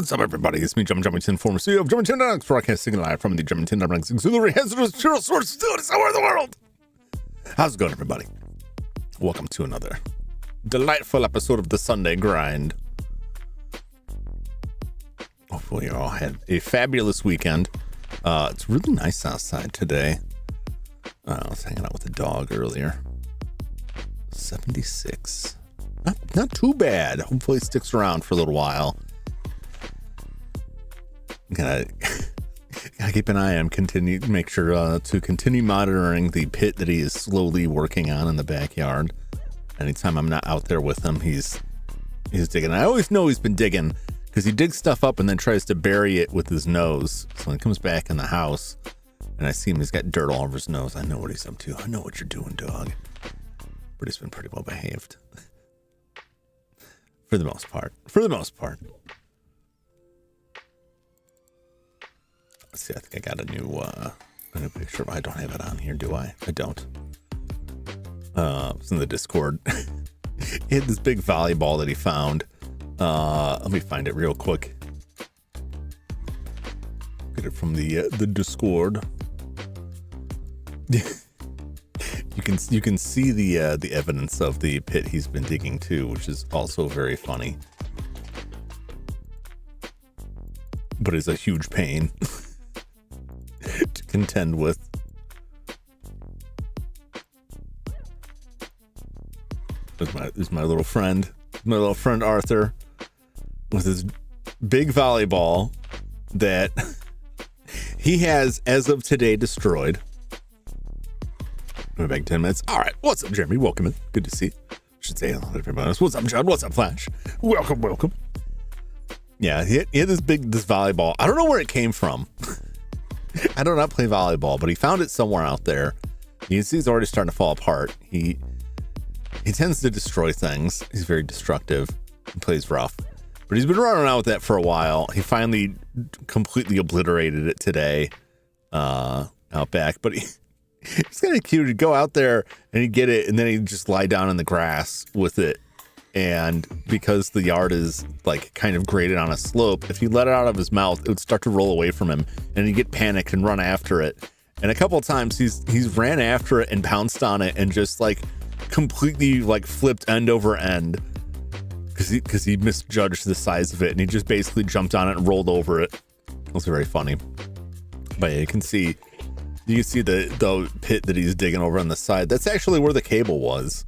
What's up, everybody? It's me, Jum Jumington, former CEO of Jumington Dynamics, broadcasting live from the Jumington Dynamics Auxiliary Hazardous Material Source Facility somewhere in the world. How's it going, everybody? Welcome to another delightful episode of the Sunday Grind. Hopefully you all had a fabulous weekend. It's really nice outside today. I was hanging out with the dog earlier. 76. Not too bad. Hopefully it sticks around for a little while. Gotta keep an eye on, make sure to continue monitoring the pit that he is slowly working on in the backyard. Anytime I'm not out there with him, he's digging. I always know he's been digging because he digs stuff up and then tries to bury it with his nose. So when he comes back in the house and I see him, he's got dirt all over his nose. I know what he's up to. I know what you're doing, dog. But he's been pretty well behaved. For the most part. For the most part. Let's see, I think I got a new picture. I don't have it on here, do I? I don't. It's in the Discord. He had this big volleyball that he found. Let me find it real quick. Get it from the Discord. You can see the evidence of the pit he's been digging too, which is also very funny. But it's a huge pain to contend with. There's my little friend. My little friend Arthur with his big volleyball that he has, as of today, destroyed. We're back 10 minutes. All right. What's up, Jeremy? Welcome in. Good to see you. Should say hello to everybody else. What's up, John? What's up, Flash? Welcome, welcome. Yeah, he had this volleyball. I don't know where it came from. I do not play volleyball, but he found it somewhere out there. You can see he's already starting to fall apart. He tends to destroy things. He's very destructive. He plays rough. But he's been running around with that for a while. He finally completely obliterated it today out back. But it's kind of cute. He'd go out there and he'd get it, and then he'd just lie down in the grass with it. And because the yard is like kind of graded on a slope, if he let it out of his mouth, it would start to roll away from him, and he'd get panicked and run after it. And a couple of times he's ran after it and pounced on it and just like completely like flipped end over end because he misjudged the size of it, and he just basically jumped on it and rolled over it. It was very funny. But yeah, you can see the pit that he's digging over on the side. That's actually where the cable was.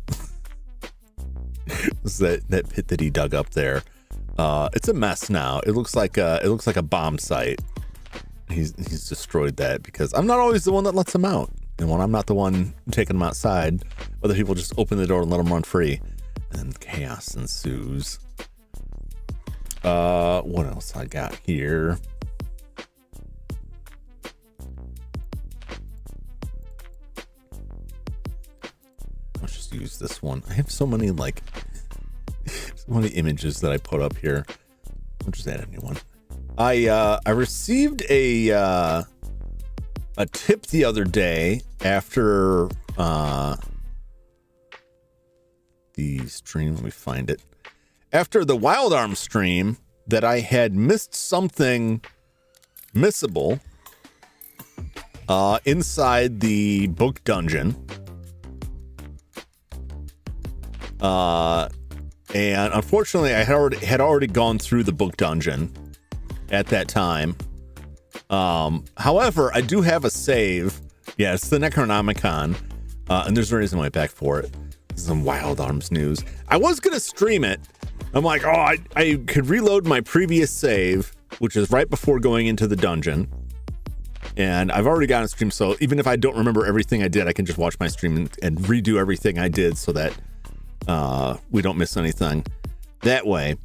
It's that pit that he dug up there. It's a mess now. It looks like a bomb site. He's destroyed that because I'm not always the one that lets him out. And when I'm not the one taking him outside, other people just open the door and let him run free. And then chaos ensues. What else I got here? Let's just use this one. I have so many images that I put up here. I'll just add a new one. I received a tip the other day after the stream. Let me find it. After the Wild Arm stream, that I had missed something missable inside the book dungeon. And unfortunately, I had already gone through the book dungeon at that time. However, I do have a save. Yeah, it's the Necronomicon, and there's a reason why back for it. This is some Wild Arms news. I was gonna stream it. I'm like, I could reload my previous save, which is right before going into the dungeon, and I've already gotten a stream. So even if I don't remember everything I did, I can just watch my stream and redo everything I did so that we don't miss anything that way.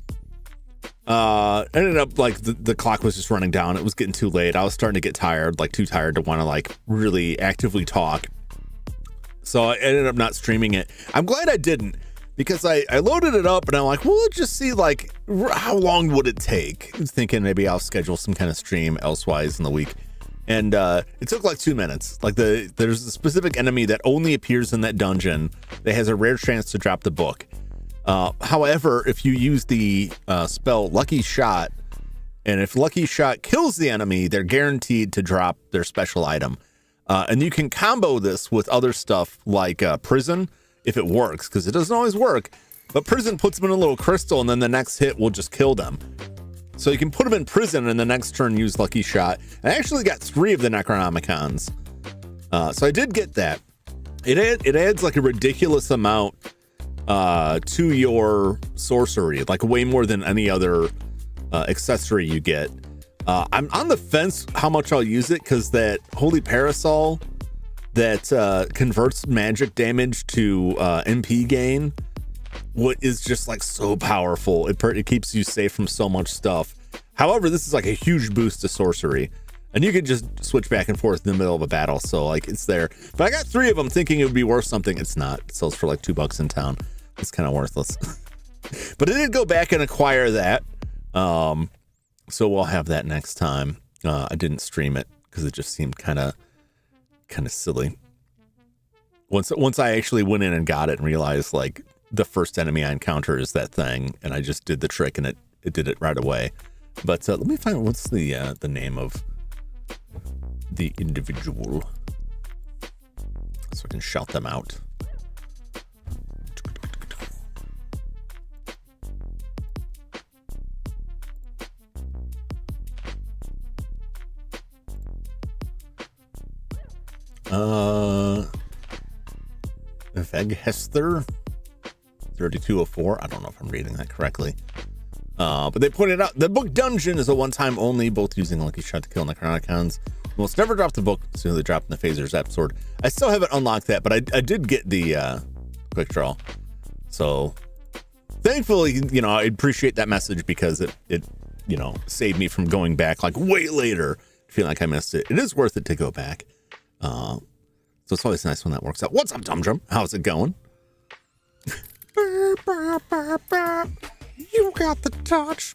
Ended up like the clock was just running down. It was getting too late. I was starting to get tired, like too tired to want to like really actively talk. So I ended up not streaming it. I'm glad I didn't, because I loaded it up and I'm like, well, let's just see like how long would it take. I was thinking maybe I'll schedule some kind of stream elsewise in the week. And it took like 2 minutes. Like there's a specific enemy that only appears in that dungeon that has a rare chance to drop the book. However, if you use the spell Lucky Shot, and if Lucky Shot kills the enemy, they're guaranteed to drop their special item. And you can combo this with other stuff like Prison, if it works, because it doesn't always work. But Prison puts them in a little crystal, and then the next hit will just kill them. So you can put them in prison, and the next turn use Lucky Shot. I actually got 3 of the Necronomicons. So I did get that. It adds like a ridiculous amount to your sorcery, like way more than any other accessory you get. I'm on the fence how much I'll use it, because that Holy Parasol that converts magic damage to MP gain what is just like so powerful. It keeps you safe from so much stuff. However, this is like a huge boost to sorcery, and you could just switch back and forth in the middle of a battle. So like it's there. But I got 3 of them thinking it would be worth something. It's not. It sells for like $2 in town. It's kind of worthless. But I did go back and acquire that. So we'll have that next time. I didn't stream it because it just seemed kind of silly. Once I actually went in and got it and realized like the first enemy I encounter is that thing, and I just did the trick and it did it right away. But let me find what's the name of the individual so I can shout them out. Veghester 3204. I don't know if I'm reading that correctly. But they pointed out the book Dungeon is a one-time only, both using Lucky Shot to kill Necronomicons. Well, it's never dropped the book, so they dropped in the Phasers App Sword. I still haven't unlocked that, but I did get the quick draw. So thankfully, you know, I appreciate that message because it you know, saved me from going back like way later, feeling like I missed it. It is worth it to go back. So it's always nice when that works out. What's up, Jum Jum? How's it going? You got the touch.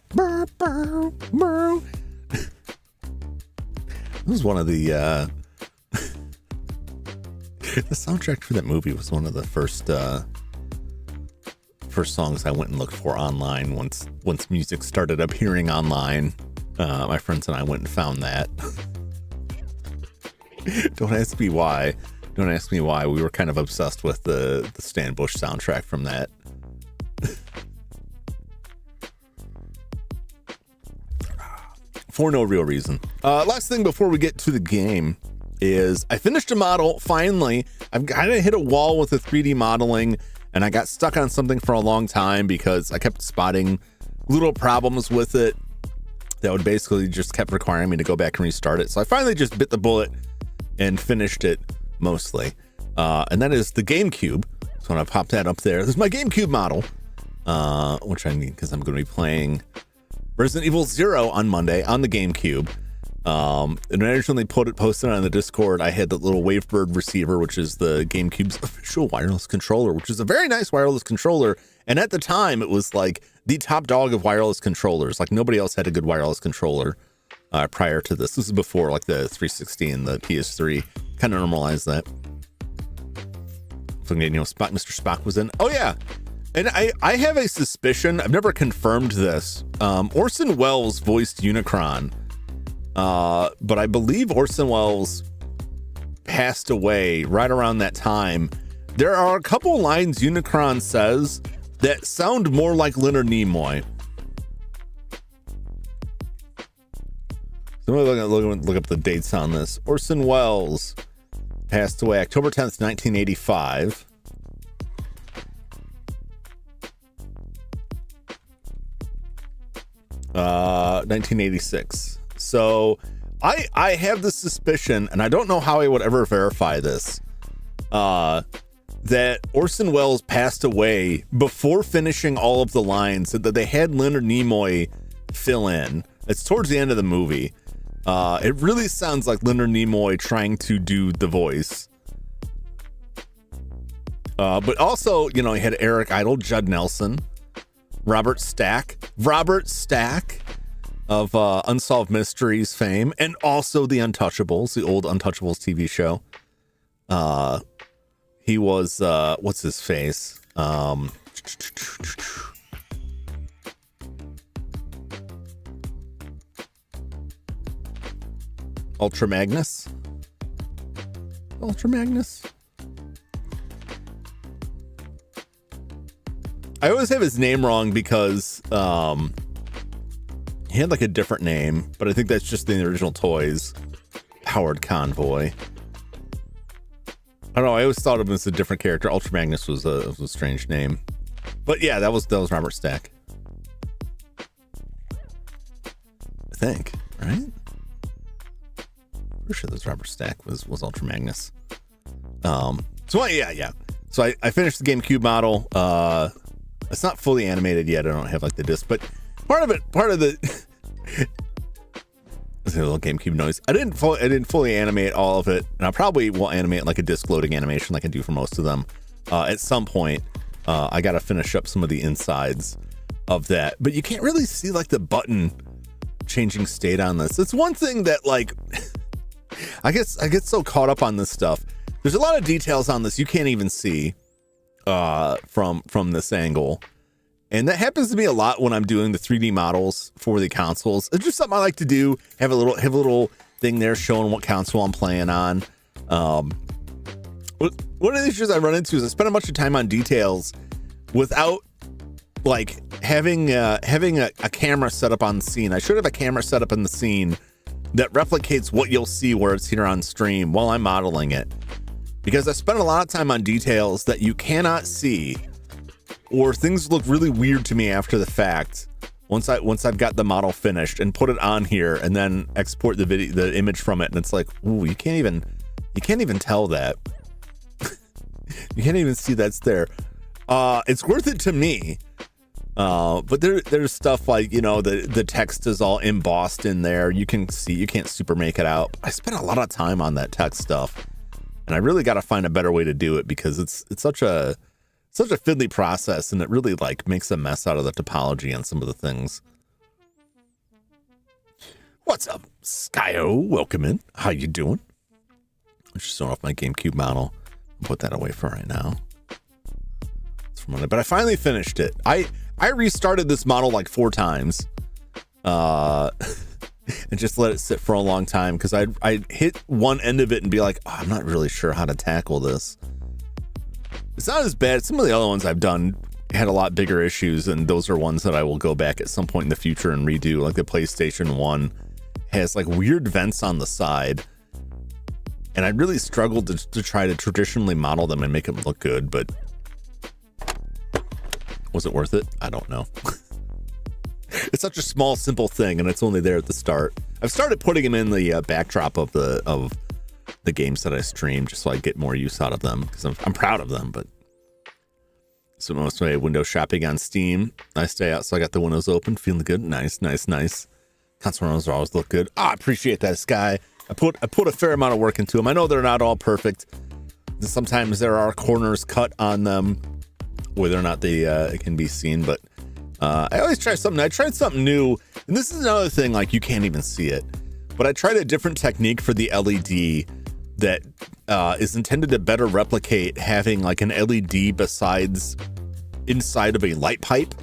This was one of the soundtrack for that movie was one of the first songs I went and looked for online once music started appearing online. My friends and I went and found that. Don't ask me why. Don't ask me why. We were kind of obsessed with the Stan Bush soundtrack from that. For no real reason. Last thing before we get to the game is I finished a model finally. I've kind of hit a wall with the 3D modeling, and I got stuck on something for a long time because I kept spotting little problems with it that would basically just kept requiring me to go back and restart it. So I finally just bit the bullet and finished it mostly. And that is the GameCube. So when I pop that up there, there's my GameCube model, which I need because I'm going to be playing Resident Evil 0 on Monday on the GameCube. And originally posted on the Discord, I had the little Wavebird receiver, which is the GameCube's official wireless controller, which is a very nice wireless controller. And at the time, it was like the top dog of wireless controllers. Like nobody else had a good wireless controller prior to this. This is before like the 360 and the PS3 kind of normalized that. So, you know, Mr. Spock was in. Oh yeah. And I have a suspicion, I've never confirmed this. Orson Welles voiced Unicron. But I believe Orson Welles passed away right around that time. There are a couple lines Unicron says that sound more like Leonard Nimoy. So I'm gonna look up the dates on this. Orson Welles passed away October 10th, 1985. Uh, 1986. So I have the suspicion, and I don't know how I would ever verify this, that Orson Welles passed away before finishing all of the lines, that they had Leonard Nimoy fill in. It's towards the end of the movie. It really sounds like Leonard Nimoy trying to do the voice. But also, you know, he had Eric Idle, Judd Nelson, Robert Stack of Unsolved Mysteries fame, and also the Untouchables, the old Untouchables TV show. He was what's his face? Ultra Magnus. I always have his name wrong because he had like a different name, but I think that's just the original toys. Howard Convoy. I don't know. I always thought of him as a different character. Ultra Magnus was a strange name, but yeah, that was Robert Stack. I think, right? Pretty sure that Robert Stack was Ultra Magnus. So yeah. So I finished the GameCube model. It's not fully animated yet. I don't have like the disc, but part of the a little GameCube noise. I didn't fully animate all of it, and I probably will animate like a disc loading animation like I do for most of them. At some point, I got to finish up some of the insides of that, but you can't really see like the button changing state on this. It's one thing that like I get so caught up on this stuff. There's a lot of details on this you can't even see from this angle. And that happens to me a lot when I'm doing the 3D models for the consoles. It's just something I like to do. Have a little thing there showing what console I'm playing on. One of the issues I run into is I spend a bunch of time on details without like having a camera set up on the scene. I should have a camera set up in the scene that replicates what you'll see where it's here on stream while I'm modeling it. Because I spend a lot of time on details that you cannot see, or things look really weird to me after the fact once I've got the model finished and put it on here and then export the image from it, and it's like, ooh, you can't even tell that. You can't even see that's there. It's worth it to me. But there's stuff like, you know, the text is all embossed in there. You can't super make it out. I spent a lot of time on that text stuff, and I really got to find a better way to do it because it's such a fiddly process, and it really like makes a mess out of the topology on some of the things. What's up, Skyo? Welcome in. How you doing? I'm just showing off my GameCube model. I'll put that away for right now. But I finally finished it. I restarted this model like 4 times, and just let it sit for a long time because I hit one end of it and be like, oh, I'm not really sure how to tackle this. It's not as bad. Some of the other ones I've done had a lot bigger issues, and those are ones that I will go back at some point in the future and redo. Like the PlayStation 1 has like weird vents on the side, and I really struggled to try to traditionally model them and make them look good, but was it worth it? I don't know. It's such a small, simple thing, and it's only there at the start. I've started putting them in the backdrop of the games that I stream, just so I get more use out of them, because I'm proud of them. But so most of my window shopping on Steam, nice day out, so I got the windows open, feeling good. Nice. Console runners always look good. I appreciate that, Sky. I put a fair amount of work into them. I know they're not all perfect. Sometimes there are corners cut on them, whether or not they can be seen, but I always try something. I tried something new, and this is another thing, like you can't even see it, but I tried a different technique for the LED that is intended to better replicate having like an LED besides inside of a light pipe,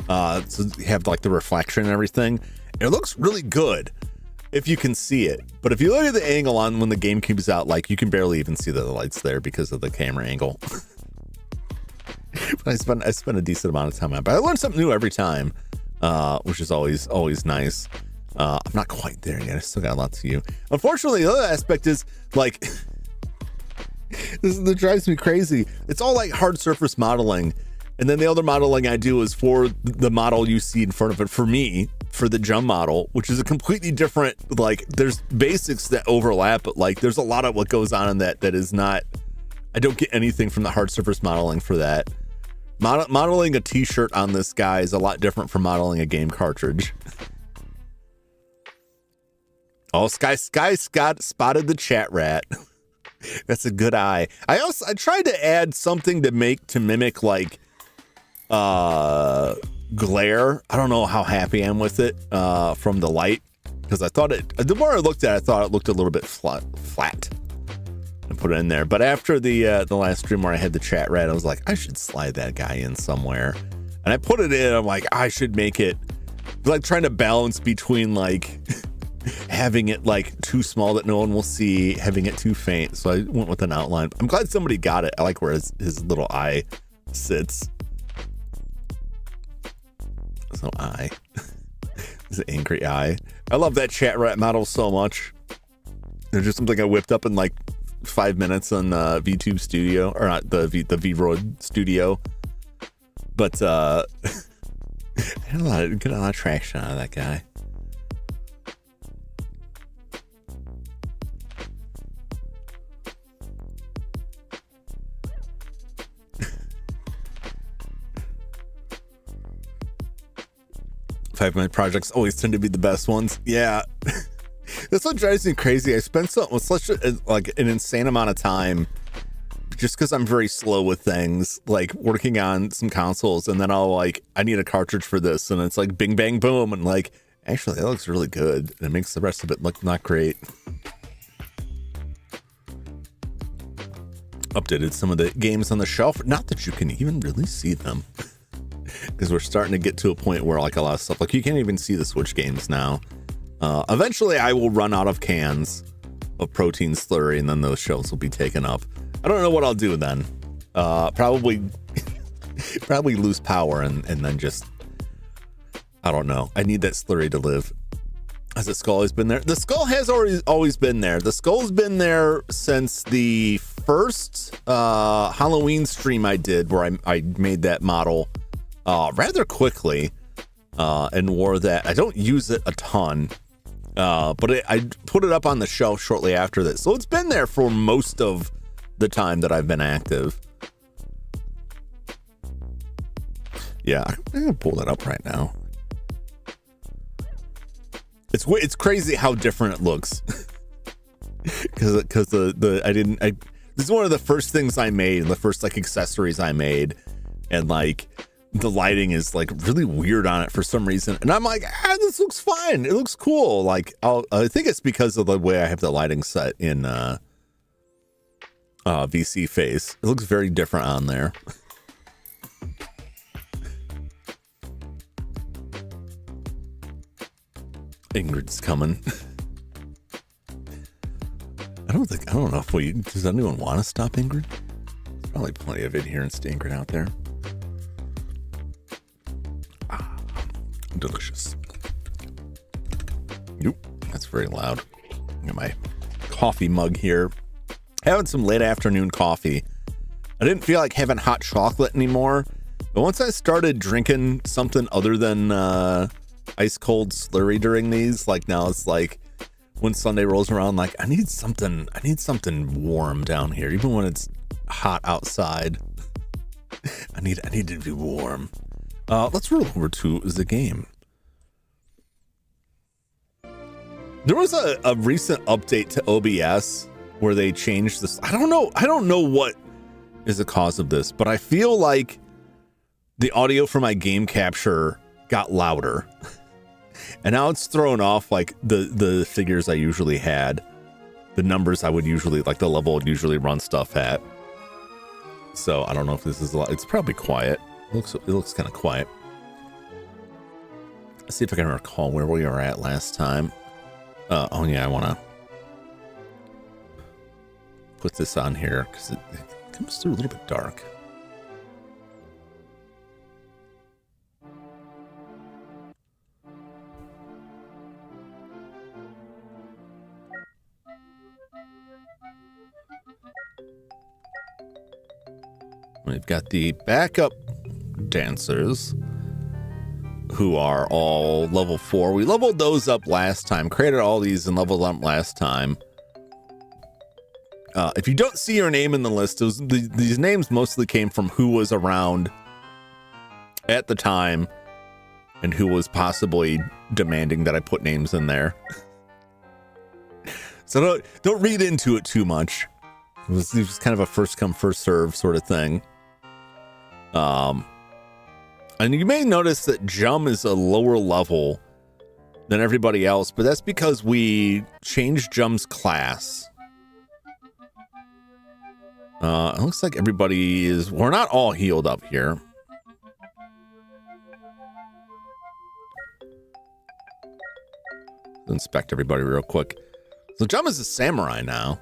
so you have like the reflection and everything. It looks really good if you can see it, but if you look at the angle on when the GameCube's out, like you can barely even see that the light's there because of the camera angle. But I spent a decent amount of time on it. But I learn something new every time, which is always nice. I'm not quite there yet. I still got a lot to do. Unfortunately, the other aspect is like this that drives me crazy. It's all like hard surface modeling, and then the other modeling I do is for the model you see in front of it. For me, for the Jum model, which is a completely different. Like there's basics that overlap, but like there's a lot of what goes on in that is not. I don't get anything from the hard surface modeling for that. Modeling a t-shirt on this guy is a lot different from modeling a game cartridge. Oh, Sky Scott spotted the chat rat. That's a good eye. I tried to add something to mimic like glare. I don't know how happy I am with it from the light, because I thought the more I looked at it, I thought it looked a little bit flat. And put it in there. But after the last stream where I had the chat rat, I was like, I should slide that guy in somewhere. And I put it in. I'm like, I should make it like trying to balance between like having it like too small that no one will see, having it too faint. So I went with an outline. I'm glad somebody got it. I like where his little eye sits. So eye. His angry eye. I love that chat rat model so much. There's just something I whipped up in like 5 minutes on VTube Studio, or not the VRoid Studio, but I had a lot of traction out of that guy. 5-minute projects always tend to be the best ones. Yeah. That's what drives me crazy. I spent such an insane amount of time just because I'm very slow with things, like working on some consoles, and then I need a cartridge for this, and it's like bing bang boom, and like, actually that looks really good, and it makes the rest of it look not great. Updated some of the games on the shelf, not that you can even really see them, because we're starting to get to a point where like a lot of stuff, like you can't even see the Switch games now. Eventually I will run out of cans of protein slurry, and then those shelves will be taken up. I don't know what I'll do then. Probably lose power and then just, I don't know. I need that slurry to live. Has the skull always been there? The skull has always been there. The skull's been there since the first Halloween stream I did, where I made that model rather quickly and wore that. I don't use it a ton, but I put it up on the shelf shortly after this. So it's been there for most of the time that I've been active. Yeah, I'm gonna pull that up right now. It's crazy how different it looks. Because this is one of the first things I made, the first like accessories I made, and like the lighting is like really weird on it for some reason, and I'm like, this looks fine, it looks cool. Like I think it's because of the way I have the lighting set in VC face. It looks very different on there. Ingrid's coming. I don't know if does anyone want to stop Ingrid? There's probably plenty of adherence to Ingrid out there. Delicious. Nope, that's very loud. Got my coffee mug here. Having some late afternoon coffee. I didn't feel like having hot chocolate anymore, but once I started drinking something other than ice cold slurry during these, like now it's like when Sunday rolls around, like I need something warm down here, even when it's hot outside. I need to be warm. Let's roll over to the game. There was a recent update to OBS where they changed this. I don't know what is the cause of this, but I feel like the audio for my game capture got louder. And now it's thrown off like the figures I usually had, the numbers I would usually, like the level I'd usually run stuff at. So I don't know if this is a lot. It's probably quiet. It looks kind of quiet. Let's see if I can recall where we were at last time. Oh yeah, I want to put this on here because it comes through a little bit dark. We've got the backup dancers who are all level 4. We leveled those up last time, created all these and leveled them up last time. If you don't see your name in the list, these names mostly came from who was around at the time and who was demanding that I put names in there. So don't read into it too much. It was kind of a first come first serve sort of thing. And you may notice that Jum is a lower level than everybody else, but that's because we changed Jum's class. It looks like we're not all healed up here. Let's inspect everybody real quick. So Jum is a samurai now.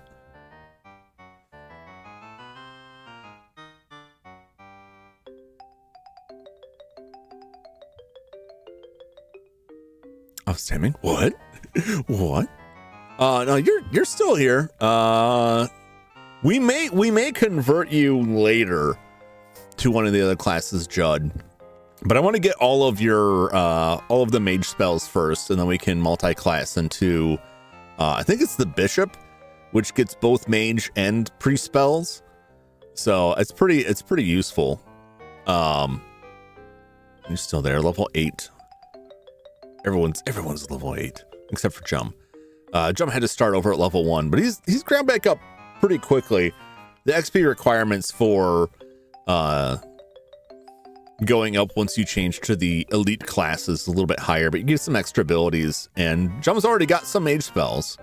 Oh, Sammy, what? What? No, you're still here. We may convert you later to one of the other classes, Judd. But I want to get all of the mage spells first, and then we can multi-class into I think it's the bishop, which gets both mage and priest spells. So it's pretty useful. You're still there, level 8. Everyone's level 8 except for Jum. Jum had to start over at level 1, but he's ground back up pretty quickly. The XP requirements for going up once you change to the elite class is a little bit higher, but you get some extra abilities, and Jum's already got some mage spells.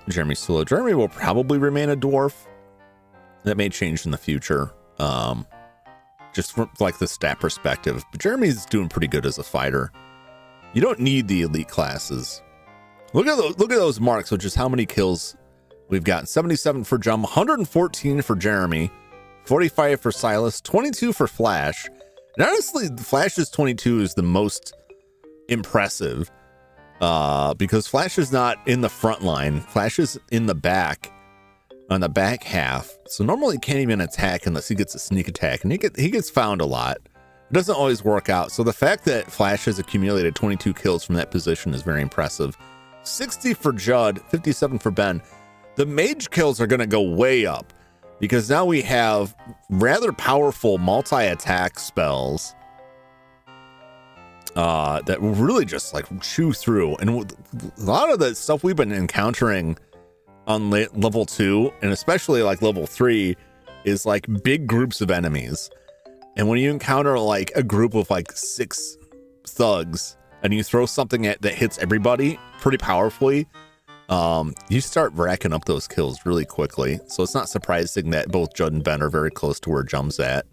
Jeremy's still low. Jeremy will probably remain a dwarf. That may change in the future, just from like the stat perspective. But Jeremy's doing pretty good as a fighter. You don't need the elite classes. Look at those marks, which is how many kills we've got. 77 for Jum, 114 for Jeremy, 45 for Silas, 22 for Flash. And honestly, Flash's 22 is the most impressive, because Flash is not in the front line. Flash is in the back, on the back half. So normally he can't even attack unless he gets a sneak attack, and he gets found a lot. It doesn't always work out. So the fact that Flash has accumulated 22 kills from that position is very impressive. 60 for Judd, 57 for Ben. The mage kills are going to go way up because now we have rather powerful multi-attack spells that will really just like chew through. And a lot of the stuff we've been encountering on level 2 and especially like level 3 is like big groups of enemies. And when you encounter like a group of like 6 thugs and you throw something that hits everybody pretty powerfully, you start racking up those kills really quickly. So it's not surprising that both Judd and Ben are very close to where Jum's at.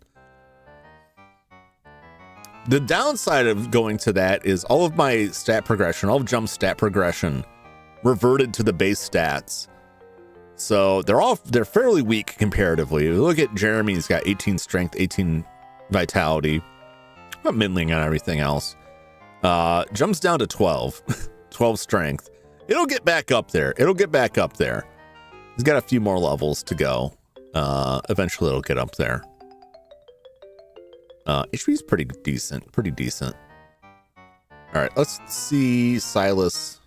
The downside of going to that is all of my stat progression, all of Jum's stat progression reverted to the base stats. So they're fairly weak comparatively. Look at Jeremy's got 18 strength, 18 vitality, but middling on everything else. Jumps down to 12 12 strength. It'll get back up there. He's got a few more levels to go. Eventually it'll get up there. HP's pretty decent. All right, let's see Silas.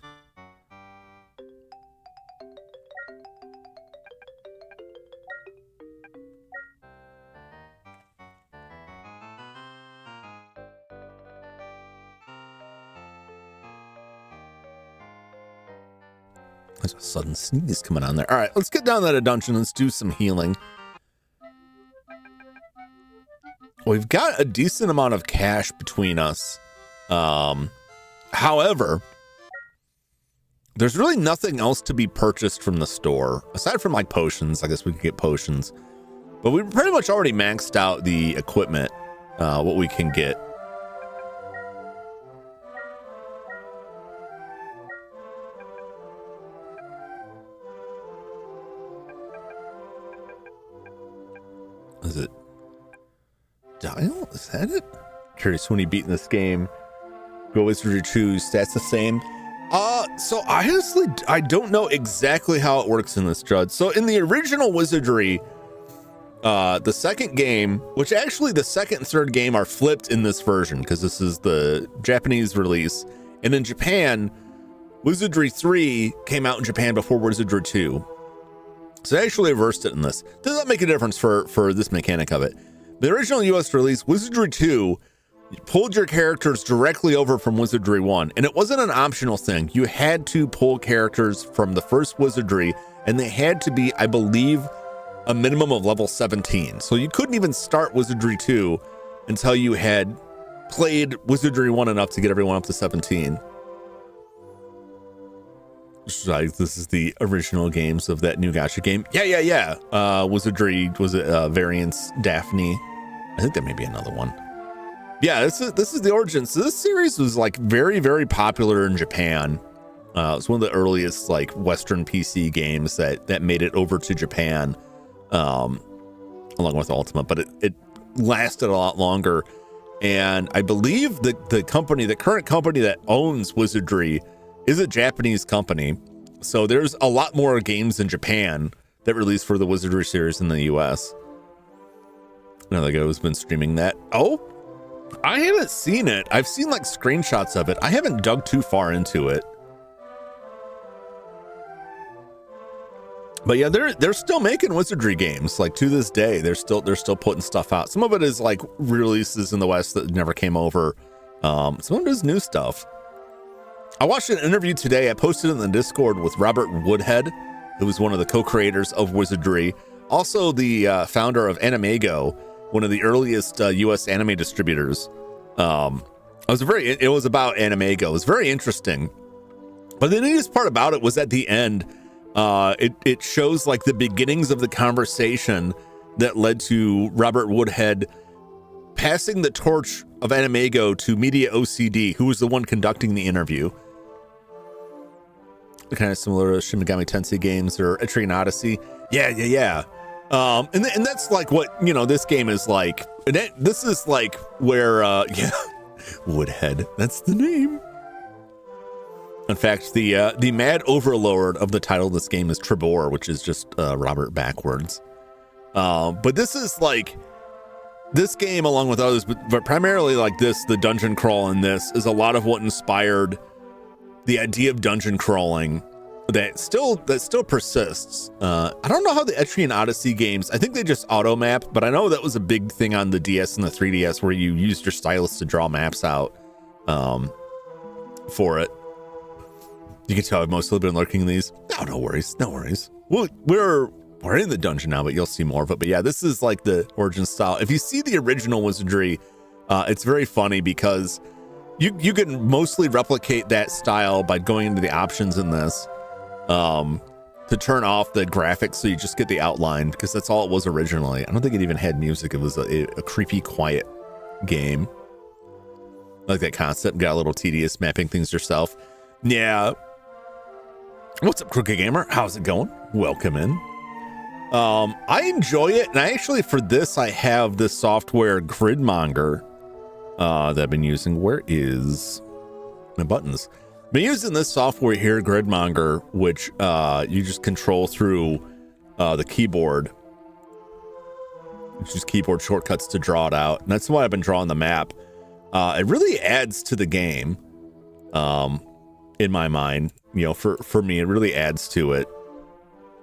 There's a sudden sneeze coming on there. All right, let's get down to that dungeon. Let's do some healing. We've got a decent amount of cash between us. However, there's really nothing else to be purchased from the store aside from like potions. I guess we could get potions, but we pretty much already maxed out the equipment, what we can get. Is it Dial? Is that it? Curious when he beat in this game. Go Wizardry II, stats the same. So I don't know exactly how it works in this, Judd. So in the original Wizardry, the second game, which actually the second and third game are flipped in this version because this is the Japanese release. And in Japan, Wizardry 3 came out in Japan before Wizardry 2. So they actually reversed it in this. Does that make a difference for this mechanic of it? The original US release, Wizardry 2, pulled your characters directly over from Wizardry 1. And it wasn't an optional thing. You had to pull characters from the first Wizardry, and they had to be, I believe, a minimum of level 17. So you couldn't even start Wizardry 2 until you had played Wizardry 1 enough to get everyone up to 17. This is the original games of that new gacha game. Yeah. Wizardry, was it Variants Daphne? I think there may be another one. Yeah, this is the origin. So this series was like very, very popular in Japan. It's one of the earliest like Western PC games that made it over to Japan, along with Ultima, but it lasted a lot longer. And I believe the current company that owns Wizardry is a Japanese company. So there's a lot more games in Japan that released for the Wizardry series in the US. Another guy who's been streaming that. Oh, I haven't seen it. I've seen like screenshots of it. I haven't dug too far into it. But yeah, they're still making Wizardry games. Like to this day, they're still putting stuff out. Some of it is like releases in the West that never came over. Someone does new stuff. I watched an interview today. I posted in the Discord with Robert Woodhead, who was one of the co-creators of Wizardry, also the founder of Animago, one of the earliest U.S. anime distributors. It was about Animago. It was very interesting. But the neatest part about it was at the end, it shows like the beginnings of the conversation that led to Robert Woodhead passing the torch of Animago to Media OCD, who was the one conducting the interview. Kind of similar to Shin Megami Tensei games or Etrian Odyssey. Yeah. And that's like what, this game is like. This is like where, Woodhead, that's the name. In fact, the mad overlord of the title of this game is Trebor, which is just Robert backwards. But this is like, this game, along with others, but primarily like this, the dungeon crawl in this is a lot of what inspired the idea of dungeon crawling that still persists. I don't know how the Etrian Odyssey games, I think they just auto map, but I know that was a big thing on the DS and the 3DS where you used your stylus to draw maps out for it. You can tell I've mostly been lurking in these. No worries. Well, we're in the dungeon now, but you'll see more of it. But yeah, this is like the origin style. If you see the original Wizardry, it's very funny because you can mostly replicate that style by going into the options in this to turn off the graphics so you just get the outline, because that's all it was originally. I don't think it even had music. It was a creepy, quiet game. Like that concept, got a little tedious mapping things yourself. Yeah. What's up, Crooked Gamer? How's it going? Welcome in. I enjoy it, and actually for this I have this software Gridmonger that I've been using. Where is my buttons? Been using this software here, Gridmonger, which you just control through the keyboard. It's just keyboard shortcuts to draw it out, and that's why I've been drawing the map. It really adds to the game, in my mind. For me, it really adds to it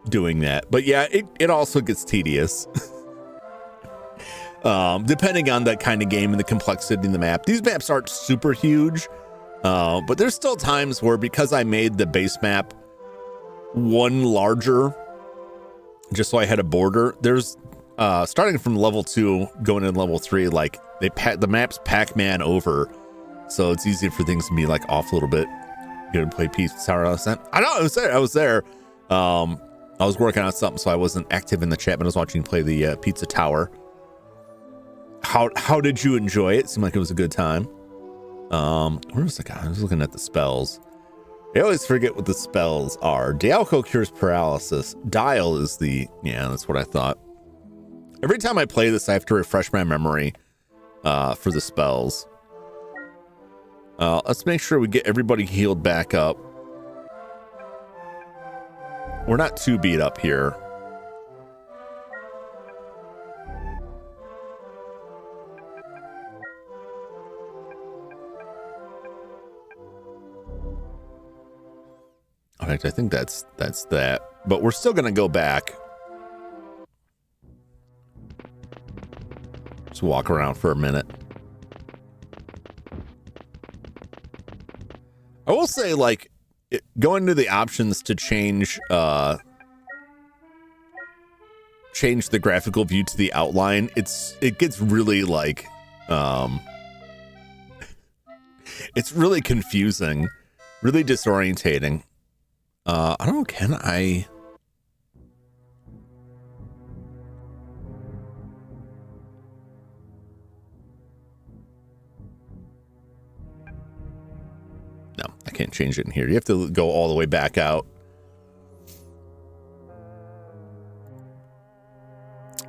doing that. But yeah, it also gets tedious. Depending on that kind of game and the complexity in the map. These maps aren't super huge, but there's still times where, because I made the base map one larger, just so I had a border, there's starting from level 2 going into level 3, like the map's Pac-Man over, so it's easy for things to be like off a little bit. You gonna play Pizza Tower last night? I know, I was there. I was working on something, so I wasn't active in the chat, but I was watching you play the Pizza Tower. How did you enjoy it? Seemed like it was a good time. Where was the guy? I was looking at the spells. I always forget what the spells are. Dialco cures paralysis. Dial is that's what I thought. Every time I play this, I have to refresh my memory for the spells. Let's make sure we get everybody healed back up. We're not too beat up here. In fact, I think that's that. But we're still gonna go back. Just walk around for a minute. I will say, like, going to the options to change the graphical view to the outline, it gets really like it's really confusing, really disorientating. I don't know, can I? No, I can't change it in here. You have to go all the way back out.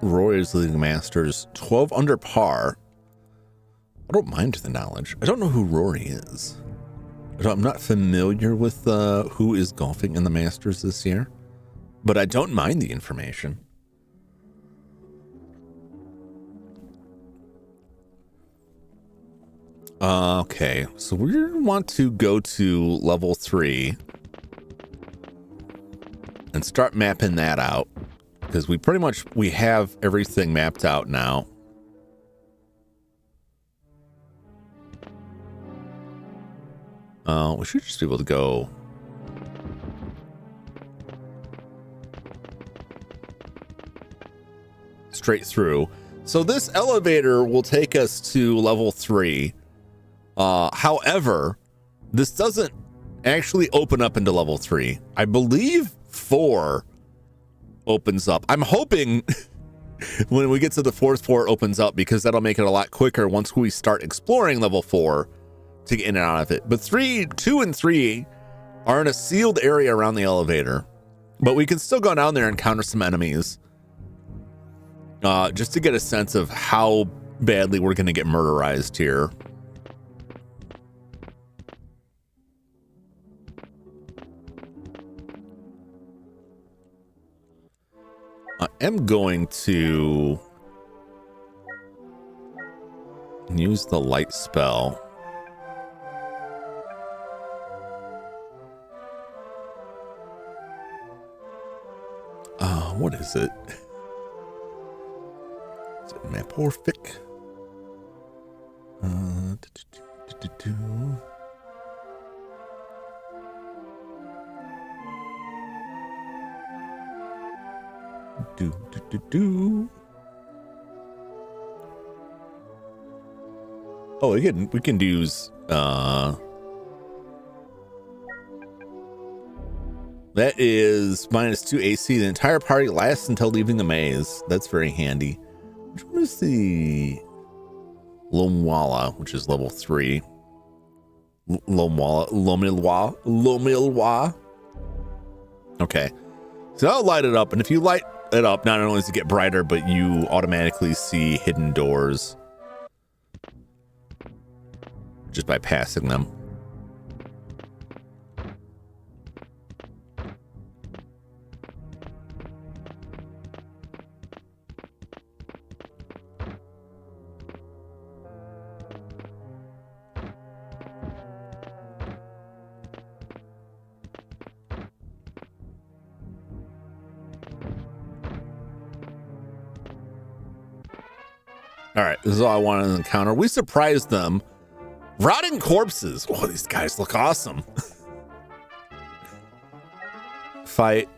Roy is leading Masters 12 under par. I don't mind the knowledge. I don't know who Rory is. I'm not familiar with who is golfing in the Masters this year, but I don't mind the information. Okay, so we want to go to level 3 and start mapping that out, because we have everything mapped out now. We should just be able to go straight through. So this elevator will take us to level 3. However, this doesn't actually open up into level 3. I believe 4 opens up. I'm hoping when we get to the 4th floor it opens up, because that'll make it a lot quicker once we start exploring level 4 to get in and out of it. But 2 and 3 are in a sealed area around the elevator, but we can still go down there and encounter some enemies, just to get a sense of how badly we're going to get murderized here. I am going to use the light spell. What is it? Is it Maporific? Oh, we can use that is -2 AC. The entire party lasts until leaving the maze. That's very handy. Which one is the Lomwala, which is level 3? Lomilwa. Okay. So I'll light it up, and if you light it up, not only does it get brighter, but you automatically see hidden doors just by passing them. All right, this is all I wanted to encounter. We surprised them. Rotting corpses. Oh, these guys look awesome. Fight.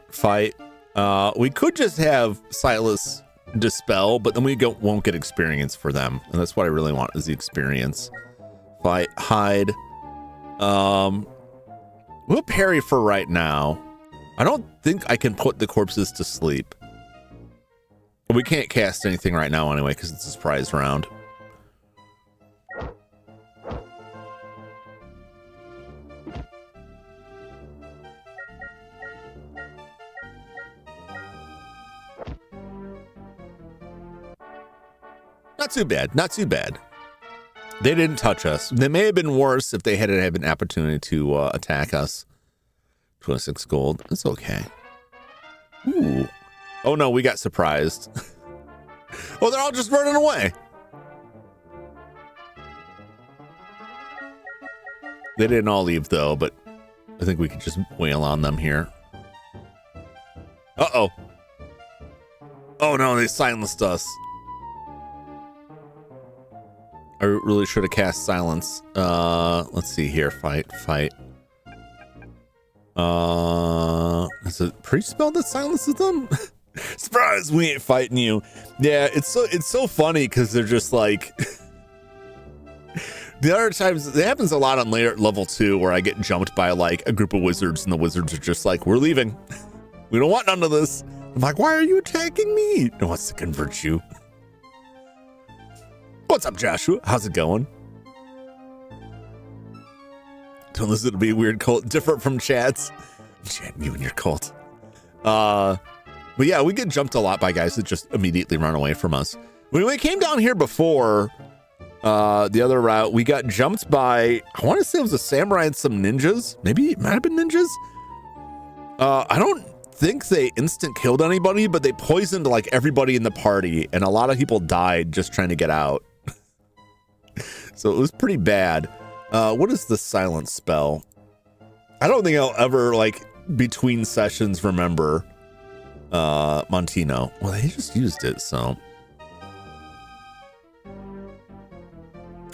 We could just have Silas dispel, but then we won't get experience for them. And that's what I really want, is the experience. Fight, hide. We'll parry for right now. I don't think I can put the corpses to sleep. We can't cast anything right now anyway, because it's a surprise round. Not too bad. Not too bad. They didn't touch us. They may have been worse if they had an opportunity to attack us. 26 gold. It's okay. Ooh. Oh no, we got surprised. Oh, they're all just running away. They didn't all leave though, but I think we could just wail on them here. Uh-oh. Oh no, they silenced us. I really should have cast silence. Let's see here. Fight. Is it pre-spell that silences them? Surprise, we ain't fighting you. Yeah, it's so funny because they're just like the other times it happens a lot on level 2 where I get jumped by like a group of wizards and the wizards are just like, we're leaving. We don't want none of this. I'm like, why are you attacking me? No one's to convert you. What's up, Joshua? How's it going? Don't listen to be a weird cult, different from chats. Chat, you and your cult. But yeah, we get jumped a lot by guys that just immediately run away from us. When we came down here before, the other route, we got jumped by, I want to say it was a samurai and some ninjas. Maybe it might have been ninjas. I don't think they instant killed anybody, but they poisoned like everybody in the party, and a lot of people died just trying to get out. So it was pretty bad. What is the silence spell? I don't think I'll ever, like, between sessions remember Montino. Well, they just used it, so.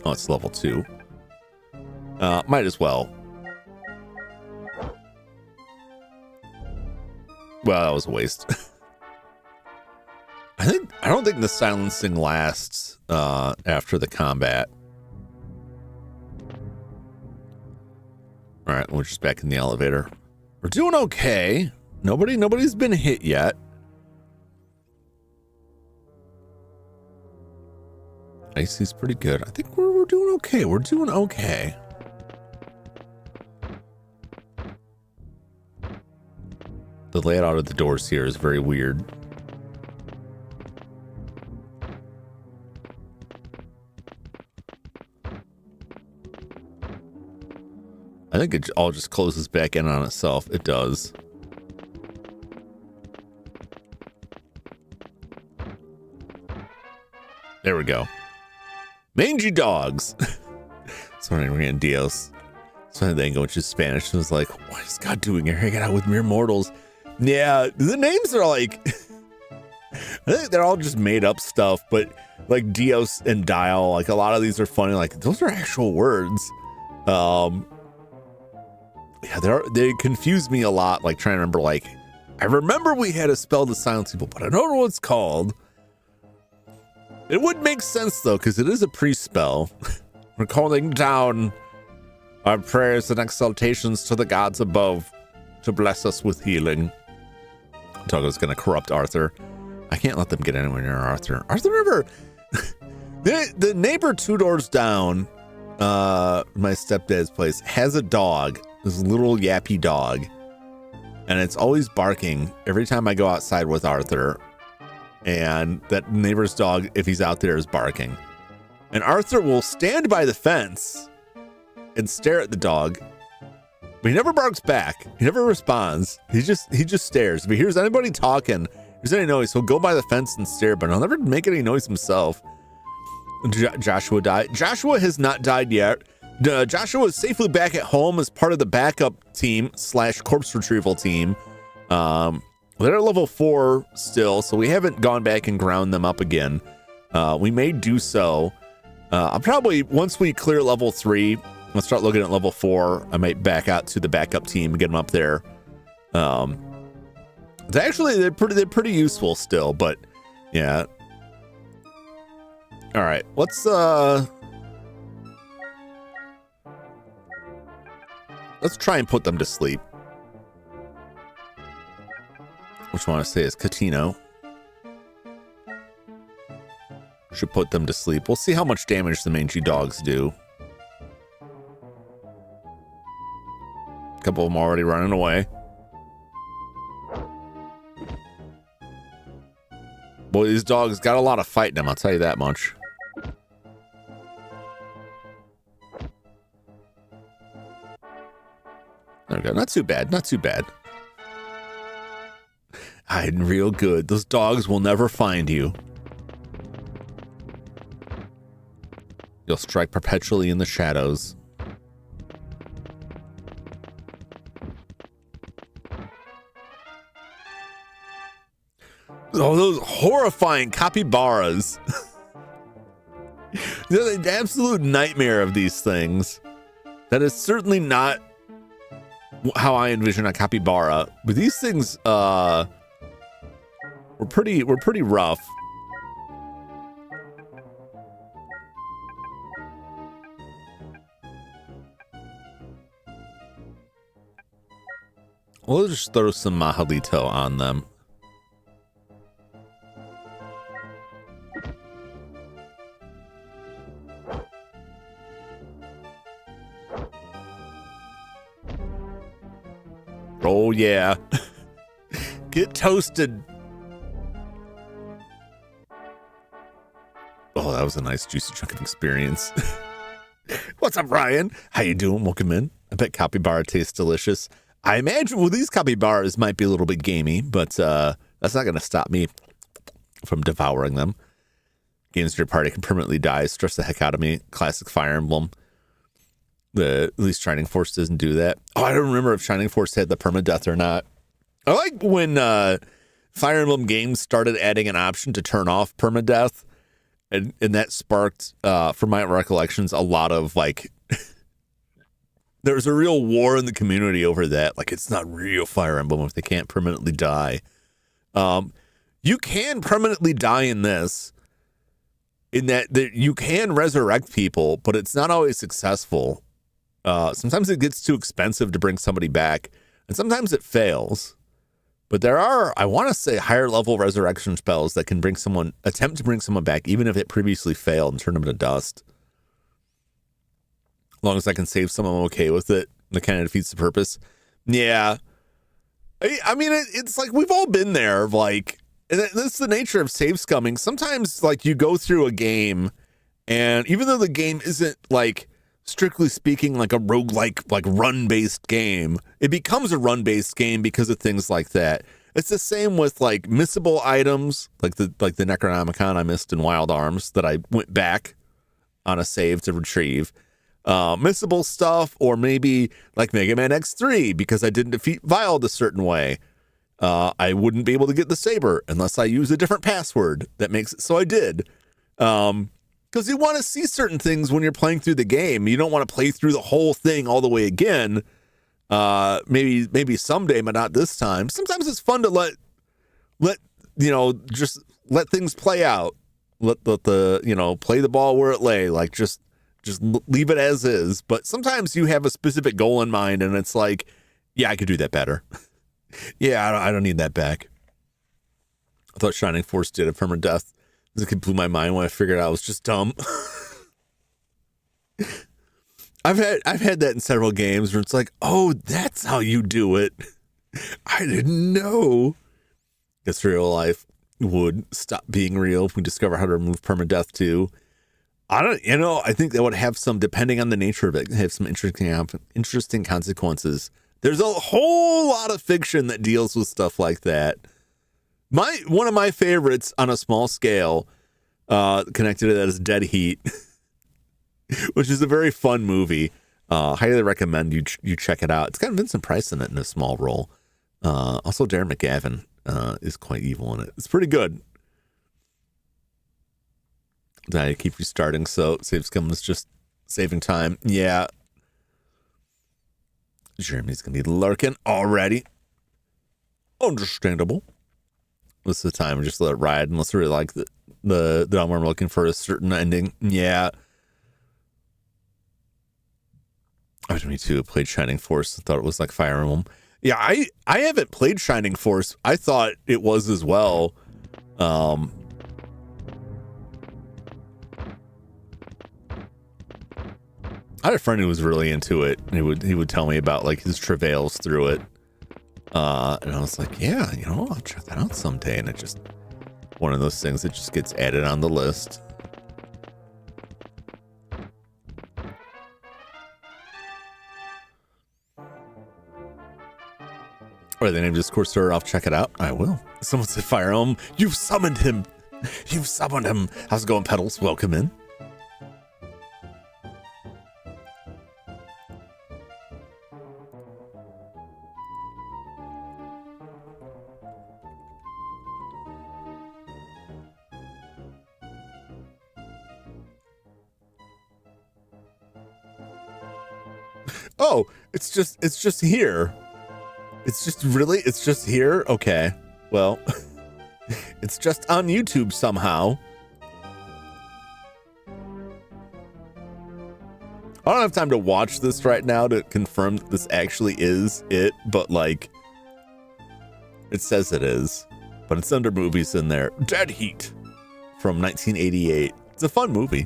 Oh, it's level 2. Might as well. Well, that was a waste. I don't think the silencing lasts after the combat. All right, we're just back in the elevator. We're doing okay. Nobody's been hit yet. Icy's pretty good. I think we're doing okay. We're doing okay. The layout of the doors here is very weird. I think it all just closes back in on itself. It does. There we go. Mangy dogs. Sorry, we're getting Dios. So they go, which is Spanish. I was like, what is God doing here? Hanging out with mere mortals. Yeah, the names are like, I think they're all just made up stuff, but like Dios and Dial, like a lot of these are funny. Like those are actual words. Yeah, they confuse me a lot. Like trying to remember, like, I remember we had a spell to silence people, but I don't know what it's called. It would make sense though, because it is a pre-spell. We're calling down our prayers and exaltations to the gods above to bless us with healing. Togo's gonna corrupt Arthur. I can't let them get anywhere near Arthur. Arthur never. The neighbor 2 doors down, my stepdad's place, has a dog. This little yappy dog, and it's always barking every time I go outside with Arthur. And that neighbor's dog, if he's out there, is barking. And Arthur will stand by the fence and stare at the dog, but he never barks back. He never responds. He just stares. If he hears anybody talking, if there's any noise, he'll go by the fence and stare, but he'll never make any noise himself. Joshua died. Joshua has not died yet. Joshua is safely back at home as part of the backup team / corpse retrieval team. They're at level 4 still, so we haven't gone back and ground them up again. We may do so. I'll probably, once we clear level 3, we'll start looking at level 4. I might back out to the backup team and get them up there. They're pretty useful still, but yeah. All right, let's try and put them to sleep. Which one I want to say is Catino. Should put them to sleep. We'll see how much damage the mangy dogs do. A couple of them already running away. Boy, these dogs got a lot of fight in them, I'll tell you that much. There we go. Not too bad. Not too bad. Hiding real good. Those dogs will never find you. You'll strike perpetually in the shadows. Oh, those horrifying capybaras. They're the absolute nightmare of these things. That is certainly not how I envision a capybara. But these things were pretty rough. We'll just throw some Mahalito on them. Oh yeah. Get toasted. Oh, that was a nice juicy chunk of experience. What's up, Ryan? How you doing? Welcome in. I bet capybara tastes delicious. I imagine, well, these capybaras might be a little bit gamey, but that's not going to stop me from devouring them. Games your party can permanently die. Stress the heck out of me. Classic Fire Emblem. At least Shining Force doesn't do that. Oh, I don't remember if Shining Force had the permadeath or not. I like when Fire Emblem games started adding an option to turn off permadeath, and that sparked, from my recollections, a lot of like There's a real war in the community over that. Like, it's not real Fire Emblem if they can't permanently die. You can permanently die in this, in that you can resurrect people, but it's not always successful. Sometimes it gets too expensive to bring somebody back, and sometimes it fails. But there are, I want to say, higher level resurrection spells that can attempt to bring someone back, even if it previously failed, and turn them to dust. As long as I can save someone, I'm okay with it. That kind of defeats the purpose. Yeah. I mean, it's like we've all been there. Like, and that's the nature of save scumming. Sometimes, like, you go through a game, and even though the game isn't, like, strictly speaking, like a roguelike, like run-based game, it becomes a run-based game because of things like that. It's the same with like missable items, like the Necronomicon I missed in Wild Arms that I went back on a save to retrieve. Missable stuff, or maybe like Mega Man X3 because I didn't defeat Vile a certain way. I wouldn't be able to get the saber unless I use a different password that makes it so I did. Because you want to see certain things when you're playing through the game. You don't want to play through the whole thing all the way again. Maybe someday, but not this time. Sometimes it's fun to let just let things play out. Let the play the ball where it lay. Like just leave it as is. But sometimes you have a specific goal in mind, and it's like, yeah, I could do that better. Yeah, I don't need that back. I thought Shining Force did it permadeath. It blew my mind when I figured out I was just dumb. I've had that in several games where it's like, oh, that's how you do it. I didn't know. Guess real life would stop being real if we discover how to remove permadeath too. I think that would have some, depending on the nature of it, have some interesting consequences. There's a whole lot of fiction that deals with stuff like that. One of my favorites on a small scale, connected to that, is Dead Heat, which is a very fun movie. Highly recommend you check it out. It's got Vincent Price in it in a small role. Also, Darren McGavin is quite evil in it. It's pretty good. I keep restarting, so save scum is just saving time. Yeah. Jeremy's gonna be lurking already. Understandable. Most of the time, just let it ride unless I really like the one where I'm looking for a certain ending. Yeah. Me too. Played Shining Force. I thought it was like Fire Emblem. Yeah, I haven't played Shining Force. I thought it was as well. I had a friend who was really into it, and he would tell me about like his travails through it. And I was like, yeah, I'll check that out someday. And it just one of those things that just gets added on the list. Or the name Discord server off, check it out. I will. Someone said Fire Emblem. You've summoned him. You've summoned him. How's it going, Pedals? Welcome in. Oh, it's just here. It's just here. Okay. Well, it's just on YouTube somehow. I don't have time to watch this right now to confirm that this actually is it, but like it says it is, but it's under movies in there. Dead Heat from 1988. It's a fun movie.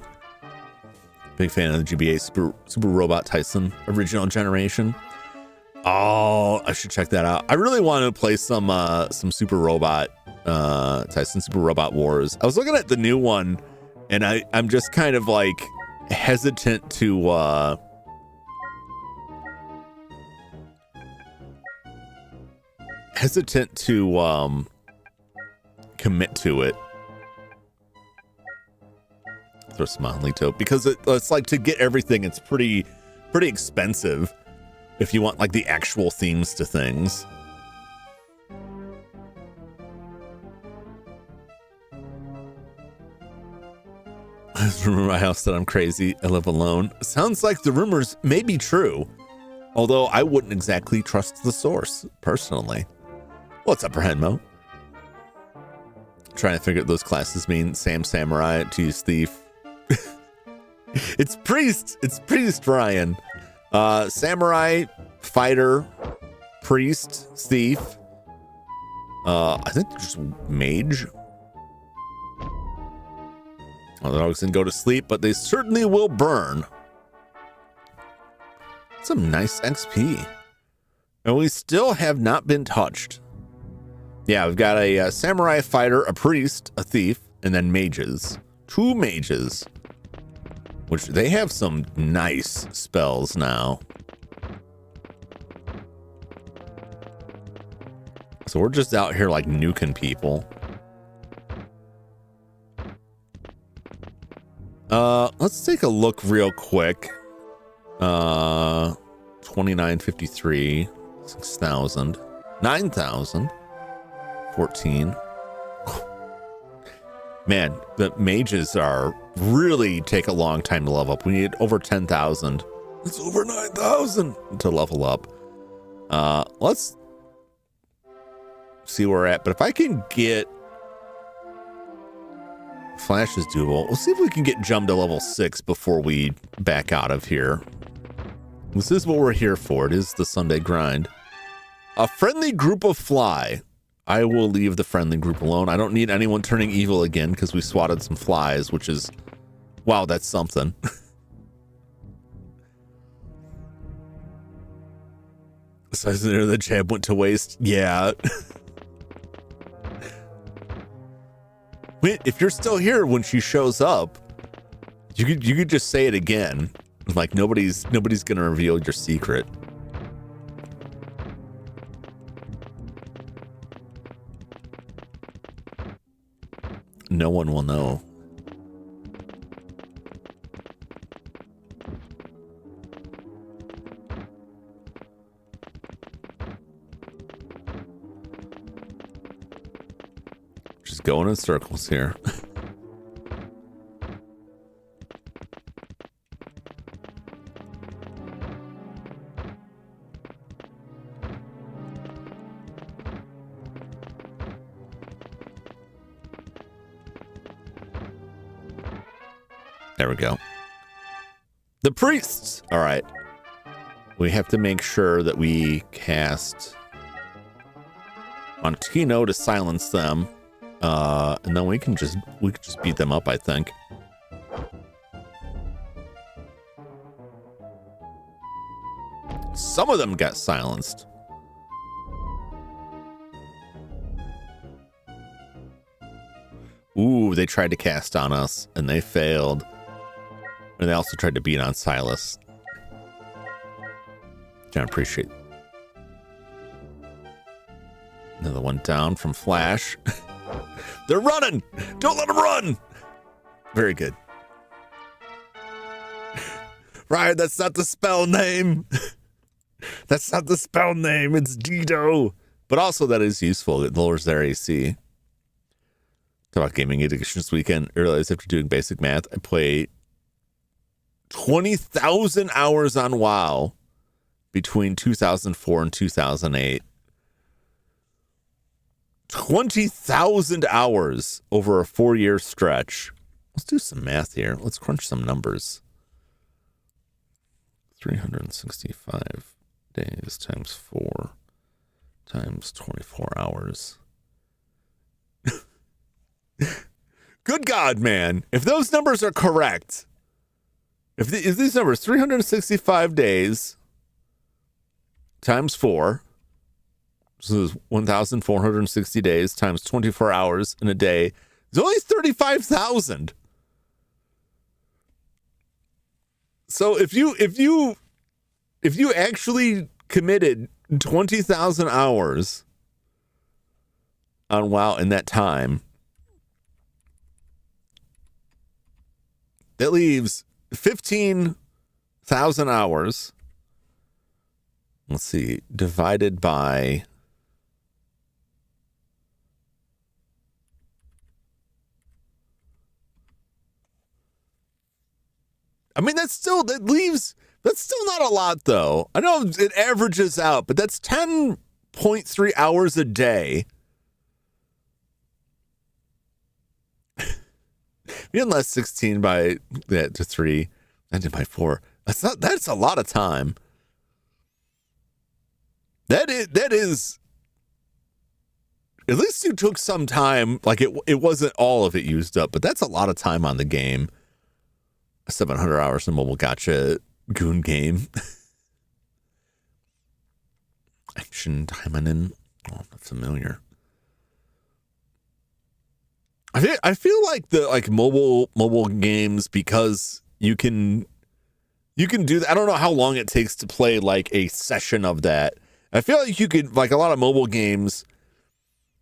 Big fan of the GBA Super Robot Tyson original generation. Oh, I should check that out. I really want to play some Super Robot Tyson Super Robot Wars. I was looking at the new one, and I'm just kind of like hesitant to commit to it. Throw some on Lito, because it's like, to get everything, it's pretty expensive if you want like the actual themes to things. There's a rumor in my house that I'm crazy. I live alone. Sounds like the rumors may be true. Although I wouldn't exactly trust the source, personally. What's up, Henmo? Trying to figure out those classes mean. Sam Samurai, T's Thief. It's Priest. It's Priest, Ryan. Samurai, Fighter, Priest, Thief. I think just Mage. Well, the dogs can go to sleep, but they certainly will burn. Some nice XP. And we still have not been touched. Yeah, we've got a Samurai, Fighter, a Priest, a Thief, and then Mages. 2 Mages. Which they have some nice spells now. So we're just out here like nuking people. Let's take a look real quick. 2953, 6,000, 9,000, 14. Man, the mages are really take a long time to level up. We need over 10,000. It's over 9,000 to level up. Let's see where we're at. But if I can get Flash is doable. We'll see if we can get Jum to level 6 before we back out of here. This is what we're here for. It is the Sunday grind. A friendly group of fly. I will leave the friendly group alone. I don't need anyone turning evil again because we swatted some flies, which is, wow, that's something. Besides, the jab went to waste. Yeah. Wait, if you're still here when she shows up, you could just say it again. Like nobody's gonna reveal your secret. No one will know. Just going in circles here. There we go. The priests. All right. We have to make sure that we cast Montino to silence them. And then we can just beat them up, I think. Some of them got silenced. Ooh, they tried to cast on us and they failed. And they also tried to beat on Silas. I appreciate. Another one down from Flash. They're running. Don't let them run. Very good. Ryan, that's not the spell name. That's not the spell name. It's Dido. But also that is useful. It lowers their AC. Talk about gaming addiction this weekend. I realized after doing basic math, I played 20,000 hours on WoW between 2004 and 2008. 20,000 hours over a 4-year stretch. Let's do some math here. Let's crunch some numbers. 365 days times 4 times 24 hours. Good God, man. If those numbers are correct, if these numbers, 365 days times 4, so this is 1,460 days times 24 hours in a day, is only 35,000. So if you actually committed 20,000 hours on WoW in that time, that leaves 15,000 hours. Let's see, divided by I mean, that's still not a lot, though. I know it averages out, but that's 10.3 hours a day. Unless 16 by to 3, 19 by 4. That's a lot of time. That is. At least you took some time. Like it wasn't all of it used up, but that's a lot of time on the game. 700 hours in mobile gotcha goon game. Action Diamond. Oh, I'm not familiar. I feel like the mobile games, because you can do that. I don't know how long it takes to play like a session of that. I feel like you could, like a lot of mobile games,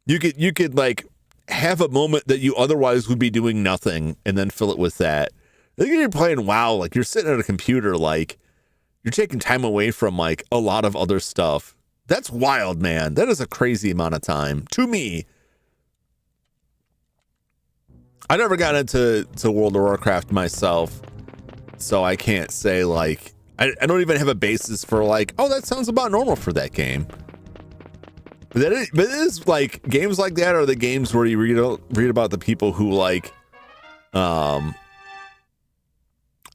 you could like have a moment that you otherwise would be doing nothing and then fill it with that. I think if you're playing WoW, like you're sitting at a computer, like you're taking time away from like a lot of other stuff. That's wild, man. That is a crazy amount of time to me. I never got into World of Warcraft myself, so I can't say like I don't even have a basis for like, oh, that sounds about normal for that game. But it is like games like that are the games where you read about the people who like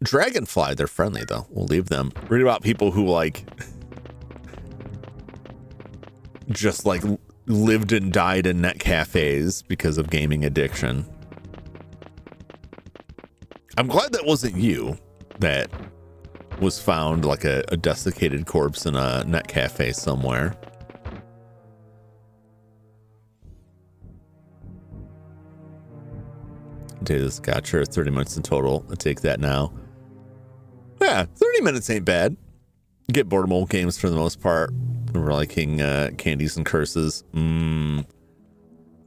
Dragonfly. They're friendly though. We'll leave them. Read about people who like just like lived and died in net cafes because of gaming addiction. I'm glad that wasn't you that was found like a desiccated corpse in a net cafe somewhere. Data's gotcha. 30 minutes in total. I'll take that now. Yeah, 30 minutes ain't bad. Get bored of mobile games for the most part. We're liking Candies and Curses. I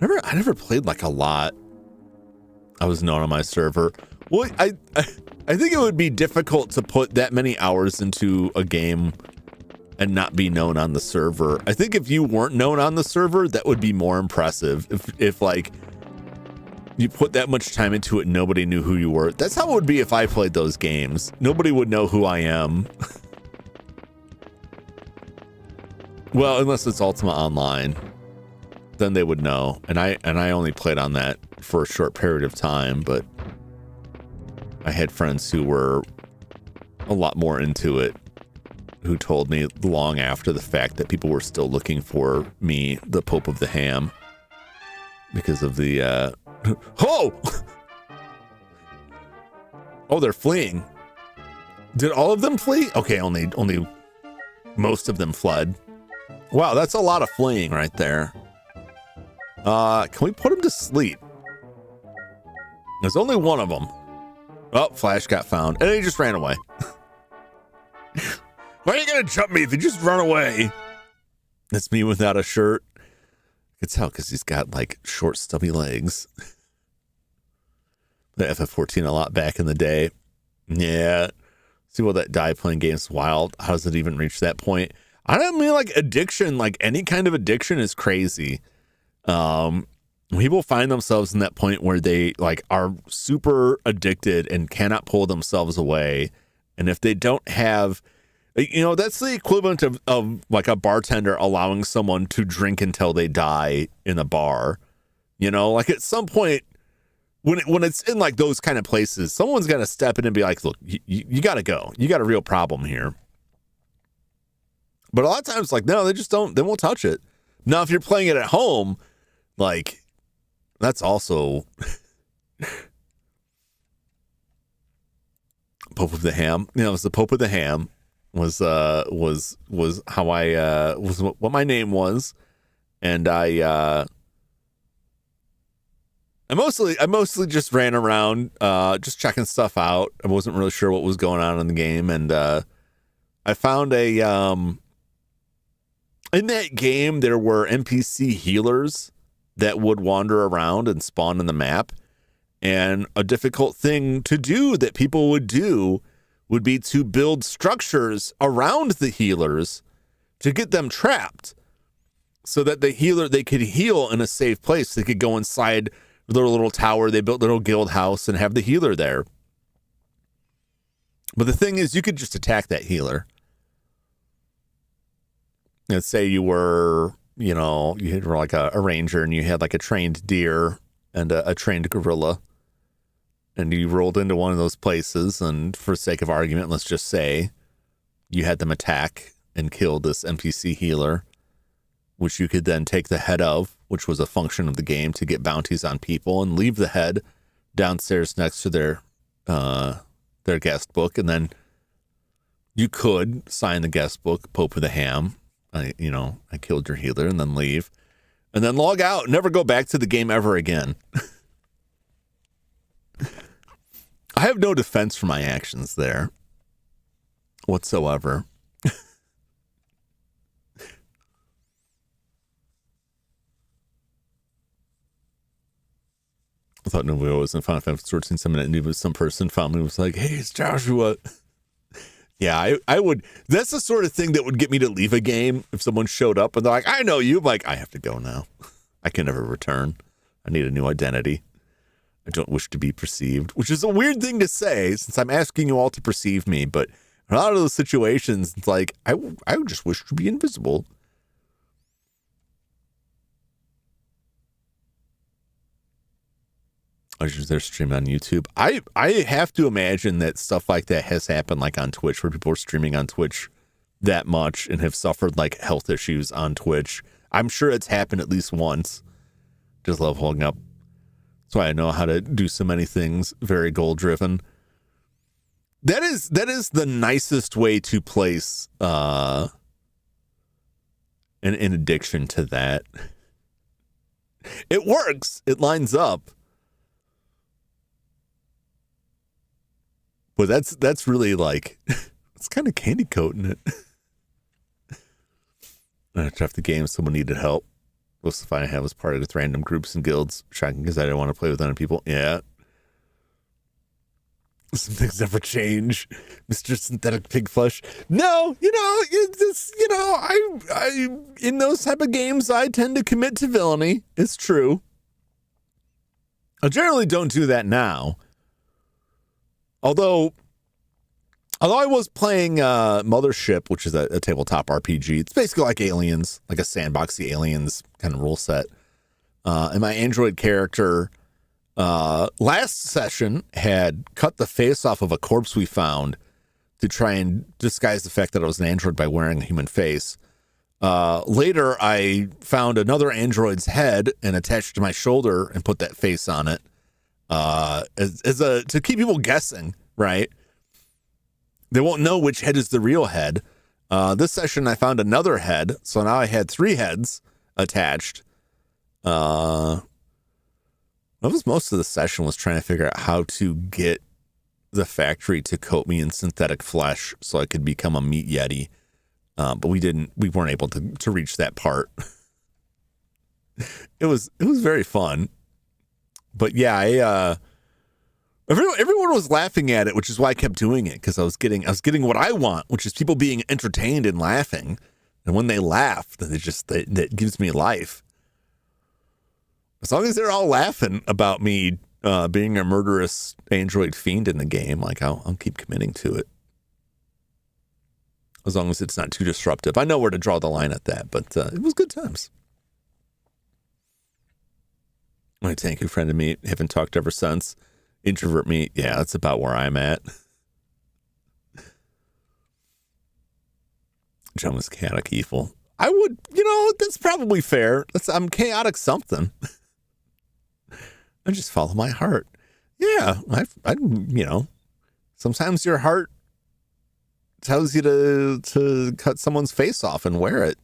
never played like a lot. I was known on my server. Well, I think it would be difficult to put that many hours into a game and not be known on the server. I think if you weren't known on the server, that would be more impressive. If like you put that much time into it, nobody knew who you were. That's how it would be if I played those games. Nobody would know who I am. Well, unless it's Ultima Online, then they would know. And I only played on that for a short period of time, but I had friends who were a lot more into it, who told me long after the fact that people were still looking for me, the Pope of the Ham, because of the oh, they're fleeing. Did all of them flee? Okay, only most of them fled. Wow, that's a lot of fleeing right there. Can we put him to sleep? There's only one of them. Oh, Flash got found, and he just ran away. Why are you gonna jump me if you just run away? That's me without a shirt. I could tell because he's got like short, stubby legs. The FF14 a lot back in the day. Yeah. See what that die playing games wild. How does it even reach that point? I don't mean like addiction, like any kind of addiction is crazy. People find themselves in that point where they like are super addicted and cannot pull themselves away. And if they don't have, you know, that's the equivalent of like a bartender allowing someone to drink until they die in a bar. You know, like at some point when it's in like those kind of places, someone's got to step in and be like, look, you got to go. You got a real problem here. But a lot of times, like, no, they won't touch it. Now, if you're playing it at home, like, that's also Pope of the Ham. You know, it was the Pope of the Ham was how I was what my name was, and I mostly just ran around, just checking stuff out. I wasn't really sure what was going on in the game, and I found in that game there were NPC healers that would wander around and spawn in the map. And a difficult thing to do that people would do would be to build structures around the healers to get them trapped so that they could heal in a safe place. They could go inside their little tower. They built a little guild house and have the healer there. But the thing is, you could just attack that healer. Let's say you were, you were like a ranger and you had like a trained deer and a trained gorilla. And you rolled into one of those places, and for sake of argument, let's just say you had them attack and kill this NPC healer, which you could then take the head of, which was a function of the game to get bounties on people, and leave the head downstairs next to their guest book, and then you could sign the guest book, Pope of the Ham. I killed your healer, and then leave, and then log out, never go back to the game ever again. I have no defense for my actions there whatsoever. I thought nobody was in Final Fantasy 14 some minute, and some person found me was like, "Hey, it's Joshua." Yeah, I would. That's the sort of thing that would get me to leave a game if someone showed up and they're like, "I know you." I'm like, I have to go now. I can never return. I need a new identity. I don't wish to be perceived, which is a weird thing to say since I'm asking you all to perceive me. But in a lot of those situations, it's like, I just wish to be invisible. They're streaming on YouTube. I have to imagine that stuff like that has happened like on Twitch, where people are streaming on Twitch that much and have suffered like health issues on Twitch. I'm sure it's happened at least once. Just love holding up. That's why I know how to do so many things. Very goal driven. That is the nicest way to place an addiction to that. It works. It lines up. But that's really like, it's kind of candy coating it. I left the game. Someone needed help. Most of the fun I had was part of random groups and guilds, shocking because I didn't want to play with other people. Yeah. Some things never change, Mr. Synthetic Pig Flesh. No, I in those type of games, I tend to commit to villainy. It's true. I generally don't do that now. Although I was playing Mothership, which is a tabletop RPG. It's basically like Aliens, like a sandboxy Aliens kind of rule set. And my android character last session had cut the face off of a corpse we found to try and disguise the fact that I was an android by wearing a human face. Later, I found another android's head and attached to my shoulder and put that face on it to keep people guessing, right? They won't know which head is the real head. This session, I found another head, so now I had 3 heads attached. That was most of the session, was trying to figure out how to get the factory to coat me in synthetic flesh so I could become a meat yeti. But we weren't able to reach that part. It was very fun. But yeah, everyone was laughing at it, which is why I kept doing it, because I was getting what I want, which is people being entertained and laughing. And when they laugh, that gives me life. As long as they're all laughing about me being a murderous android fiend in the game, like I'll keep committing to it. As long as it's not too disruptive. I know where to draw the line at that, but it was good times. My thank you friend of me, haven't talked ever since. Introvert me, yeah, that's about where I'm at. Jum is chaotic evil. I would, that's probably fair. I'm chaotic something. I just follow my heart. Yeah, I sometimes your heart tells you to cut someone's face off and wear it.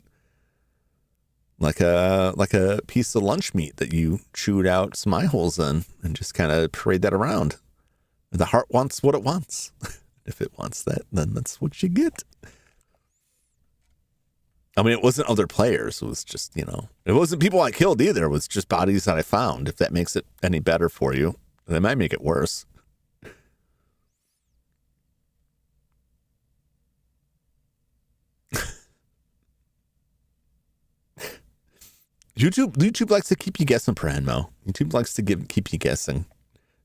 Like a piece of lunch meat that you chewed out some eye holes in and just kind of parade that around. The heart wants what it wants. If it wants that, then that's what you get. I mean, it wasn't other players. It was just, it wasn't people I killed either. It was just bodies that I found. If that makes it any better for you, that might make it worse. YouTube likes to keep you guessing, Pranmo. YouTube likes to keep you guessing.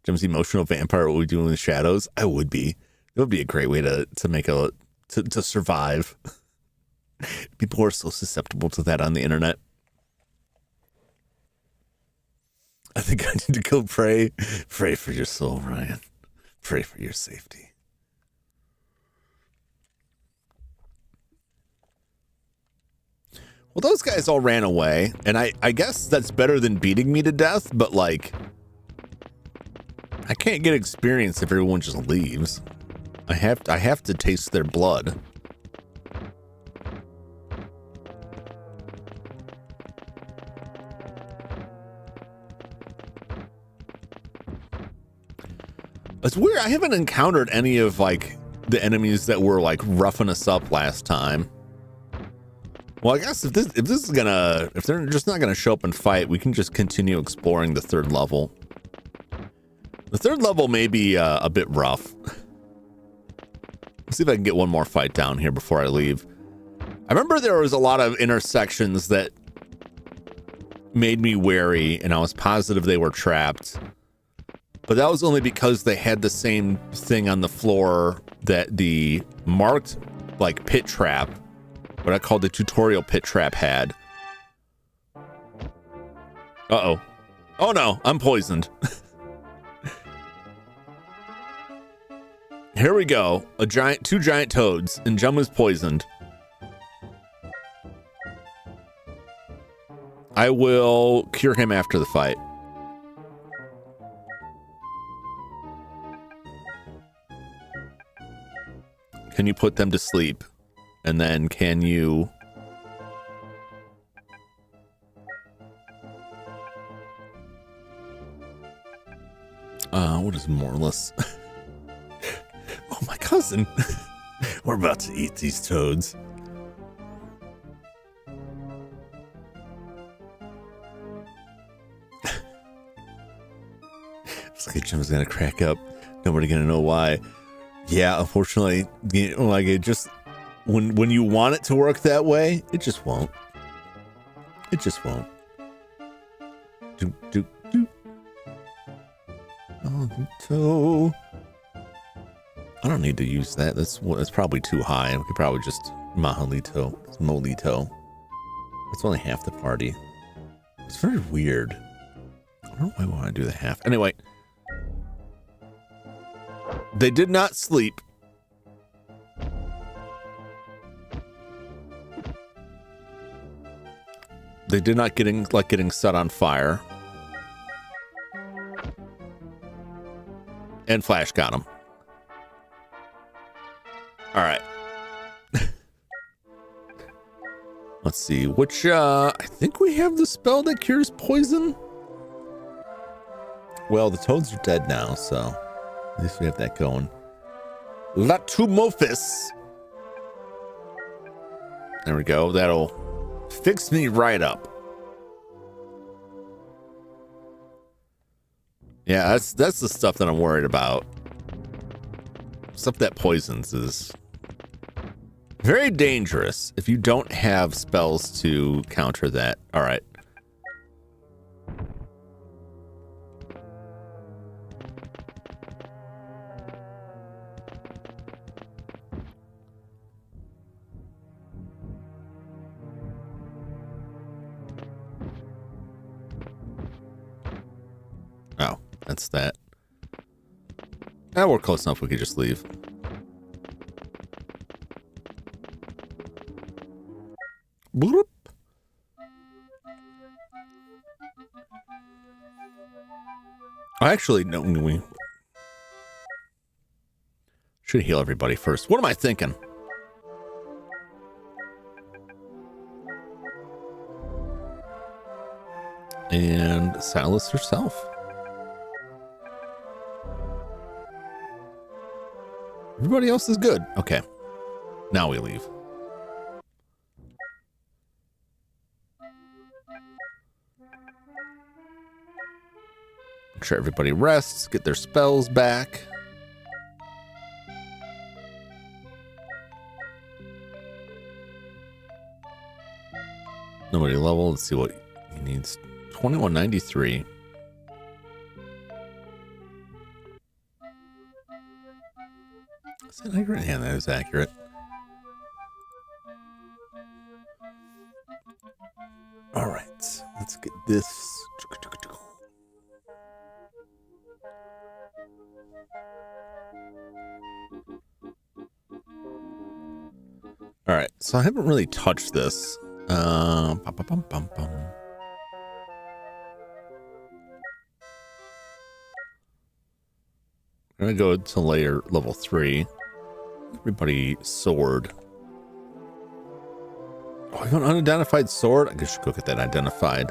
Jim's emotional vampire, what we do in the shadows? I would be. It would be a great way to make to survive. People are so susceptible to that on the internet. I think I need to go pray. Pray for your soul, Ryan. Pray for your safety. Well, those guys all ran away, and I guess that's better than beating me to death, but like, I can't get experience if everyone just leaves. I have to taste their blood. It's weird. I haven't encountered any of like the enemies that were like roughing us up last time. Well, I guess if they're just not gonna show up and fight, we can just continue exploring the third level. The third level may be a bit rough. Let's see if I can get one more fight down here before I leave. I remember there was a lot of intersections that made me wary, and I was positive they were trapped. But that was only because they had the same thing on the floor that the marked like pit trap, what I call the tutorial pit trap, had. Uh-oh. Oh no, I'm poisoned. Here we go. Two giant toads, and Jum is poisoned. I will cure him after the fight. Can you put them to sleep? And then can you... what is Morless? Oh, my cousin. We're about to eat these toads. It's like Jim's gonna crack up. Nobody gonna know why. Yeah, unfortunately, you know, like it just when you want it to work that way, it just won't. It just won't. Do. Oh, the toe. I don't need to use that. That's probably too high. We could probably just Mahalito. It's Molito. It's only half the party. It's very weird. I don't know why I want to do the half. Anyway. They did not sleep. They did not getting set on fire. And Flash got him. All right. Let's see. Which, I think we have the spell that cures poison. Well, the toads are dead now, so at least we have that going. Latumofis. There we go. That'll fix me right up. Yeah, that's the stuff that I'm worried about. Stuff that poisons is very dangerous if you don't have spells to counter that. All right. Oh, that's that. Now we're close enough. We could just leave. Bloop. Actually, no, we should heal everybody first. What am I thinking? And Silas herself. Everybody else is good. Okay. Now we leave. Make sure everybody rests, get their spells back. Nobody level. Let's see what he needs. 2193. is accurate. All right, let's get this. All right, so I haven't really touched this. Bum, bum, bum, bum, bum. I'm gonna go to level 3. Everybody sword. Oh, you want an unidentified sword? I guess you should go get that identified.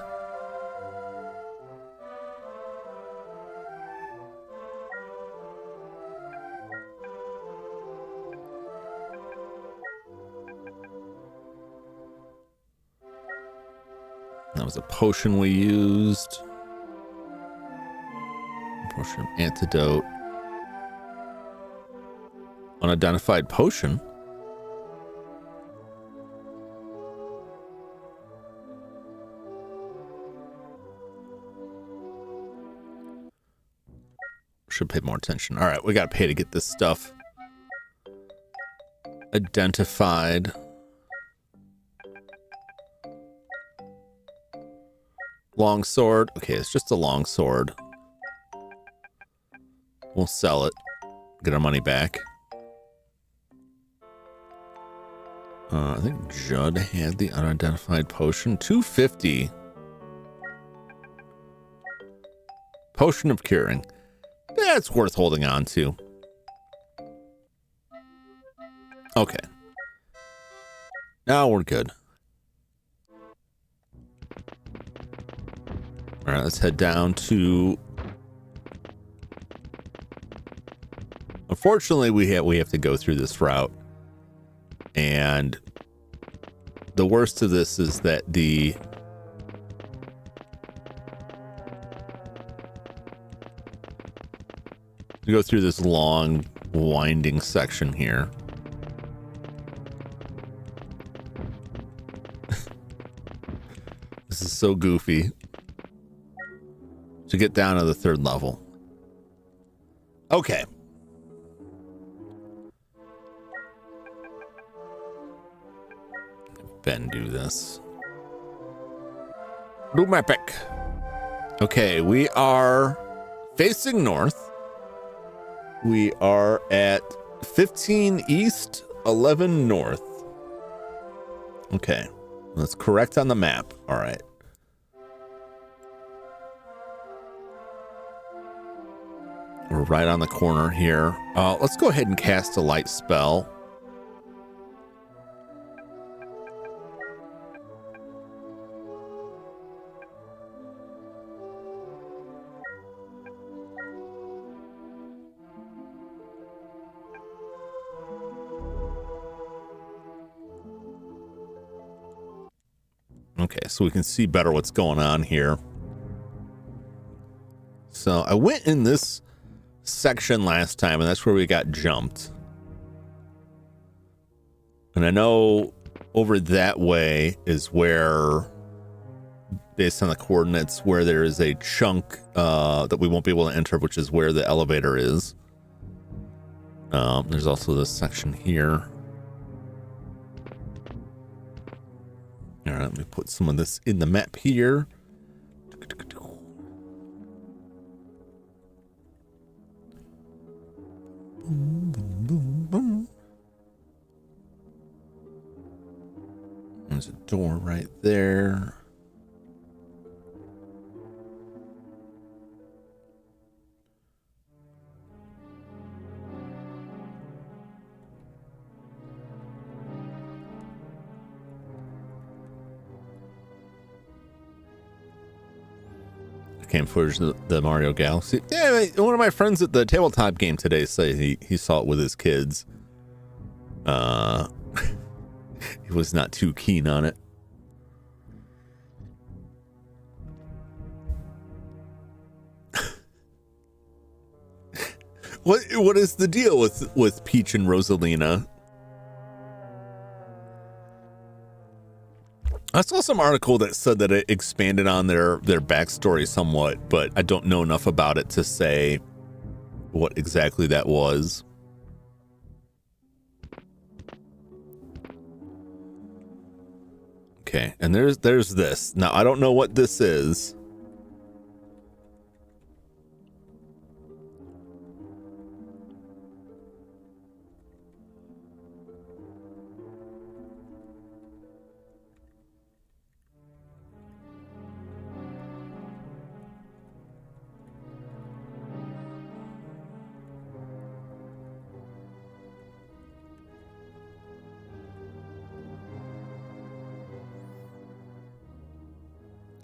That was a potion we used. Potion of antidote. Unidentified potion. Should pay more attention. All right, we got to pay to get this stuff identified. Long sword. Okay, it's just a long sword. We'll sell it. Get our money back. I think Judd had the unidentified potion. 250. Potion of curing. That's worth holding on to. Okay. Now we're good. All right, let's head down to... Unfortunately, we have to go through this route. And the worst of this is that you go through this long, winding section here. This is so goofy. To get down to the 3rd level. Okay. Ben do this. Boom epic. Okay, we are facing north. We are at 15 east, 11 north. Okay, that's correct on the map. All right. We're right on the corner here. Let's go ahead and cast a light spell. Okay, so we can see better what's going on here. So I went in this section last time, and that's where we got jumped. And I know over that way is where, based on the coordinates, where there is a chunk that we won't be able to enter, which is where the elevator is. There's also this section here. All right, let me put some of this in the map here. Boom, boom, boom, boom. There's a door right there. Came footage of the Mario Galaxy. Yeah, one of my friends at the tabletop game today said he saw it with his kids. He was not too keen on it. What is the deal with Peach and Rosalina? I saw some article that said that it expanded on their backstory somewhat, but I don't know enough about it to say what exactly that was. Okay, and there's this. Now I don't know what this is.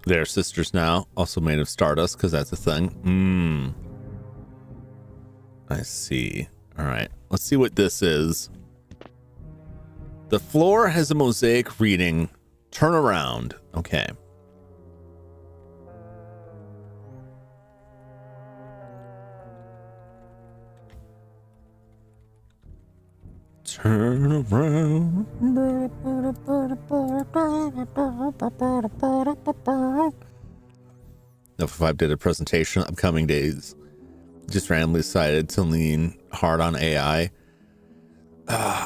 They're sisters now, also made of stardust, because that's a thing. I see. All right, let's see what this is. The floor has a mosaic reading. Turn around. Okay. Turn around. F5 did a presentation upcoming days. Just randomly decided to lean hard on AI.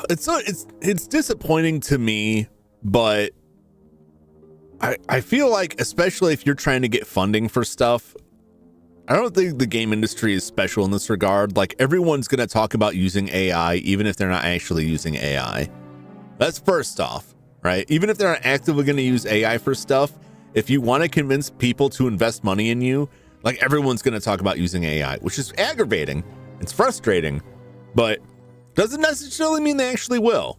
It's disappointing to me, but I feel like, especially if you're trying to get funding for stuff, I don't think the game industry is special in this regard. Like, everyone's going to talk about using AI, even if they're not actually using AI. That's first off, right? Even if they're not actively going to use AI for stuff, if you want to convince people to invest money in you, like, everyone's going to talk about using AI, which is aggravating. It's frustrating, but doesn't necessarily mean they actually will.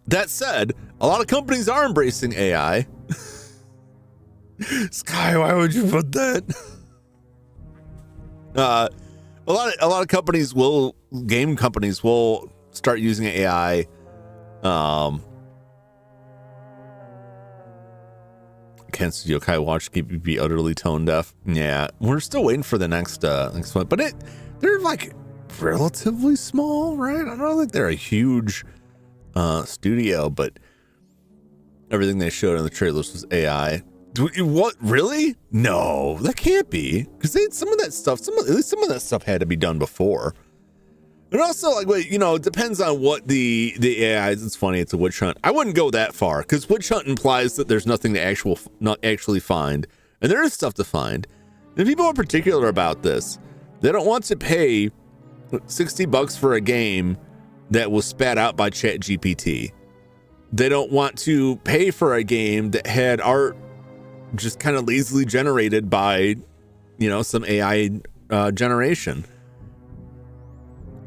That said, a lot of companies are embracing AI. Sky, why would you put that? A lot of companies will, game companies will start using AI. Can't Yokai Watch keep you be utterly tone deaf. Yeah, we're still waiting for the next one, but they're like relatively small, right? I don't think they're a huge studio, but everything they showed in the trailers was AI. What, really? No, that can't be, because some of that stuff had to be done before. And also, like, wait, it depends on what the AI is. It's funny, it's a witch hunt. I wouldn't go that far, because witch hunt implies that there's nothing to not actually find, and there is stuff to find. And people are particular about this. They don't want to pay $60 for a game that was spat out by ChatGPT. They don't want to pay for a game that had art just kind of lazily generated by, some AI generation.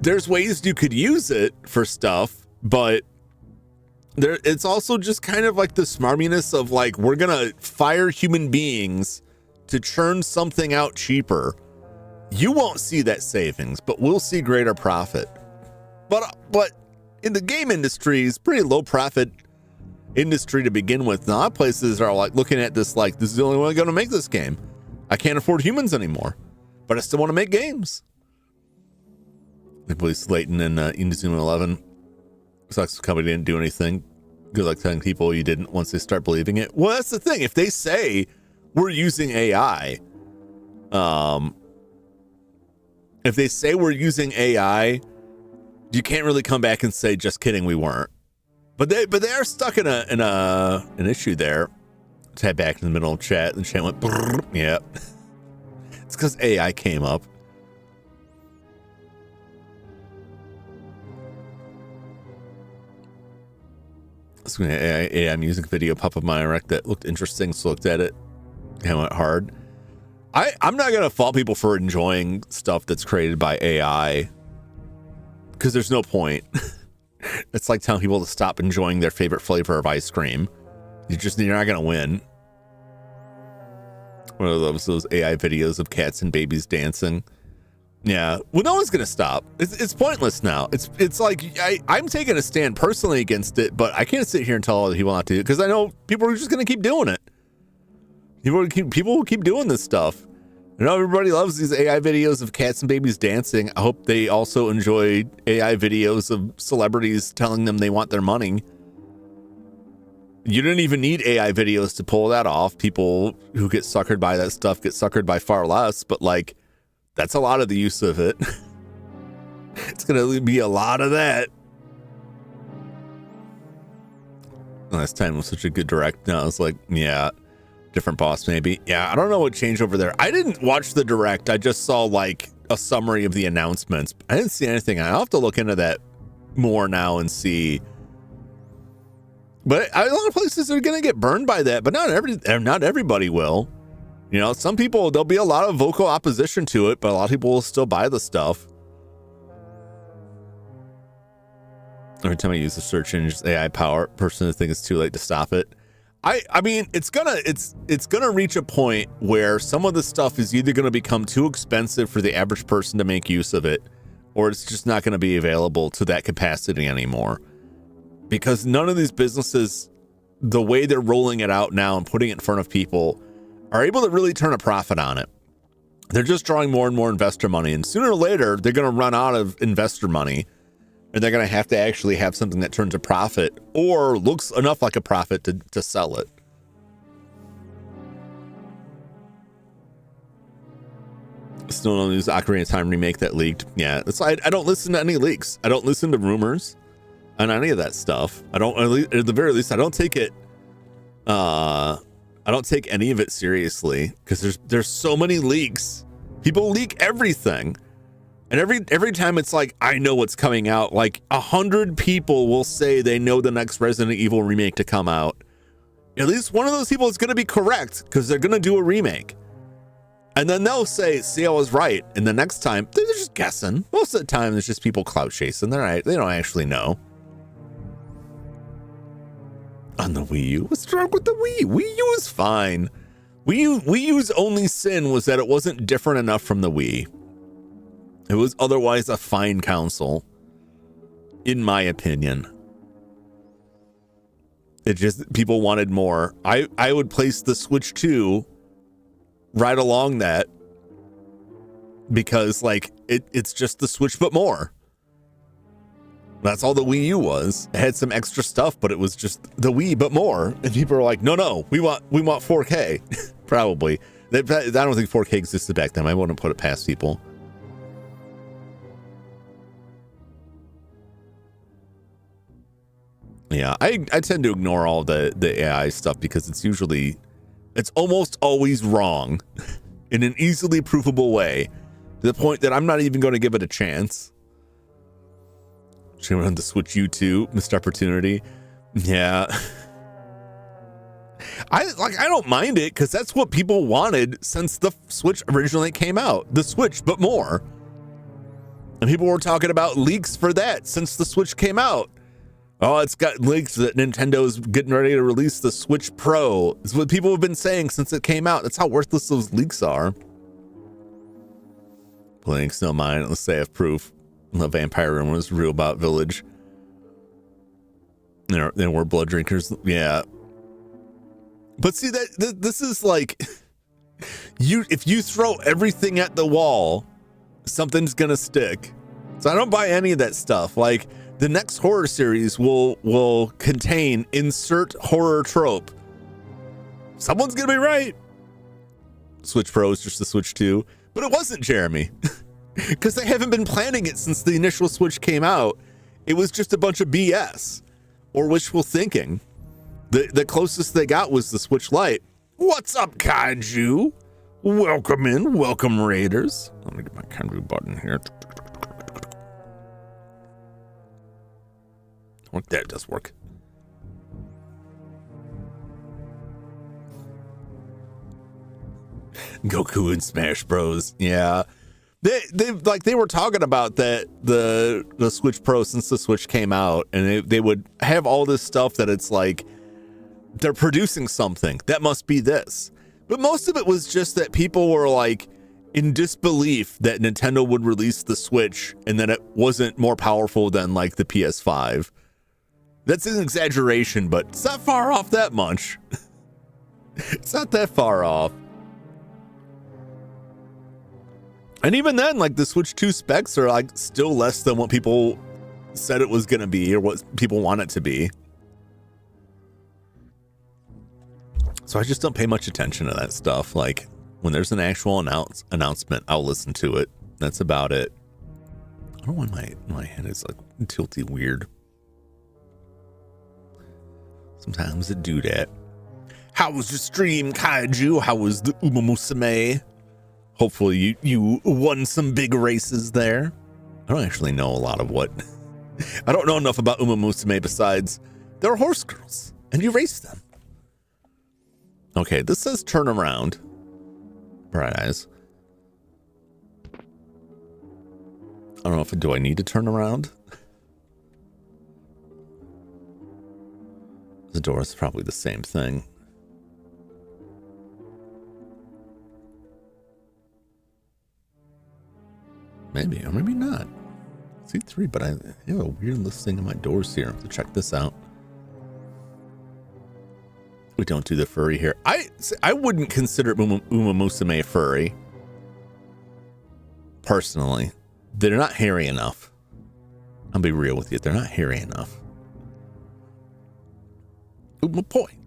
There's ways you could use it for stuff, but it's also just kind of like the smarminess of, like, we're gonna fire human beings to churn something out cheaper. You won't see that savings, but we'll see greater profit. But in the game industry, it's pretty low profit industry to begin with. Now, places are like looking at this like, this is the only way I'm going to make this game. I can't afford humans anymore, but I still want to make games. They released Layton and Inazuma 11. Sucks the company didn't do anything. Good luck telling people you didn't once they start believing it. Well, that's the thing. If they say we're using AI, you can't really come back and say, just kidding, we weren't. But they are stuck in an issue there. Tab back in the middle of chat, and chat went, brrr, yeah. It's because AI came up. It's an AI music video pop up my rec that looked interesting, so looked at it and went hard. I'm not gonna fault people for enjoying stuff that's created by AI, because there's no point. It's like telling people to stop enjoying their favorite flavor of ice cream. You're not gonna win. One of those AI videos of cats and babies dancing. Yeah, well, no one's gonna stop. It's pointless now. It's like I'm taking a stand personally against it, but I can't sit here and tell other people not to, because I know people are just gonna keep doing it. People will keep doing this stuff. I know everybody loves these AI videos of cats and babies dancing. I hope they also enjoy AI videos of celebrities telling them they want their money. You don't even need AI videos to pull that off. People who get suckered by that stuff get suckered by far less, but like, that's a lot of the use of it. It's going to be a lot of that. Last time was such a good direct. Now it's like, yeah, different boss maybe. Yeah, I don't know what changed over there. I didn't watch the direct. I just saw like a summary of the announcements. I didn't see anything. I'll have to look into that more now and see. But a lot of places are going to get burned by that, but not everybody will. You know, some people, there'll be a lot of vocal opposition to it, but a lot of people will still buy the stuff. Every time I use the search engine's AI power, personally think it's too late to stop it. I mean, it's gonna reach a point where some of the stuff is either gonna become too expensive for the average person to make use of it, or it's just not gonna be available to that capacity anymore. Because none of these businesses, the way they're rolling it out now and putting it in front of people, are able to really turn a profit on it. They're just drawing more and more investor money, and sooner or later, they're gonna run out of investor money. And they're going to have actually have something that turns a profit or looks enough like a profit to sell it. Still don't use Ocarina of Time remake that leaked. Yeah, it's I don't listen to any leaks. I don't listen to rumors on any of that stuff. I don't, at the very least, I don't take it. I don't take any of it seriously because there's so many leaks. People leak everything. And every time it's like, I know what's coming out, like 100 people will say they know the next Resident Evil remake to come out. At least one of those people is going to be correct because they're going to do a remake. And then they'll say, see, I was right. And the next time, they're just guessing. Most of the time, there's just people clout chasing. They don't actually know. On the Wii U? What's wrong with the Wii? Wii U is fine. Wii U's only sin was that it wasn't different enough from the Wii. It was otherwise a fine console, in my opinion. It just, people wanted more. I would place the Switch 2 right along that because like it's just the Switch but more. That's all the Wii U was. It had some extra stuff, but it was just the Wii but more. And people are like, no, we want 4K. Probably. I don't think 4K existed back then. I wouldn't put it past people. Yeah, I tend to ignore all the AI stuff because it's almost always wrong in an easily provable way to the point that I'm not even going to give it a chance. Should we run the Switch U2 missed opportunity? Yeah. I don't mind it because that's what people wanted since the Switch originally came out. The Switch, but more. And people were talking about leaks for that since the Switch came out. Oh, it's got leaks that Nintendo's getting ready to release the Switch Pro. It's what people have been saying since it came out. That's how worthless those leaks are. Playing Snow Mine, let's say I have proof. The vampire rumor was real about Village. They were blood drinkers. Yeah. But see, this is like, if you throw everything at the wall, something's gonna stick. So I don't buy any of that stuff. Like, the next horror series will contain insert horror trope. Someone's gonna be right. Switch Pro is just the Switch 2, but it wasn't, Jeremy, because they haven't been planning it since the initial Switch came out. It was just a bunch of BS or wishful thinking. The closest they got was the Switch Lite. What's up, Kaiju? Welcome in, welcome Raiders. Let me get my Kaiju button here. That does work. Goku and Smash Bros. Yeah, they were talking about that the Switch Pro since the Switch came out, and they would have all this stuff that it's like they're producing something that must be this, but most of it was just that people were like in disbelief that Nintendo would release the Switch and that it wasn't more powerful than like the PS5. That's an exaggeration, but it's not far off that much. It's not that far off. And even then, like the Switch 2 specs are like still less than what people said it was going to be or what people want it to be. So I just don't pay much attention to that stuff. Like when there's an actual announcement, I'll listen to it. That's about it. I don't know why my head is like tilty weird. Sometimes it do that. How was your stream, Kaiju? How was the Uma Musume? Hopefully you won some big races there. I don't actually know a lot of what. I don't know enough about Uma Musume besides they're horse girls and you race them. Okay, this says turn around. Bright eyes. I don't know if do I need to turn around? The door is probably the same thing. Maybe, or maybe not. C3, but I have a weird listing of my doors here. So check this out. We don't do the furry here. I wouldn't consider Uma Musume furry. Personally. They're not hairy enough. I'll be real with you. They're not hairy enough. My point.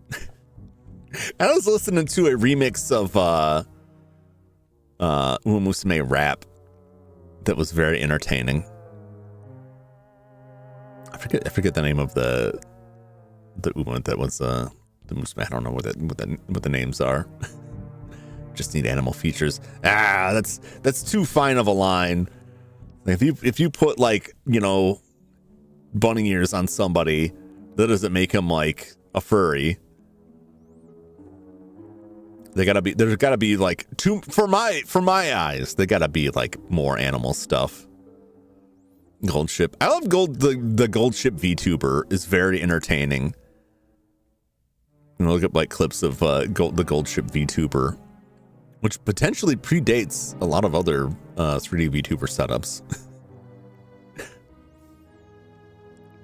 I was listening to a remix of Uma Musume rap that was very entertaining. I forget the name of the Uma that was the Musume. I don't know what the names are. Just need animal features. That's too fine of a line. Like if you put like, you know, bunny ears on somebody, that doesn't make him like a furry. There's gotta be like for my eyes, they gotta be like more animal stuff. Gold ship. I love the gold ship VTuber is very entertaining. You know, look at like clips of the gold ship VTuber, which potentially predates a lot of other 3D VTuber setups.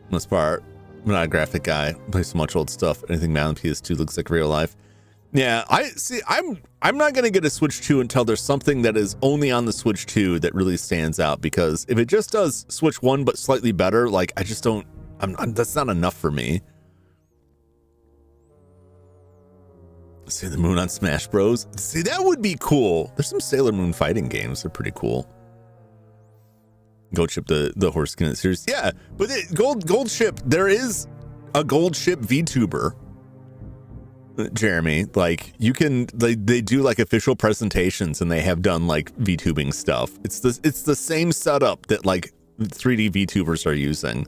Most part, I'm not a graphic guy. I play so much old stuff. Anything made on PS2 looks like real life. Yeah, I'm not gonna get a Switch 2 until there's something that is only on the Switch 2 that really stands out, because if it just does Switch 1 but slightly better, like I just don't that's not enough for me. See the moon on Smash Bros. See, that would be cool. There's some Sailor Moon fighting games. They're pretty cool. Gold Ship, the horse skin series. Yeah, but Gold Ship, there is a Gold Ship VTuber. Jeremy, like you can, they do like official presentations and they have done like VTubing stuff. It's the same setup that like 3D VTubers are using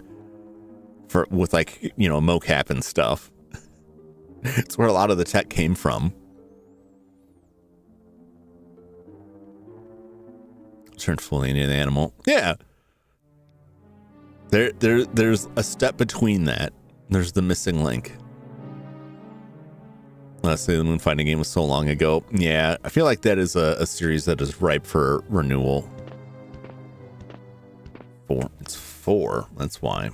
with like, you know, mocap and stuff. It's where a lot of the tech came from. Turned fully into an animal. Yeah. There's a step between that. There's the missing link. Let's say the moon fighting game was so long ago. Yeah, I feel like that is a series that is ripe for renewal. It's 4. That's why.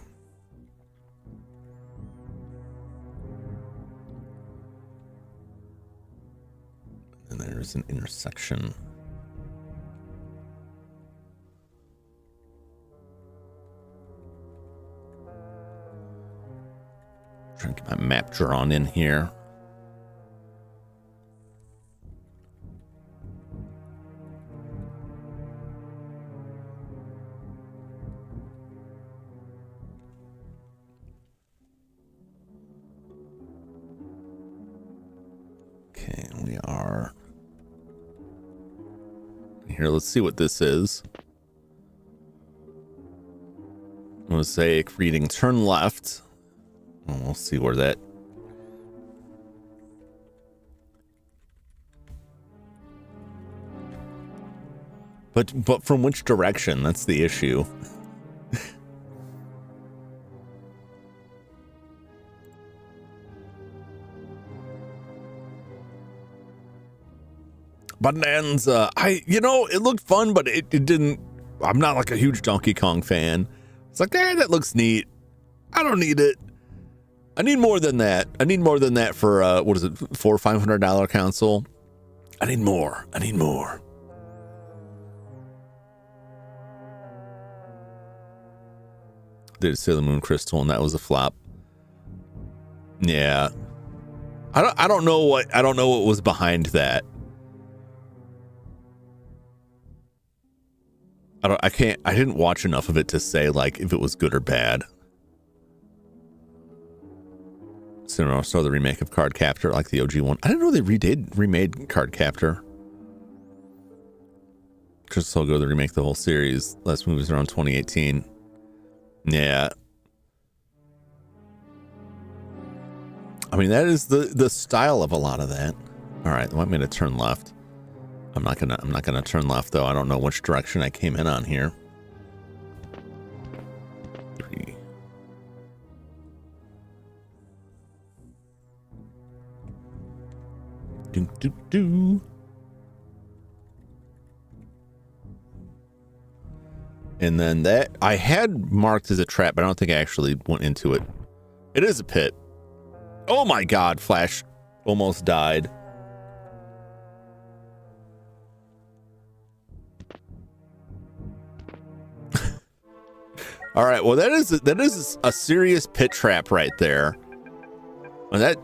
And there's an intersection. Trying to get my map drawn in here. Okay, we are here. Let's see what this is. Mosaic reading, turn left. And we'll see where that. But from which direction? That's the issue. Bonanza. It looked fun, but it didn't. I'm not like a huge Donkey Kong fan. It's like, that looks neat. I don't need it. I need more than that. I need more than that for what is it, $400 or $500 console? I need more. I need more. Did Sailor Moon Crystal, and that was a flop. Yeah. I don't know what was behind that. I didn't watch enough of it to say like if it was good or bad. Cinema saw the remake of Card Captor, like the OG one. I didn't know they remade Card Captor. Just so good, they remake the whole series. Last movie was around 2018. Yeah. I mean, that is the style of a lot of that. All right, they want me to turn left. I'm not gonna turn left though. I don't know which direction I came in on here. 3. Do do do. And then that I had marked as a trap, but I don't think I actually went into it. It is a pit. Oh my God, Flash almost died. All right, well that is a serious pit trap right there. And that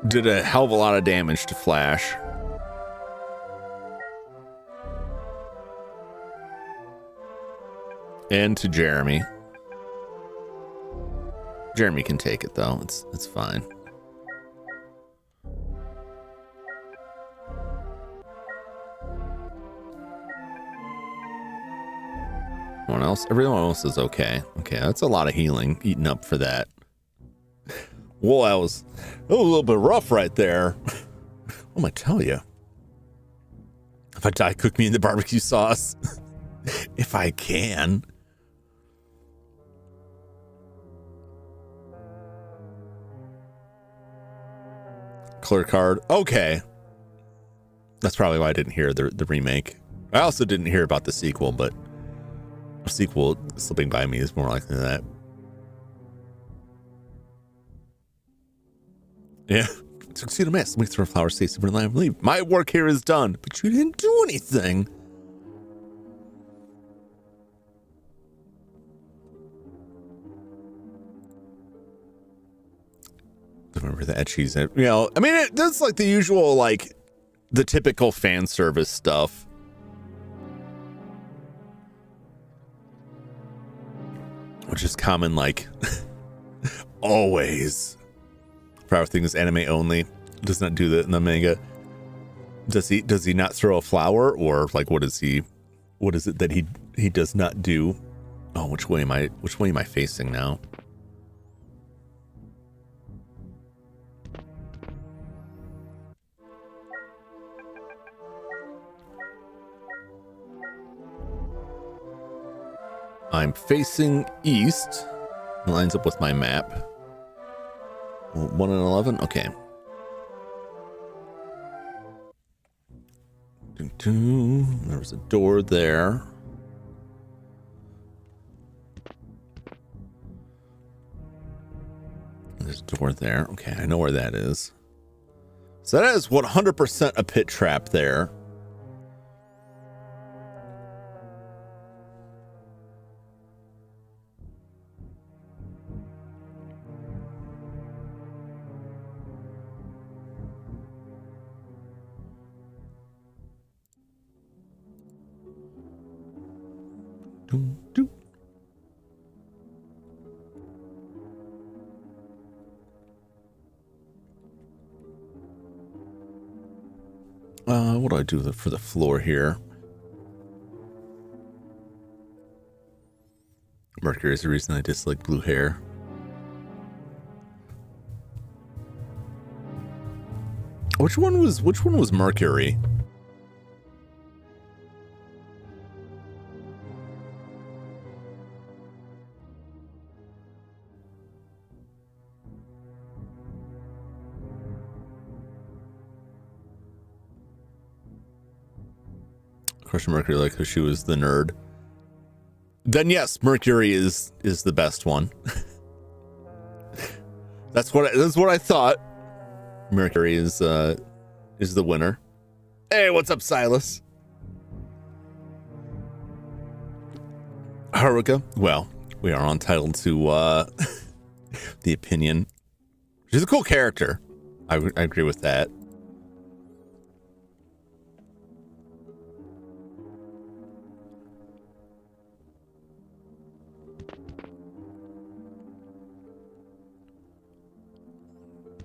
did a hell of a lot of damage to Flash. And to Jeremy. Jeremy can take it though. It's fine. Everyone else is okay. Okay, that's a lot of healing eaten up for that. Whoa, that was a little bit rough right there. I'm gonna tell you. If I die, cook me in the barbecue sauce. If I can. Clear card. Okay. That's probably why I didn't hear the remake. I also didn't hear about the sequel, but a sequel slipping by me is more likely than that. Yeah. Succeed a mess. Makes her flower stay super alive and leave. My work here is done, but you didn't do anything. Remember that cheese, you know, I mean, that's like the usual, like the typical fan service stuff. Which is common, like always. For everything is anime only. Does not do that in the manga. Does he not throw a flower, or like what is it that he does not do? Oh, which way am I facing now? I'm facing east. It lines up with my map. 1 and 11? Okay. There was a door there. There's a door there. Okay, I know where that is. So that is 100% a pit trap there. What do I do for the floor here? Mercury is the reason I dislike blue hair. Which one was Mercury? Question Mercury, like, because she was the nerd. Then yes, Mercury is the best one. That's what I thought. Mercury is the winner. Hey, what's up, Silas? Haruka. Well, we are entitled to the opinion. She's a cool character. I agree with that.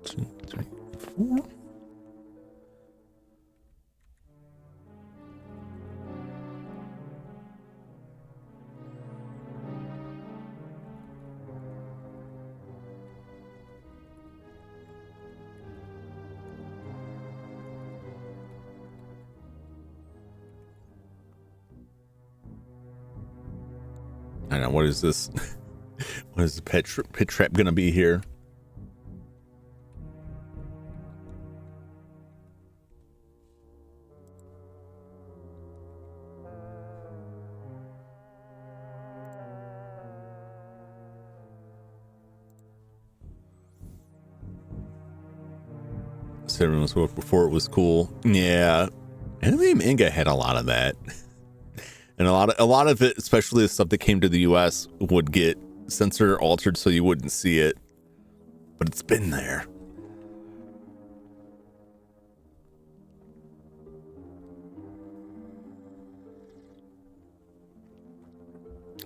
2, 3, 4. I know, what is this? What is the pit trap gonna be here? So everyone's woke before it was cool. Yeah. Anime manga had a lot of that. And a lot of it, especially the stuff that came to the US, would get censor altered so you wouldn't see it. But it's been there.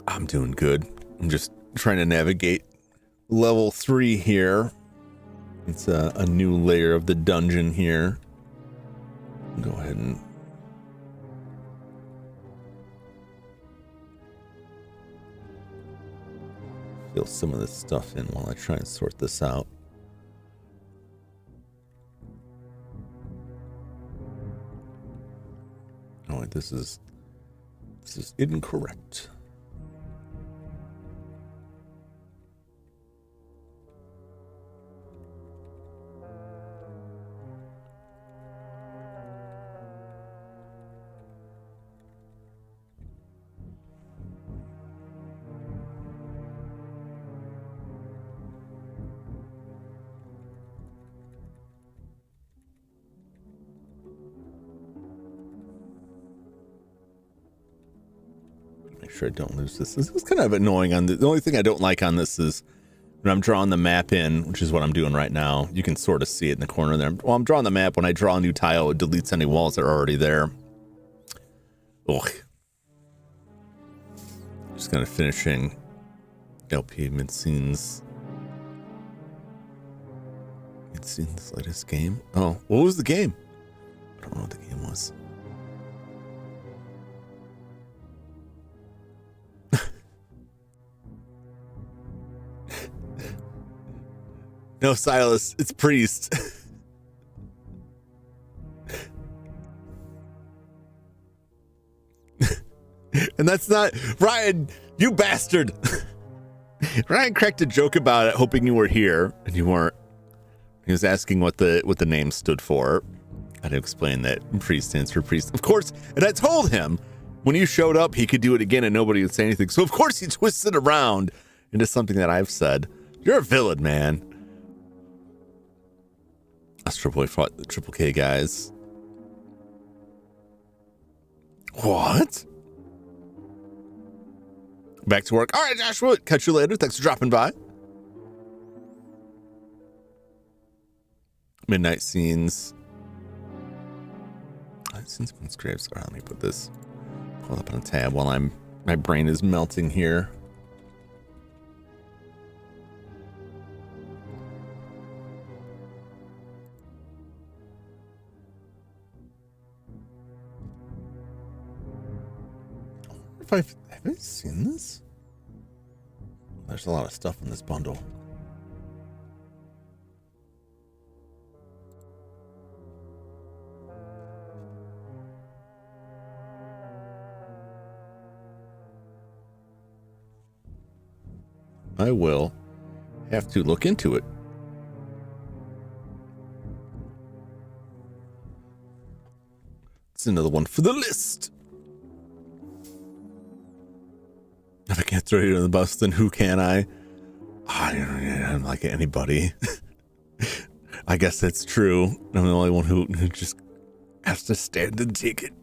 I'm doing good. I'm just trying to navigate level 3 here. It's a new layer of the dungeon here. Go ahead and fill some of this stuff in while I try and sort this out. Oh wait, this is incorrect. Sure I don't lose this. This is kind of annoying on the only thing I don't like on this is when I'm drawing the map in, which is what I'm doing right now. You can sort of see it in the corner there. While I'm drawing the map, when I draw a new tile, it deletes any walls that are already there. Ugh. Just kind of finishing LP mid-scenes. Mid-scenes latest game. Oh, what was the game? I don't know what the game was. No, Silas, it's Priest. And that's not Ryan, you bastard. Ryan cracked a joke about it, hoping you were here, and you weren't. He was asking what the name stood for. I had to explain that Priest stands for priest. Of course, and I told him when you showed up he could do it again and nobody would say anything. So of course he twisted around into something that I've said. You're a villain, man. Us Triple K guys. What? Back to work. All right, Joshua. Catch you later. Thanks for dropping by. Midnight scenes. Scenes and scripts. All right, let me put this. Pull up on a tab while my brain is melting here. Have I seen this? There's a lot of stuff in this bundle. I will have to look into it. It's another one for the list. If I can't throw you in the bus, then who can I? I don't like anybody. I guess that's true. I'm the only one who just has to stand and take it.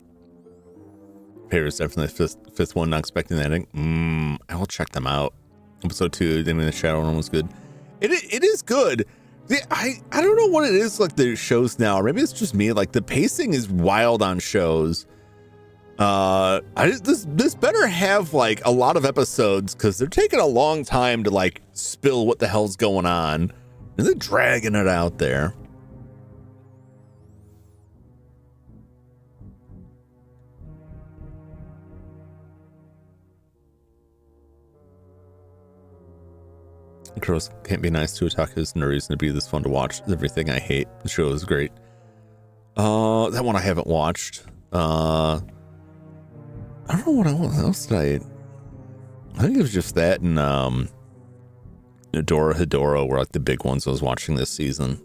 Paris definitely fifth one. Not expecting that. I will check them out. Episode 2, Damon the Shadow Run was good. It is good. I don't know what it is like the shows now. Or maybe it's just me. Like the pacing is wild on shows. This better have like a lot of episodes because they're taking a long time to like spill what the hell's going on. And they're dragging it out there. Girls can't be nice to otakus, no reason to be this fun to watch. Everything I hate. The show is great. That one I haven't watched. I don't know what else did I think it was just that and Dora Hedoro were like the big ones I was watching this season.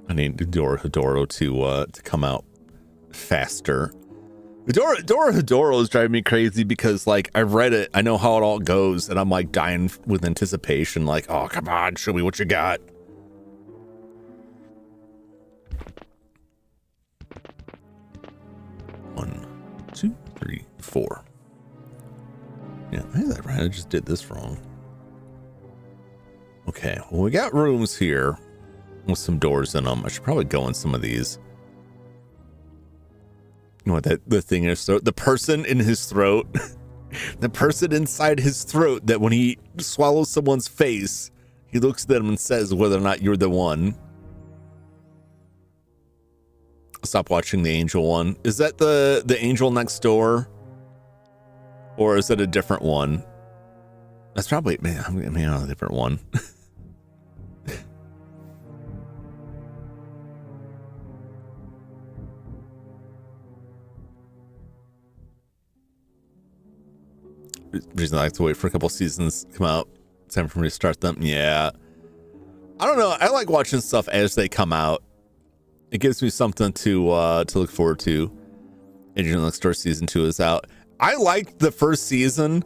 I need Dora Hedoro to come out faster. Dora Hedoro is driving me crazy because like I've read it, I know how it all goes, and I'm like dying with anticipation. Like, oh come on, show me what you got. One, two, three, four. Yeah, I had that right. I just did this wrong. Okay, well we got rooms here with some doors in them. I should probably go in some of these. You know what the thing is? So the person in his throat, the person inside his throat, that when he swallows someone's face, he looks at them and says whether or not you're the one. Stop watching the angel one. Is that the angel next door? Or is it a different one? That's probably, man, I mean, a different one. Reason I like to wait for a couple seasons to come out. Time for me to start them. Yeah. I don't know. I like watching stuff as they come out. It gives me something to look forward to. Angel Next Door season 2 is out. I liked the first season,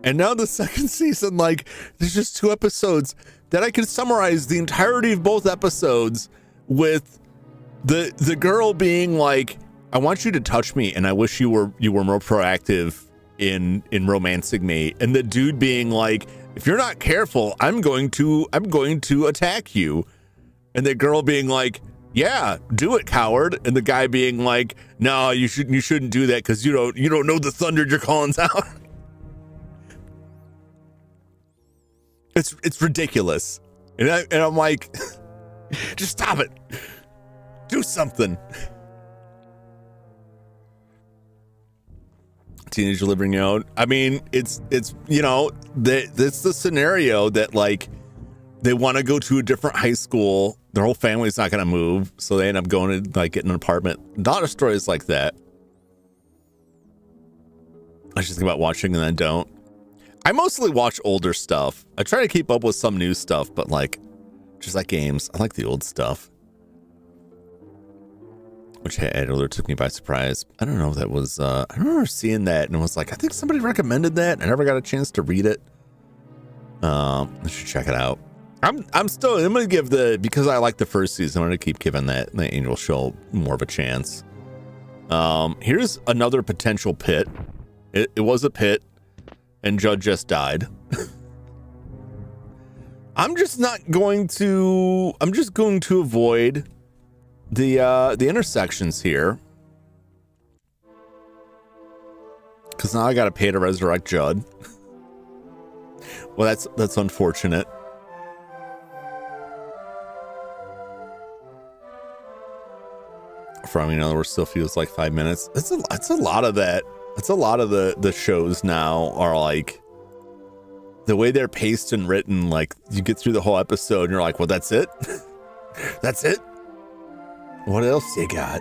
and now the second season, like, there's just 2 episodes that I could summarize the entirety of both episodes with the girl being like, I want you to touch me, and I wish you were more proactive in romancing me, and the dude being like, if you're not careful, I'm going to attack you, and the girl being like, yeah, do it, coward, and the guy being like, no, you shouldn't do that because you don't know the thunder you're calling out. It's ridiculous, and I'm like, just stop it, do something. Teenager living out. I mean, it's you know, that's the scenario that like they want to go to a different high school. Their whole family's not going to move, so they end up going to like getting an apartment. A lot of stories like that. I just think about watching and then don't. I mostly watch older stuff. I try to keep up with some new stuff, but like just like games, I like the old stuff. Which Adler took me by surprise. I don't know if that was, I remember seeing that and was like, I think somebody recommended that. I never got a chance to read it. I should check it out. I'm going to give because I like the first season, I'm going to keep giving that Angel show more of a chance. Here's another potential pit. It was a pit and Judd just died. I'm just going to avoid the intersections here, because now I gotta pay to resurrect Judd. Well, that's unfortunate. From, you know, there still feels like 5 minutes. It's a lot of that. It's a lot of the shows now are like the way they're paced and written. Like you get through the whole episode and you're like, well, that's it. That's it. What else you got?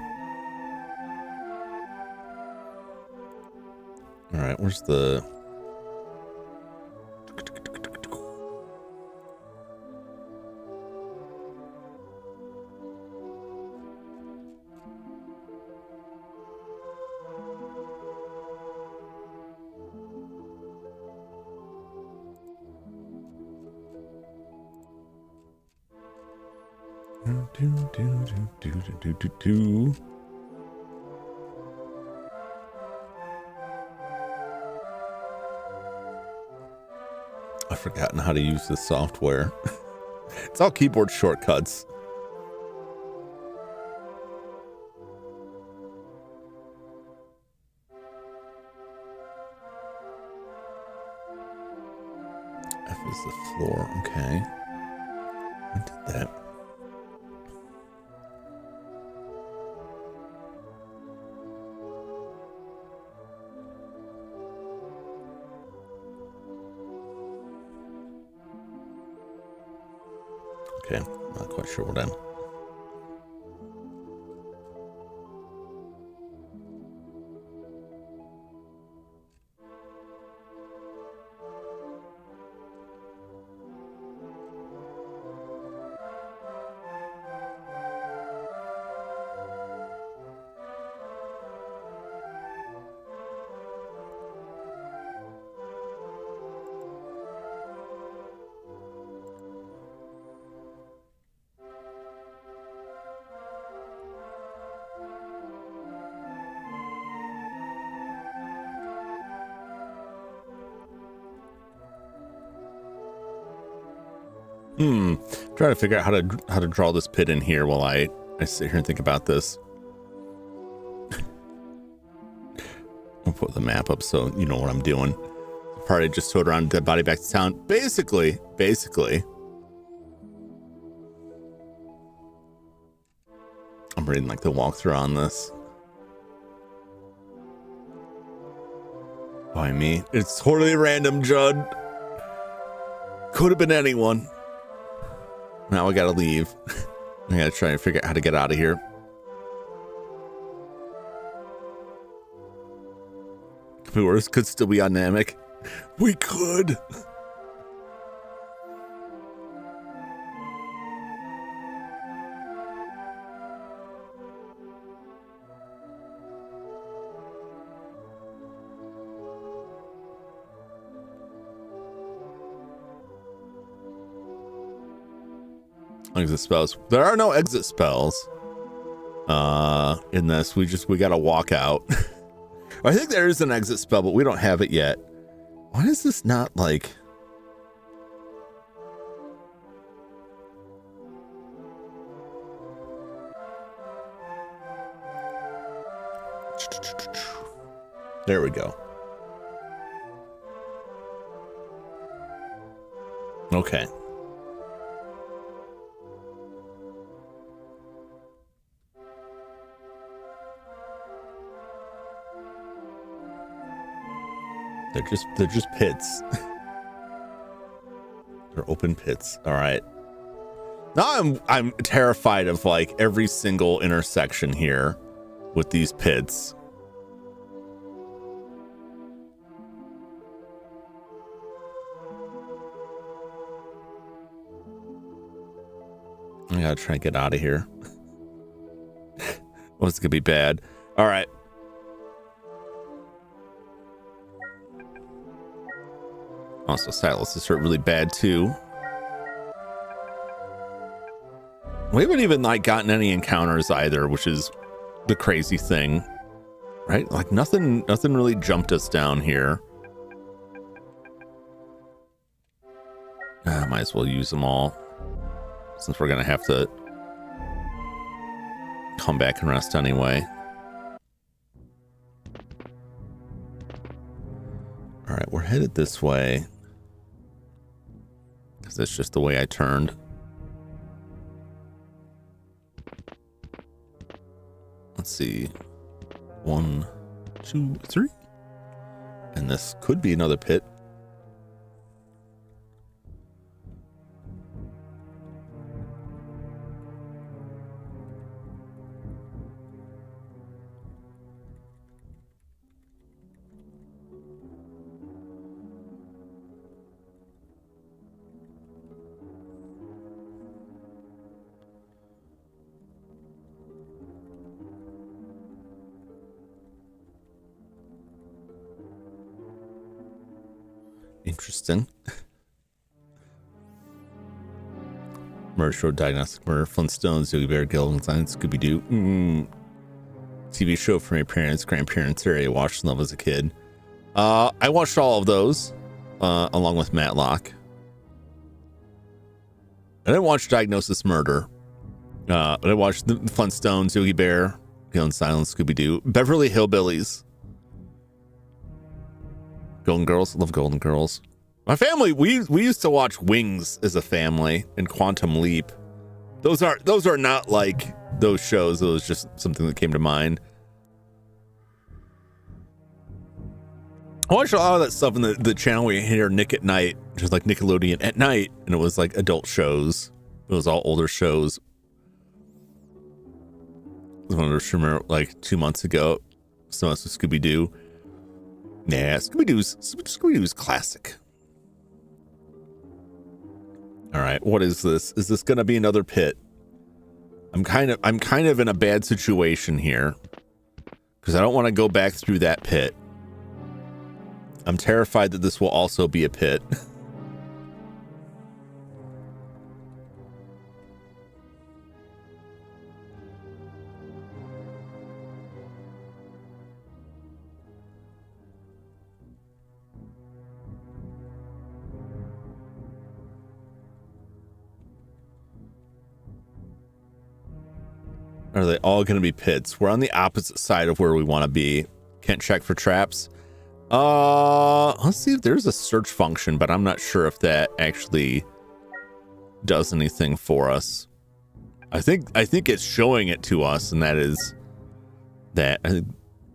All right, where's the... I've forgotten how to use this software. It's all keyboard shortcuts. F is the floor, okay. that. Okay, not quite sure what I'm. Trying to figure out how to draw this pit in here while I sit here and think about this. I'll put the map up so you know what I'm doing. The party just towed around dead body back to town. Basically. I'm reading like the walkthrough on this. Why me? It's totally random, Judd. Could have been anyone. Now I gotta leave. I gotta try and figure out how to get out of here. Viewers could still be dynamic. We could. Exit spells. There are no exit spells in this. We gotta walk out. I think there is an exit spell, but we don't have it yet. Why is this not like... There we go. Okay. They're just pits. They're open pits. All right. Now I'm terrified of like every single intersection here with these pits. I gotta try and get out of here. Oh, it's gonna be bad. All right. Also, Silas is hurt really bad too. We haven't even like gotten any encounters either, which is the crazy thing, right? Like nothing really jumped us down here. Might as well use them all, since we're gonna have to come back and rest anyway. All right, we're headed this way. Because that's just the way I turned. Let's see. 1, 2, 3. And this could be another pit. Interesting. Murder Show, Diagnostic Murder, Flintstones, Yogi Bear, Gilligan, Scooby-Doo. TV show for my parents, grandparents area. I watched and loved as a kid. I watched all of those, along with Matlock. I didn't watch Diagnosis Murder. But I watched the Flintstones, Yogi Bear, Gilligan, Scooby-Doo, Beverly Hillbillies. Golden Girls, love Golden Girls. My family, we used to watch Wings as a family and Quantum Leap. Those are not like those shows. It was just something that came to mind. I watched a lot of that stuff in the channel we hear Nick at Night, which was like Nickelodeon at night, and it was like adult shows. It was all older shows. It was one of those, remember, like 2 months ago, so much with Scooby-Doo. Yeah, Scooby-Doo's classic. All right, what is this? Is this gonna be another pit? I'm kind of in a bad situation here because I don't want to go back through that pit. I'm terrified that this will also be a pit. Are they all going to be pits? We're on the opposite side of where we want to be. Can't check for traps. Let's see if there's a search function, but I'm not sure if that actually does anything for us. I think it's showing it to us, and that is that.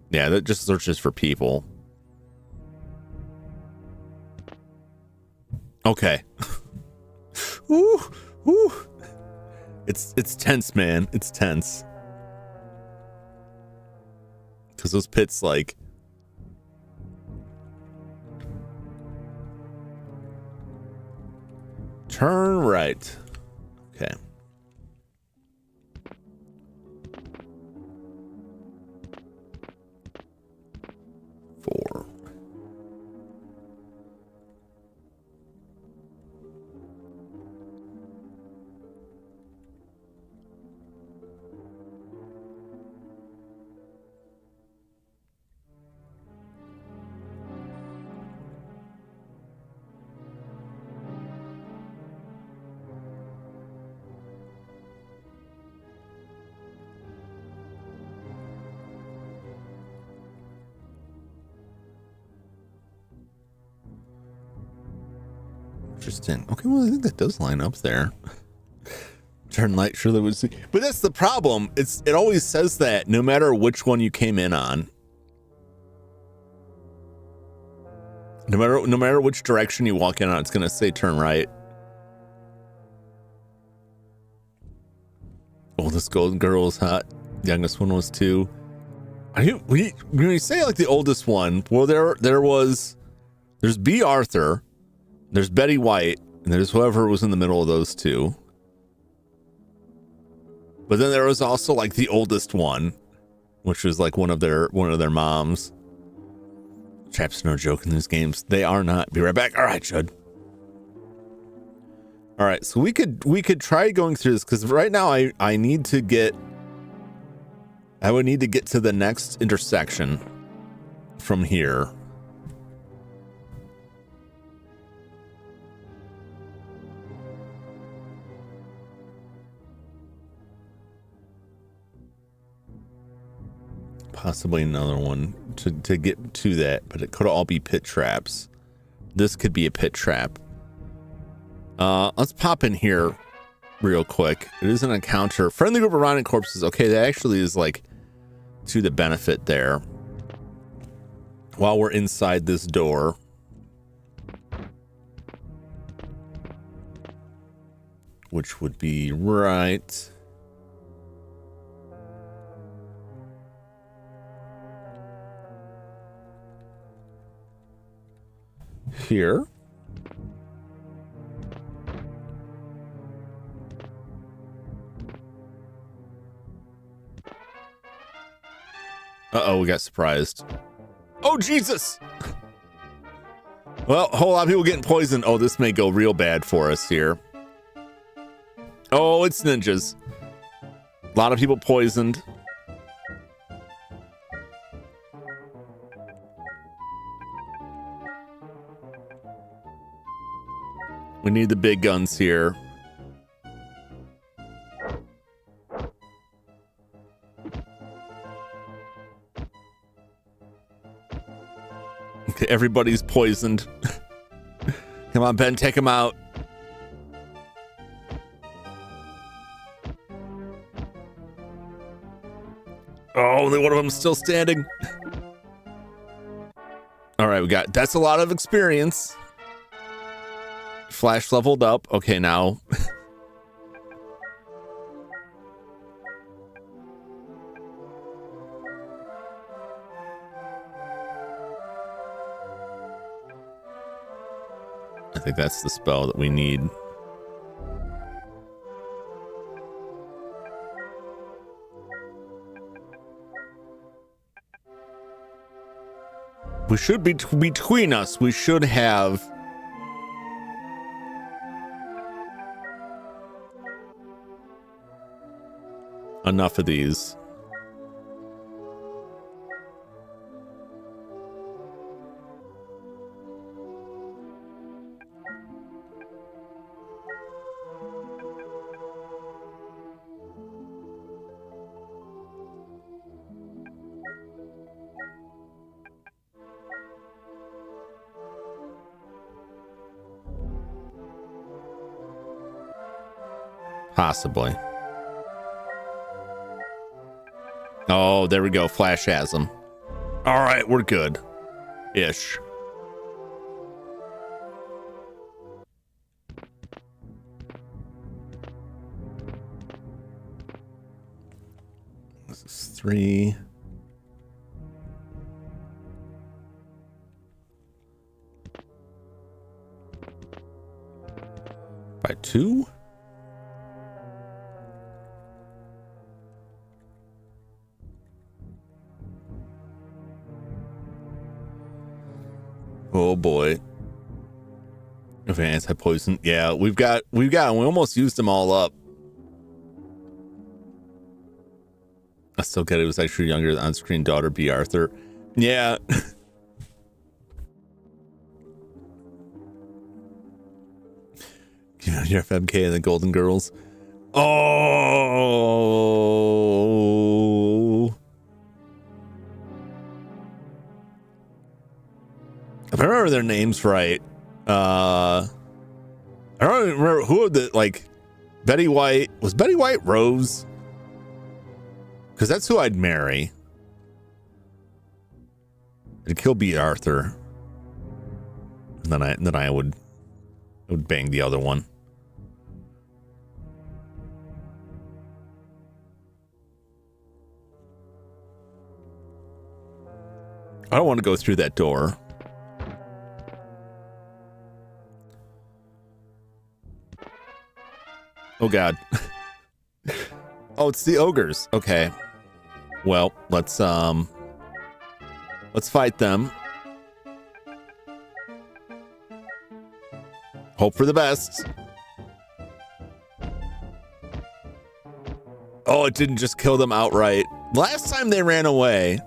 Yeah, that just searches for people. Okay. Ooh, ooh. It's tense, man. It's tense. Because those pits, like, turn right. Okay. Four. Interesting. Okay, well, I think that does line up there. Turn light, sure they would see. But that's the problem. It always says that no matter which one you came in on. No matter which direction you walk in on, it's gonna say turn right. Oldest golden girl is hot. Youngest one was 2. When you say like the oldest one, well, there's B. Arthur. There's Betty White, and there's whoever was in the middle of those two. But then there was also like the oldest one, which was like one of their moms. Traps no joke in these games. They are not. Be right back. All right, Judd. All right, so we could try going through this because right now I would need to get to the next intersection from here. Possibly another one to get to that, but it could all be pit traps. This could be a pit trap. Let's pop in here real quick. It is an encounter. Friendly group of rotting corpses. Okay, that actually is like to the benefit there. While we're inside this door. Which would be right here. Uh-oh, we got surprised. Oh, Jesus! Well, a whole lot of people getting poisoned. Oh, this may go real bad for us here. Oh, it's ninjas. A lot of people poisoned. We need the big guns here. Okay, everybody's poisoned. Come on, Ben, take him out. Oh, only one of them still standing. All right, that's a lot of experience. Flash leveled up. Okay, now. I think that's the spell that we need. We should be between us. We should have enough of these. Possibly. Oh, there we go. Flash has them. All right, we're good. Ish. This is 3. By 2? Oh boy. Advanced anti-poison. Yeah, we've got we almost used them all up. I still get it was actually younger than on-screen daughter B. Arthur. Yeah. You know, your FMK and the Golden Girls. Oh. If I remember their names right, I don't even remember who the, like, Betty White. Was Betty White Rose? Because that's who I'd marry. I'd kill B. Arthur. And then I would bang the other one. I don't want to go through that door. Oh god. Oh, it's the ogres. Okay. Well, let's fight them. Hope for the best. Oh, it didn't just kill them outright. Last time they ran away.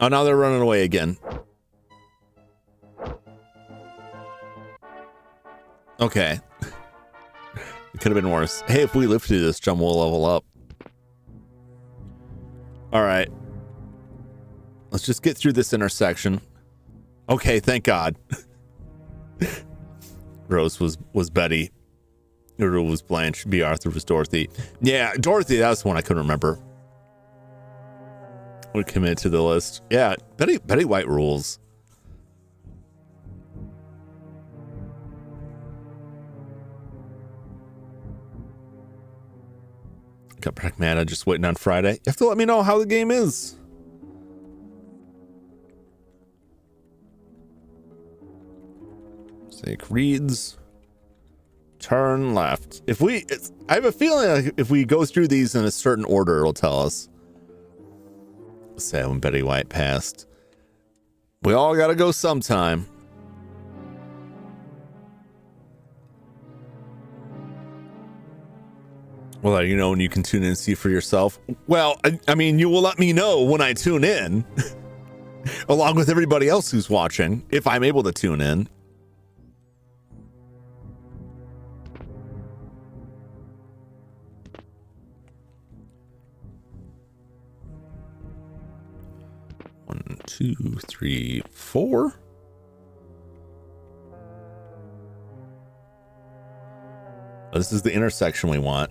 Oh, now they're running away again. Okay. It could have been worse. Hey, if we live through this, Jum will level up. All right. Let's just get through this intersection. Okay, thank God. Rose was Betty. Or was Blanche. B. Arthur was Dorothy. Yeah, Dorothy, that was the one I couldn't remember. We committed to the list. Yeah, Betty White rules. Got Pragmata just waiting on Friday. You have to let me know how the game is. Take reads. Turn left. I have a feeling like if we go through these in a certain order, it'll tell us. Say when Betty White passed. We all gotta go sometime. Well, you know, when you can tune in and see for yourself. Well, I mean, you will let me know when I tune in, along with everybody else who's watching, if I'm able to tune in. One, 2, 3, 4. This is the intersection we want.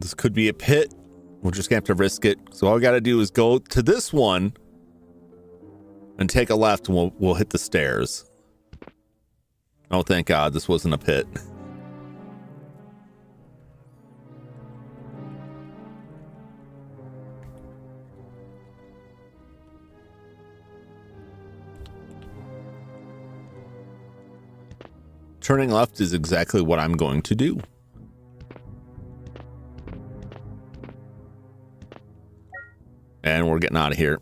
This could be a pit. We're just gonna have to risk it. So all we gotta do is go to this one and take a left, and we'll hit the stairs. Oh, thank God this wasn't a pit. Turning left is exactly what I'm going to do. And we're getting out of here.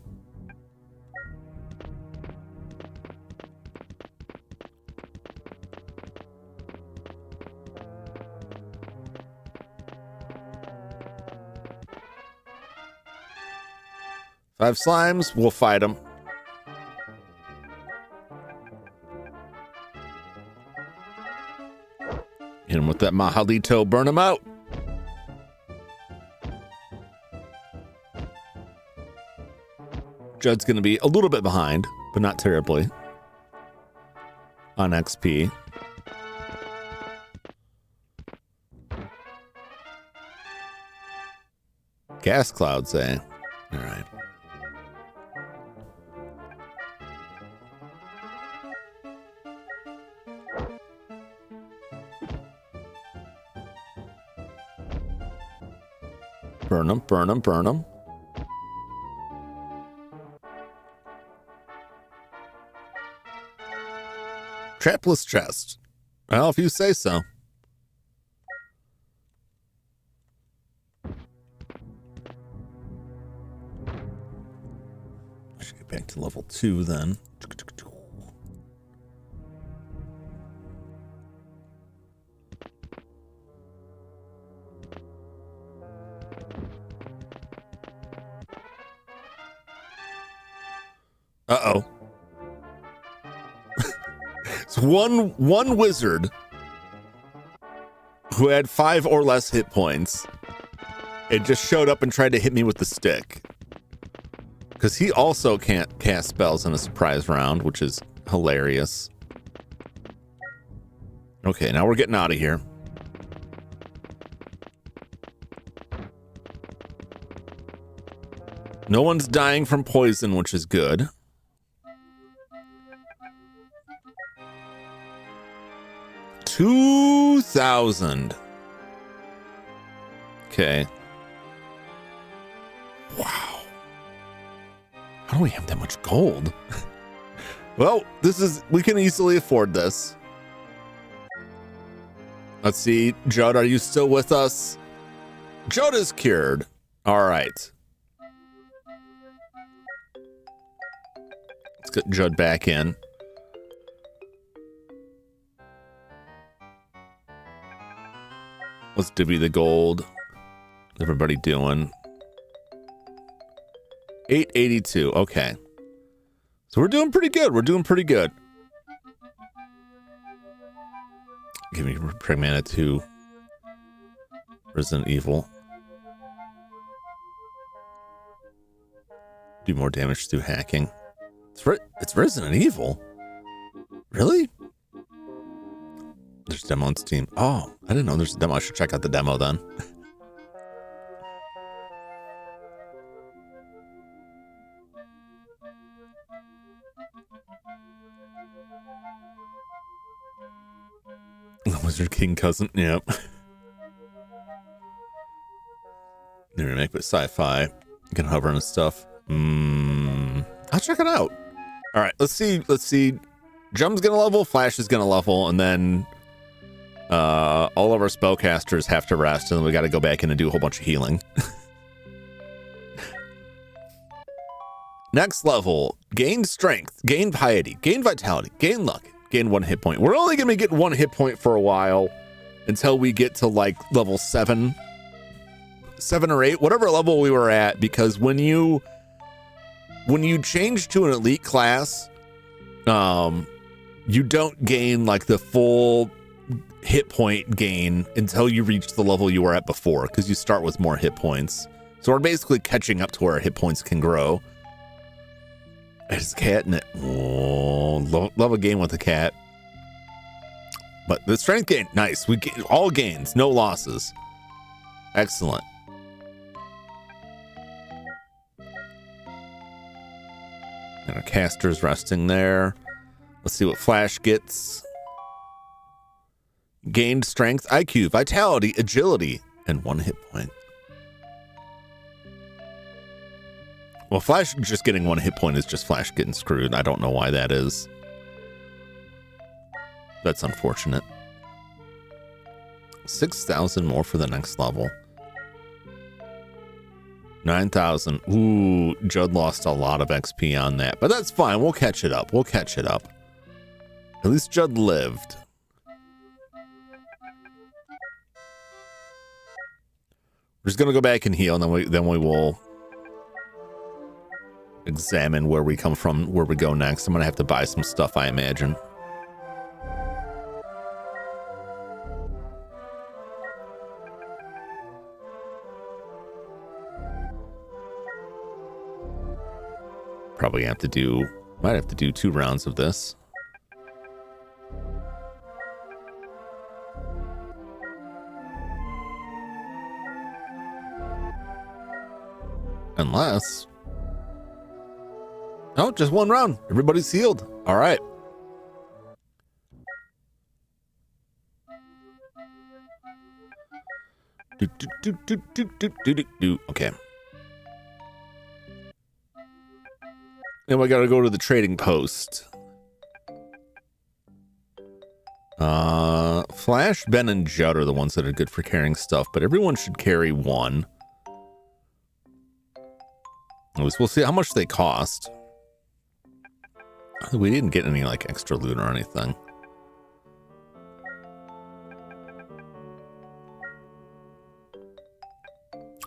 Five slimes, we'll fight them. Hit him with that Mahalito, burn him out. Judd's going to be a little bit behind, but not terribly, on XP. Gas clouds, eh? All right. Burn them, burn them, burn them. Trapless chest. Well, if you say so. I should get back to level 2 then. Uh-oh. It's one wizard who had 5 or less hit points. It just showed up and tried to hit me with the stick. Because he also can't cast spells in a surprise round, which is hilarious. Okay, now we're getting out of here. No one's dying from poison, which is good. $2,000. Okay. Wow. How do we have that much gold? Well, we can easily afford this. Let's see. Judd, are you still with us? Judd is cured. All right. Let's get Judd back in. Let's divvy the gold. Everybody doing 882. Okay. So we're doing pretty good. We're doing pretty good. Give me Pragmata 2. Resident Evil. Do more damage through hacking. It's Resident Evil? Really? There's a demo on Steam. Oh, I didn't know there's a demo. I should check out the demo then. Wizard King cousin. Yep. New remake, but sci-fi. You can hover and stuff. I'll check it out. All right, let's see. Jum's gonna level, Flash is gonna level, and then all of our spellcasters have to rest, and then we got to go back in and do a whole bunch of healing. Next level: gain strength, gain piety, gain vitality, gain luck, gain 1 hit point. We're only gonna be getting 1 hit point for a while until we get to like level 7 or 8, whatever level we were at, because when you change to an elite class, you don't gain like the full hit point gain until you reach the level you were at before, because you start with more hit points. So we're basically catching up to where our hit points can grow. It's cat in it. Oh, love a game with a cat. But the strength gain, nice. We get all gains, no losses. Excellent. And our caster's resting there. Let's see what Flash gets. Gained strength, IQ, vitality, agility, and 1 hit point. Well, Flash just getting 1 hit point is just Flash getting screwed. I don't know why that is. That's unfortunate. 6,000 more for the next level. 9,000. Ooh, Judd lost a lot of XP on that, but that's fine. We'll catch it up. We'll catch it up. At least Judd lived. We're just gonna go back and heal, and then we will examine where we come from, where we go next. I'm gonna have to buy some stuff, I imagine. Probably might have to do 2 rounds of this. Unless, oh, just 1 round. Everybody's healed. All right. Okay. Then we gotta go to the trading post. Flash, Ben, and Judd are the ones that are good for carrying stuff, but everyone should carry 1. We'll see how much they cost. We didn't get any like extra loot or anything.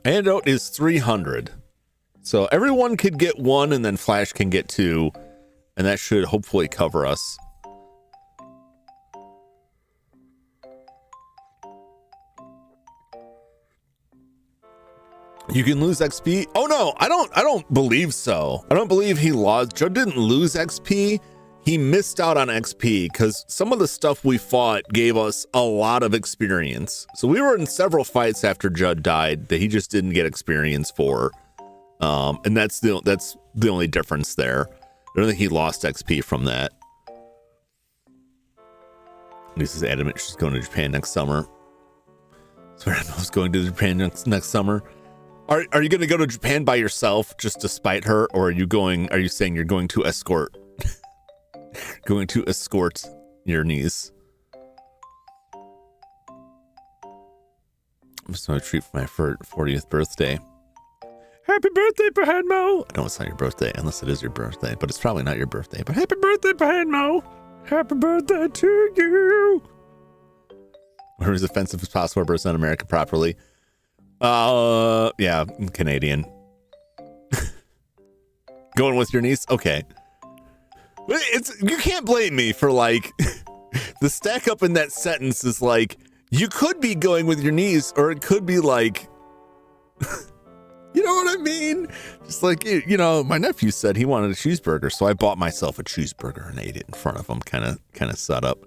Antidote is 300. So everyone could get 1 and then Flash can get 2. And that should hopefully cover us. You can lose XP. Oh no, I don't believe so. I don't believe he lost. Judd didn't lose XP. He missed out on XP because some of the stuff we fought gave us a lot of experience. So we were in several fights after Judd died that he just didn't get experience for. And that's the only difference there. I don't think he lost XP from that. This is adamant she's going to Japan next summer. So I was going to Japan next summer. Are you going to go to Japan by yourself just to spite her, or are you saying you're going to escort your niece? I'm just going to treat for my 40th birthday. Happy birthday, Pahanmo! I know it's not your birthday, unless it is your birthday, but it's probably not your birthday. But happy birthday, Pahanmo! Happy birthday to you! We're as offensive as possible, represent America properly. Yeah, Canadian. Going with your niece? Okay. You can't blame me for like the stack up in that sentence is like you could be going with your niece, or it could be like you know what I mean? Just like, you know, my nephew said he wanted a cheeseburger, so I bought myself a cheeseburger and ate it in front of him, kind of set up.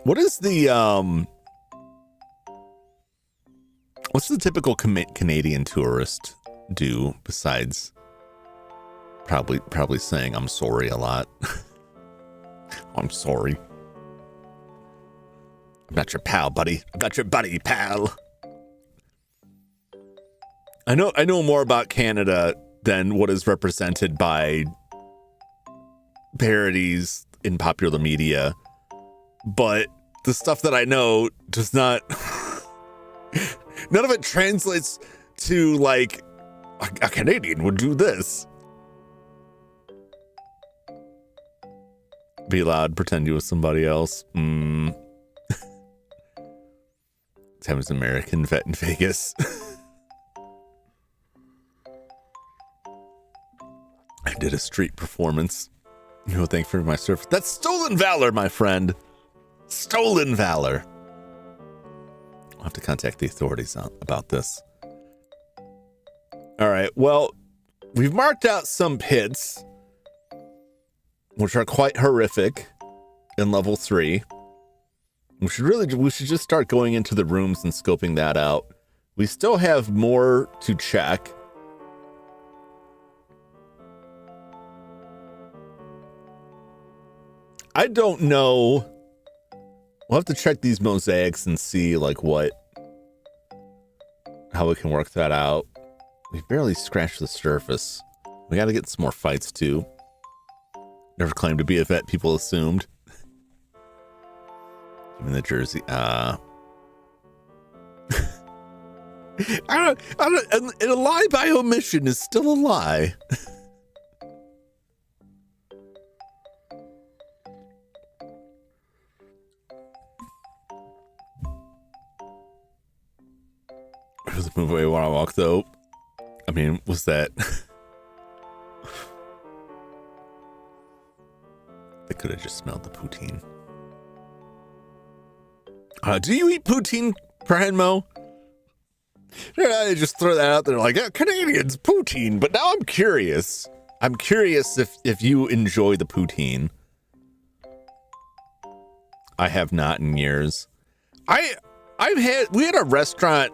What is the what's the typical Canadian tourist do besides probably saying I'm sorry a lot? I'm sorry. I'm not your pal, buddy. I'm not your buddy, pal. I know more about Canada than what is represented by parodies in popular media, but the stuff that I know does not none of it translates to like a Canadian would do this. Be loud, pretend you was somebody else. Time as an American vet in Vegas. I did a street performance. You know, thank you for my service. That's stolen valor, my friend. Stolen valor. I'll have to contact the authorities about this. All right. Well, we've marked out some pits, which are quite horrific in level 3. We should just start going into the rooms and scoping that out. We still have more to check. I don't know. We'll have to check these mosaics and see like how we can work that out. We barely scratched the surface. We got to get some more fights too. Never claimed to be a vet, people assumed. Even the jersey. I don't, and a lie by omission is still a lie. Was the movie I want to walk though? I mean, was that? They could have just smelled the poutine. Do you eat poutine, Prihenmo? I just throw that out there like, yeah, Canadians, poutine. But now I'm curious. I'm curious if you enjoy the poutine. I have not in years. We had a restaurant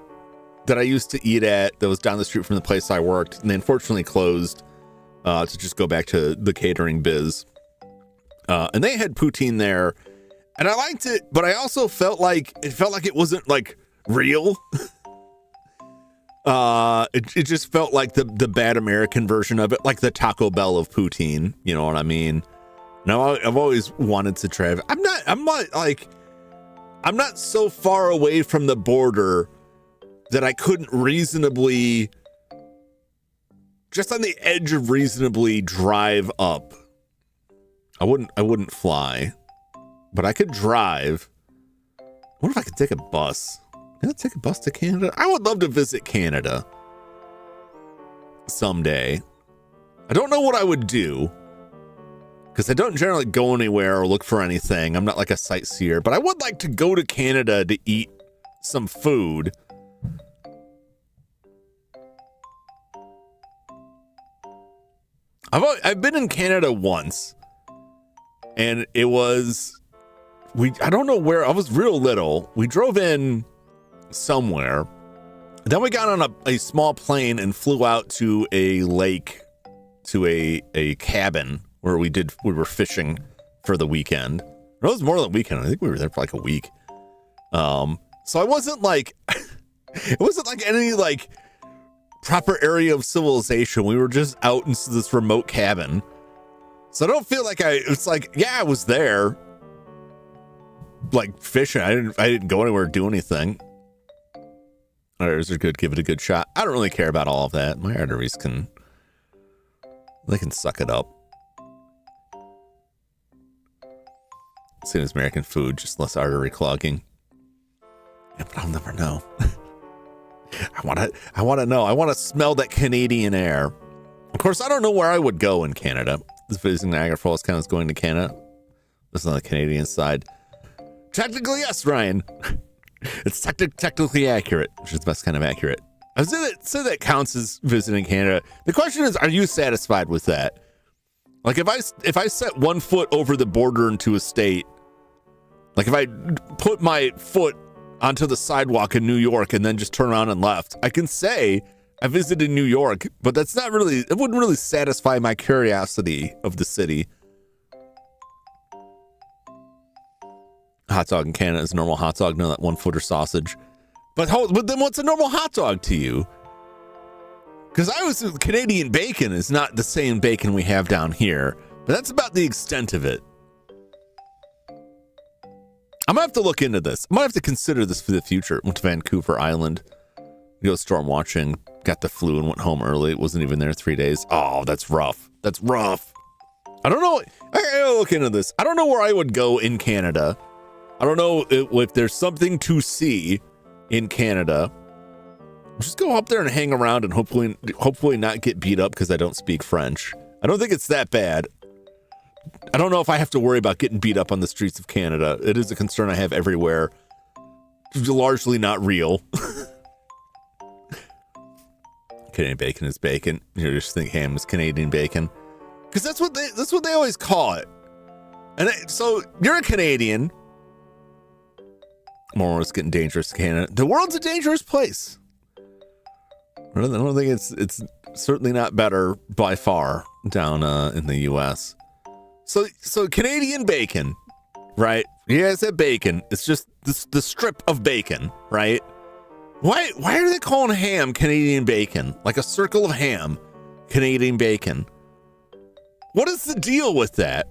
that I used to eat at that was down the street from the place I worked, and they unfortunately closed to just go back to the catering biz. And they had poutine there, and I liked it, but I also felt like it wasn't like real. It just felt like the bad American version of it, like the Taco Bell of poutine. You know what I mean? Now I've always wanted to try it. I'm not so far away from the border that I couldn't reasonably, just on the edge of reasonably drive up. I wouldn't fly, but I could drive. I wonder if I could take a bus. Can I take a bus to Canada? I would love to visit Canada someday. I don't know what I would do because I don't generally go anywhere or look for anything. I'm not like a sightseer, but I would like to go to Canada to eat some food. I've been in Canada once, and it was, I don't know where, I was real little. We drove in somewhere. Then we got on a small plane and flew out to a lake, to a cabin where we were fishing for the weekend. It was more than a weekend. I think we were there for like a week. So I wasn't like, it wasn't like any like proper area of civilization. We were just out into this remote cabin. So I don't feel like it's like, yeah, I was there like fishing. I didn't go anywhere to do anything. Arteries are good. Give it a good shot. I don't really care about all of that. My arteries can suck it up. Same as American food, just less artery clogging. Yeah, but I'll never know. I want to know. I want to smell that Canadian air. Of course, I don't know where I would go in Canada. This visiting Niagara Falls counts going to Canada. This is on the Canadian side. Technically, yes, Ryan. It's technically accurate, which is the best kind of accurate. I say that counts as visiting Canada. The question is, are you satisfied with that? Like if I set 1 foot over the border into a state, like if I put my foot onto the sidewalk in New York and then just turn around and left, I can say I visited New York, but that's not really, it wouldn't really satisfy my curiosity of the city. Hot dog in Canada is a normal hot dog, none of that 1 footer sausage. But then what's a normal hot dog to you? Because Canadian bacon is not the same bacon we have down here, but that's about the extent of it. I'm gonna have to look into this. I'm gonna have to consider this for the future. Went to Vancouver Island, go storm watching, got the flu and went home early. Wasn't even there 3 days. Oh, that's rough. That's rough. I don't know. I gotta look into this. I don't know where I would go in Canada. I don't know if there's something to see in Canada. Just go up there and hang around and hopefully not get beat up because I don't speak French. I don't think it's that bad. I don't know if I have to worry about getting beat up on the streets of Canada. It is a concern I have everywhere. It's largely not real. Canadian bacon is bacon. You just think ham is Canadian bacon. Because that's what they always call it. And so you're a Canadian. More it's getting dangerous in Canada. The world's a dangerous place. I don't think it's certainly not better by far down in the U.S. So Canadian bacon, right? Yeah, I said bacon. It's just the strip of bacon, right? Why are they calling ham Canadian bacon? Like a circle of ham, Canadian bacon. What is the deal with that?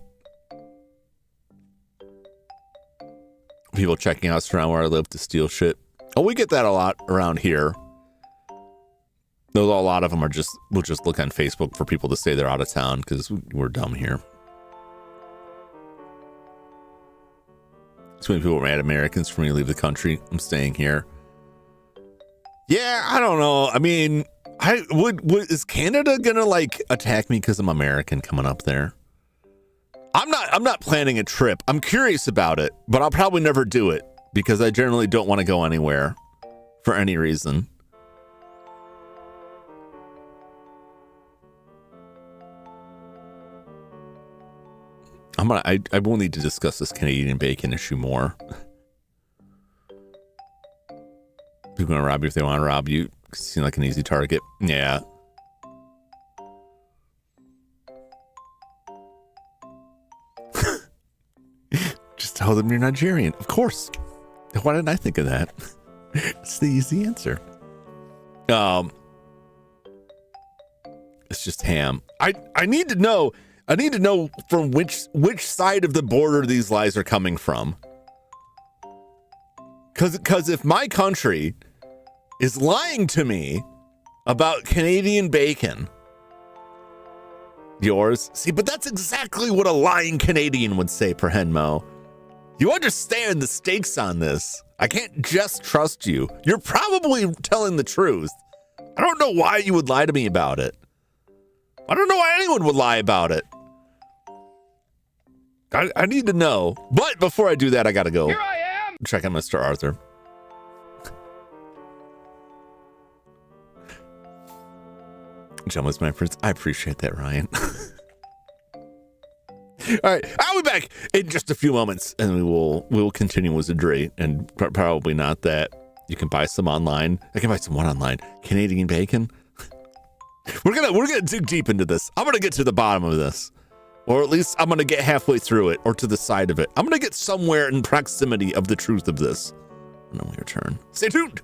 People checking us around where I live to steal shit. Oh, we get that a lot around here. Though a lot of them we'll just look on Facebook for people to say they're out of town because we're dumb here. Too many people are mad Americans for me to leave the country. I'm staying here. Yeah, I don't know. I mean, is Canada gonna like attack me because I'm American coming up there? I'm not planning a trip. I'm curious about it, but I'll probably never do it because I generally don't want to go anywhere for any reason. I will need to discuss this Canadian bacon issue more. People gonna rob you if they want to rob you. Seem like an easy target. Yeah. Just tell them you're Nigerian. Of course. Why didn't I think of that? It's the easy answer. It's just ham. I need to know. I need to know from which side of the border these lies are coming from. Because if my country is lying to me about Canadian bacon, yours, see, but that's exactly what a lying Canadian would say, Perhenmo. You understand the stakes on this. I can't just trust you. You're probably telling the truth. I don't know why you would lie to me about it. I don't know why anyone would lie about it. I need to know. But before I do that, I gotta go. Here I am. Check on Mr. Arthur. Gentlemen's my friends. I appreciate that, Ryan. All right, I'll be back in just a few moments, and we will continue Wizardry, and probably not that. You can buy some online. I can buy some online. Canadian bacon. We're gonna dig deep into this. I'm gonna get to the bottom of this, or at least I'm gonna get halfway through it, or to the side of it. I'm gonna get somewhere in proximity of the truth of this. And then we return. Stay tuned.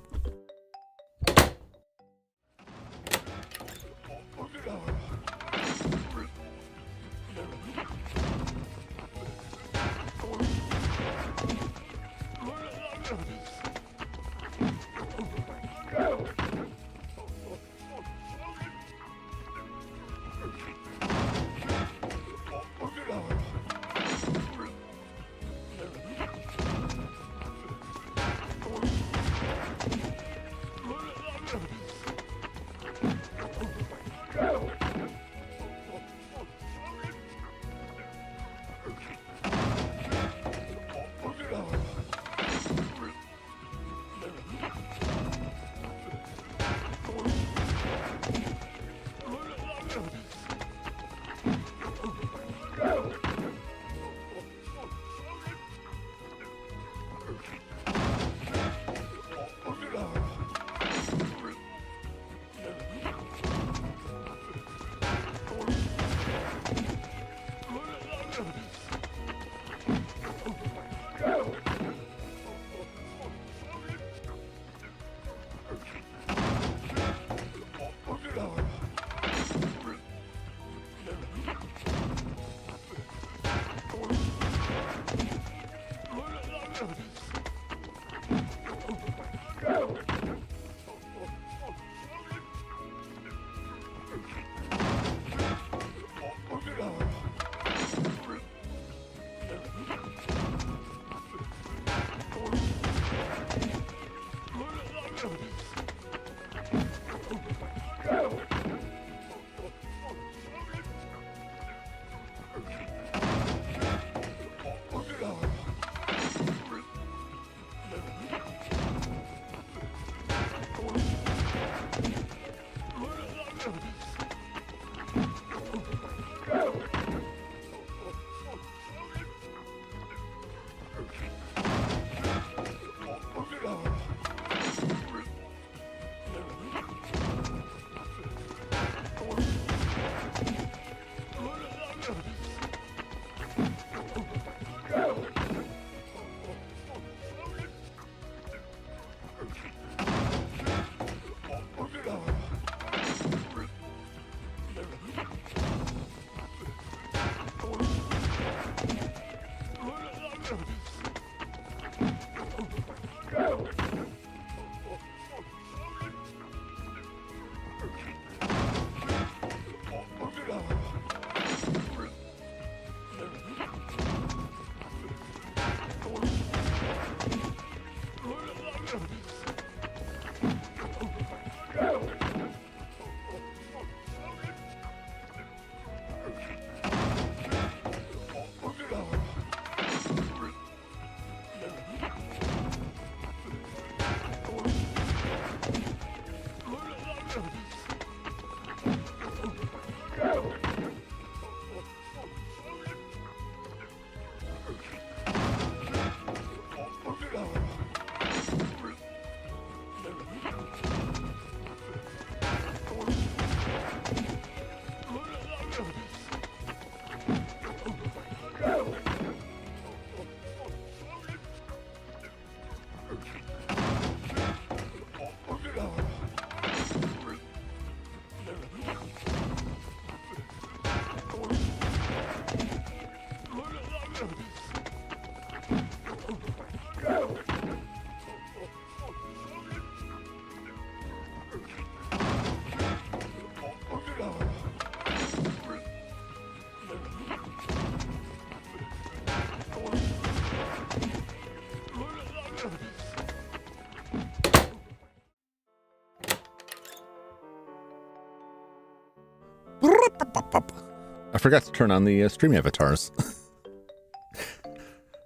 I forgot to turn on the stream avatars.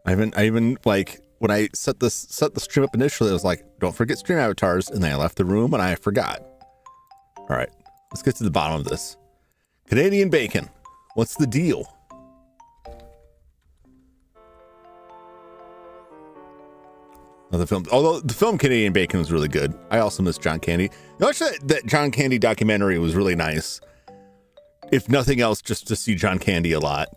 I even like when I set the stream up initially, I was like, don't forget stream avatars, and then I left the room and I forgot. All right, let's get to the bottom of this. Canadian bacon. What's the deal? The film, although the film Canadian Bacon was really good. I also miss John Candy. Actually, that John Candy documentary was really nice. If nothing else, just to see John Candy a lot.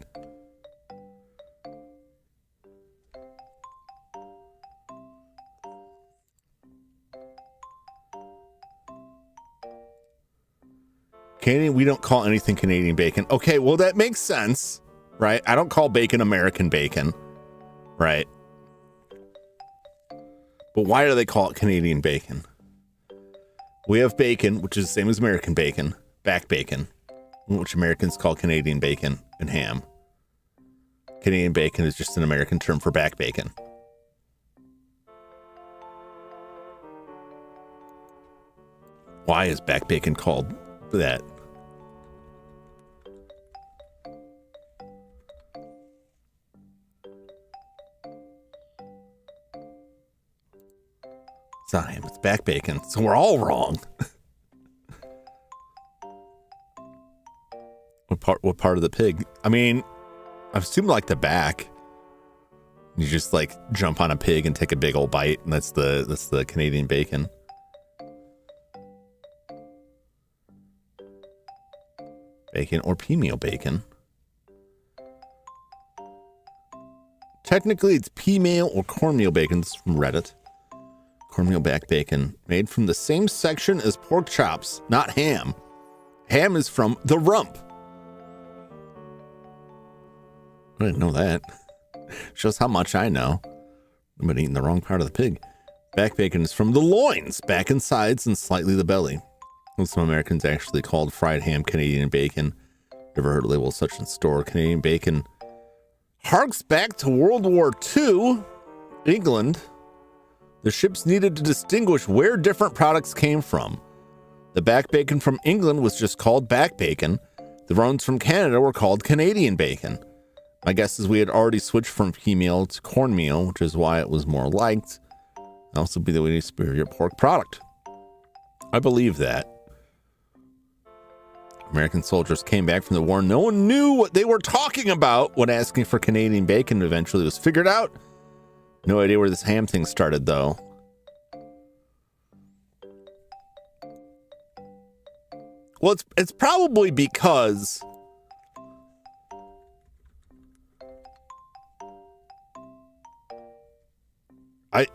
Canadian, we don't call anything Canadian bacon. Okay, well, that makes sense, right? I don't call bacon American bacon, right? But why do they call it Canadian bacon? We have bacon, which is the same as American bacon, back bacon, which Americans call Canadian bacon, and ham. Canadian bacon is just an American term for back bacon. Why is back bacon called that? It's not ham, it's back bacon. So we're all wrong. What part of the pig? I mean, I assume like the back. You just like jump on a pig and take a big old bite, and that's the Canadian bacon. Bacon or pea meal bacon. Technically, it's pea meal or cornmeal bacon. This is from Reddit. Cornmeal back bacon, made from the same section as pork chops, not ham. Ham is from the rump. I didn't know that. Shows how much I know. I've been eating the wrong part of the pig. Back bacon is from the loins, back and sides, and slightly the belly. Some Americans actually called fried ham Canadian bacon. Never heard labels such in store. Canadian bacon harks back to World War II, England. The ships needed to distinguish where different products came from. The back bacon from England was just called back bacon. The ones from Canada were called Canadian bacon. My guess is we had already switched from pea meal to cornmeal, which is why it was more liked. Also be the way to superior pork product. I believe that. American soldiers came back from the war. No one knew what they were talking about when asking for Canadian bacon eventually was figured out. No idea where this ham thing started, though. Well, it's probably because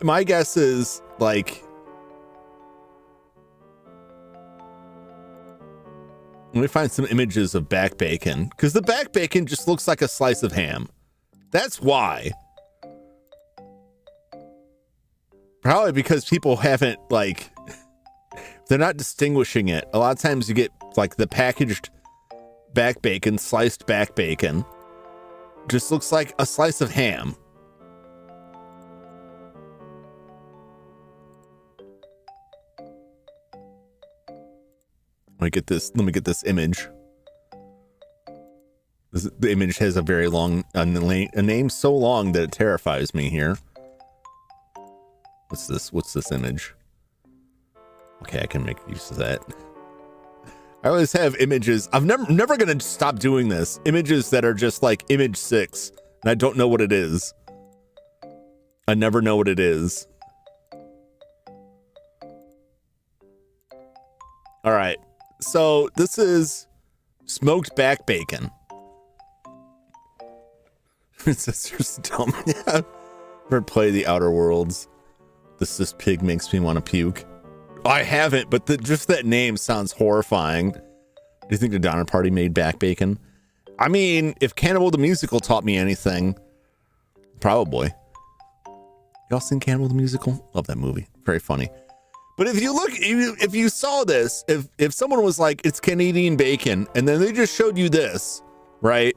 my guess is like, let me find some images of back bacon, because the back bacon just looks like a slice of ham. That's why. Probably because people haven't, like, they're not distinguishing it. A lot of times you get like the packaged back bacon, sliced back bacon, just looks like a slice of ham. Let me get this image. The image has a very long, a name so long that it terrifies me here. What's this image? Okay, I can make use of that. I always have images. I'm never gonna stop doing this. Images that are just like image 6, and I don't know what it is. I never know what it is. All right. So this is smoked back bacon. Sisters dumb. Yeah. Ever play The Outer Worlds? This pig makes me want to puke. I haven't, but just that name sounds horrifying. Do you think the Donner Party made back bacon? I mean, if Cannibal the Musical taught me anything, probably. Y'all seen Cannibal the Musical? Love that movie. Very funny. But if you look, if you saw this, if someone was like, it's Canadian bacon, and then they just showed you this, right?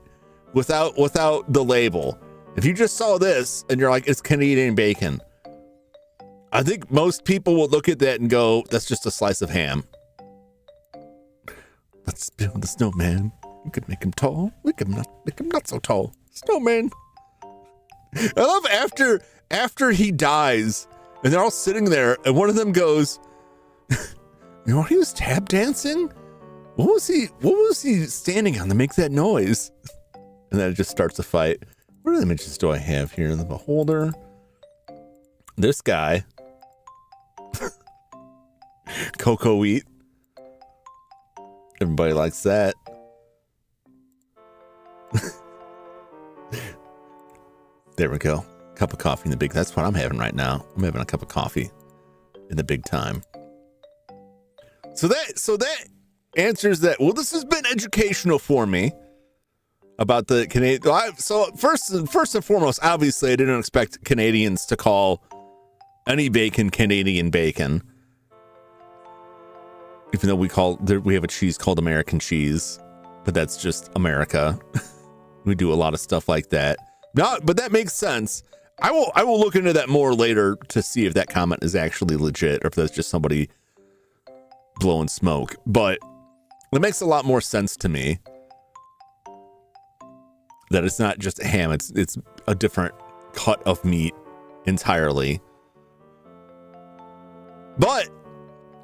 Without the label. If you just saw this and you're like, it's Canadian bacon, I think most people will look at that and go, that's just a slice of ham. Let's build the snowman. We could make him tall. We could not make him not so tall. Snowman. I love after he dies and they're all sitting there and one of them goes, you know, he was tap dancing. What was he standing on to make that noise? And then it just starts a fight. What other images do I have here? The beholder. This guy. Cocoa wheat. Everybody likes that. There we go. Cup of coffee in the big. That's what I'm having right now. I'm having a cup of coffee in the big time. So that answers that. Well, this has been educational for me about the Canadian. So first and foremost, obviously, I didn't expect Canadians to call any bacon Canadian bacon. Even though we have a cheese called American cheese, but that's just America. We do a lot of stuff like that. But that makes sense. I will look into that more later to see if that comment is actually legit or if that's just somebody blowing smoke. But it makes a lot more sense to me that it's not just ham. It's a different cut of meat entirely. But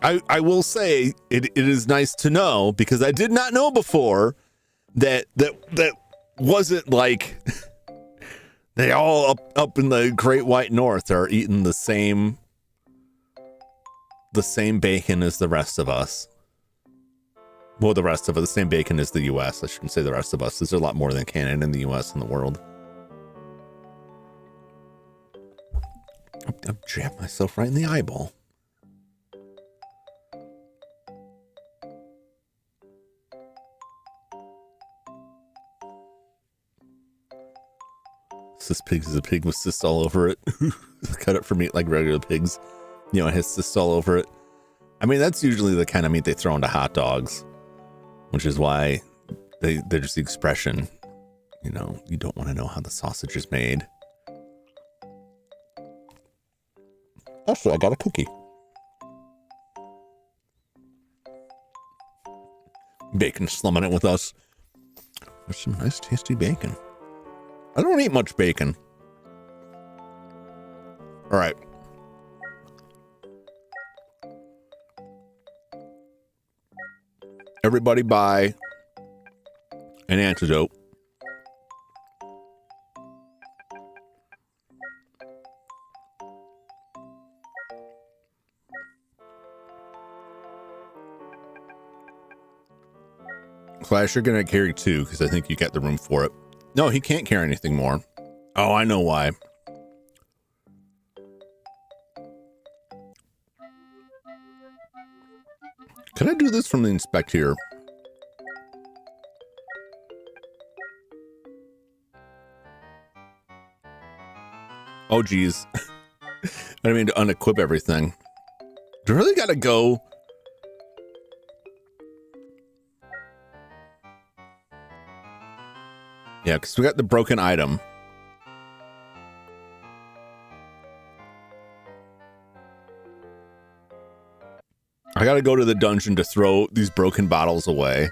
I will say it is nice to know, because I did not know before that wasn't like they all up in the Great White North are eating the same bacon as the rest of us. Well, the rest of us, the same bacon as the U.S. I shouldn't say the rest of us. There's a lot more than Canada and the U.S. in the world. I've jabbed myself right in the eyeball. This pig is a pig with cysts all over it. Cut it for meat like regular pigs. You know, it has cysts all over it. I mean, that's usually the kind of meat they throw into hot dogs, which is why there's the expression, you know, you don't want to know how the sausage is made. Actually, I got a cookie. Bacon slumming it with us. There's some nice tasty bacon. I don't eat much bacon. All right. Everybody buy an antidote. Clash, you're going to carry 2 because I think you got the room for it. No, he can't carry anything more. Oh, I know why. Can I do this from the inspect here? Oh, geez. I didn't mean to unequip everything. Do I really gotta go? Yeah, because we got the broken item. I gotta go to the dungeon to throw these broken bottles away.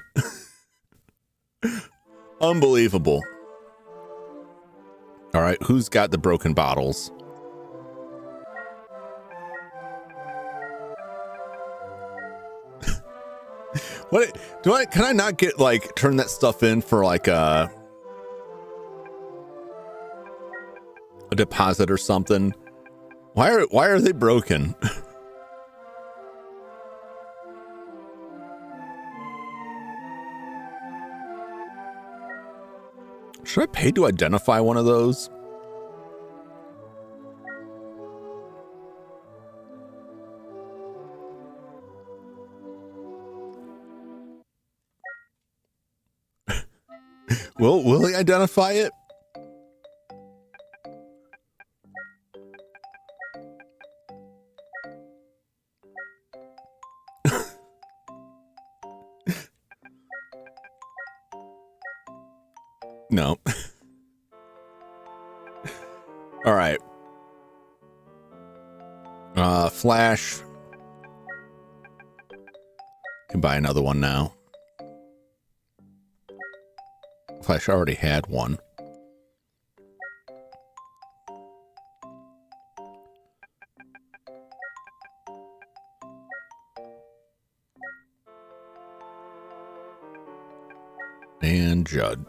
Unbelievable. All right, who's got the broken bottles? What can I not get, like, turn that stuff in for like a deposit or something? Why are they broken? Should I pay to identify one of those? Will he identify it? No. All right. Flash. Can buy another one now. Flash already had one. And Judd.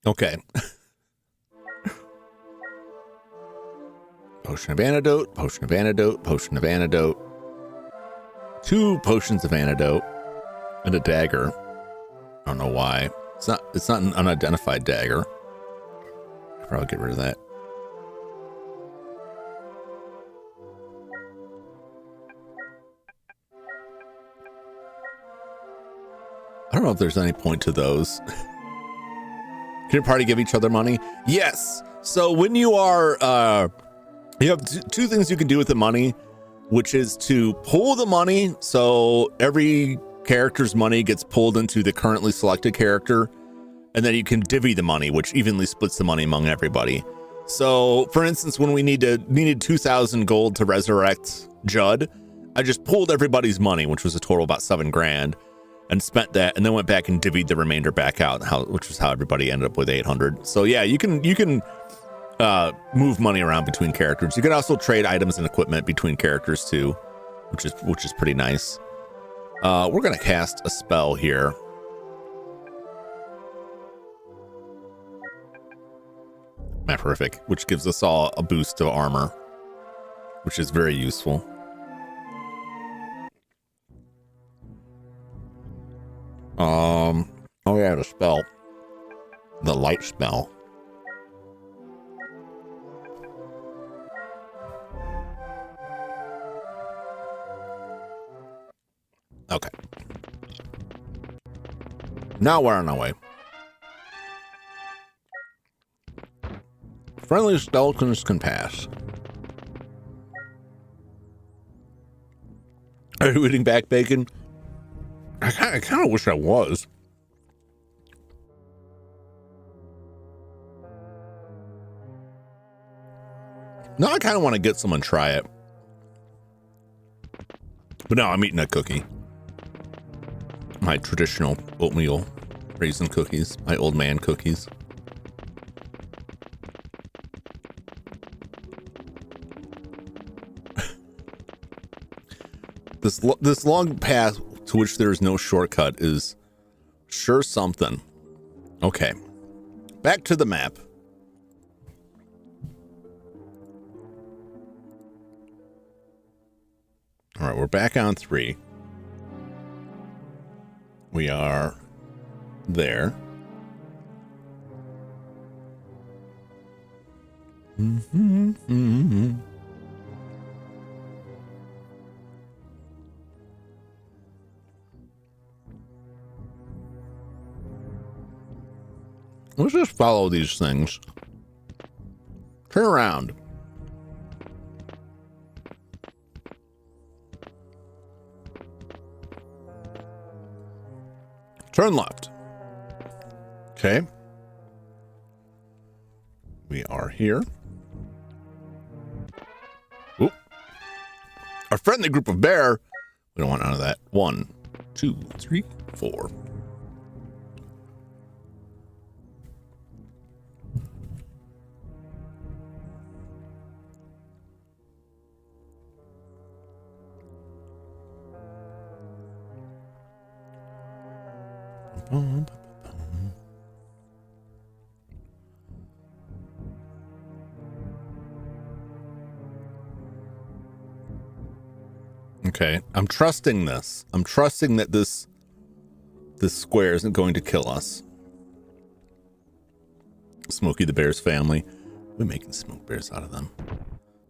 Okay. Potion of antidote, potion of antidote, potion of antidote. 2 potions of antidote and a dagger. I don't know why. It's not an unidentified dagger. I'll probably get rid of that. I don't know if there's any point to those. Can your party give each other money? Yes. So when you are, you have two things you can do with the money, which is to pull the money. So every character's money gets pulled into the currently selected character. And then you can divvy the money, which evenly splits the money among everybody. So for instance, when we needed 2,000 gold to resurrect Judd, I just pulled everybody's money, which was a total about 7 grand. And spent that, and then went back and divvied the remainder back out, which was how everybody ended up with 800. So yeah, you can move money around between characters. You can also trade items and equipment between characters too, which is pretty nice. We're gonna cast a spell here. Maperific, which gives us all a boost of armor, which is very useful. Oh yeah, the spell. The light spell. Okay. Now we're on our way. Friendly skeletons can pass. Are you eating back bacon? I kind of wish I was. No, I kind of want to get someone try it. But now I'm eating a cookie. My traditional oatmeal raisin cookies. My old man cookies. This long path to which there is no shortcut is sure something. Okay. Back to the map. All right, we're back on 3. We are there. Let's just follow these things. Turn around. Turn left. Okay. We are here. Oop. Our friendly group of bear. We don't want none of that. 1, 2, 3, 4. Okay, I'm trusting this. I'm trusting that this square isn't going to kill us. Smokey the Bear's family. We're making smoke bears out of them.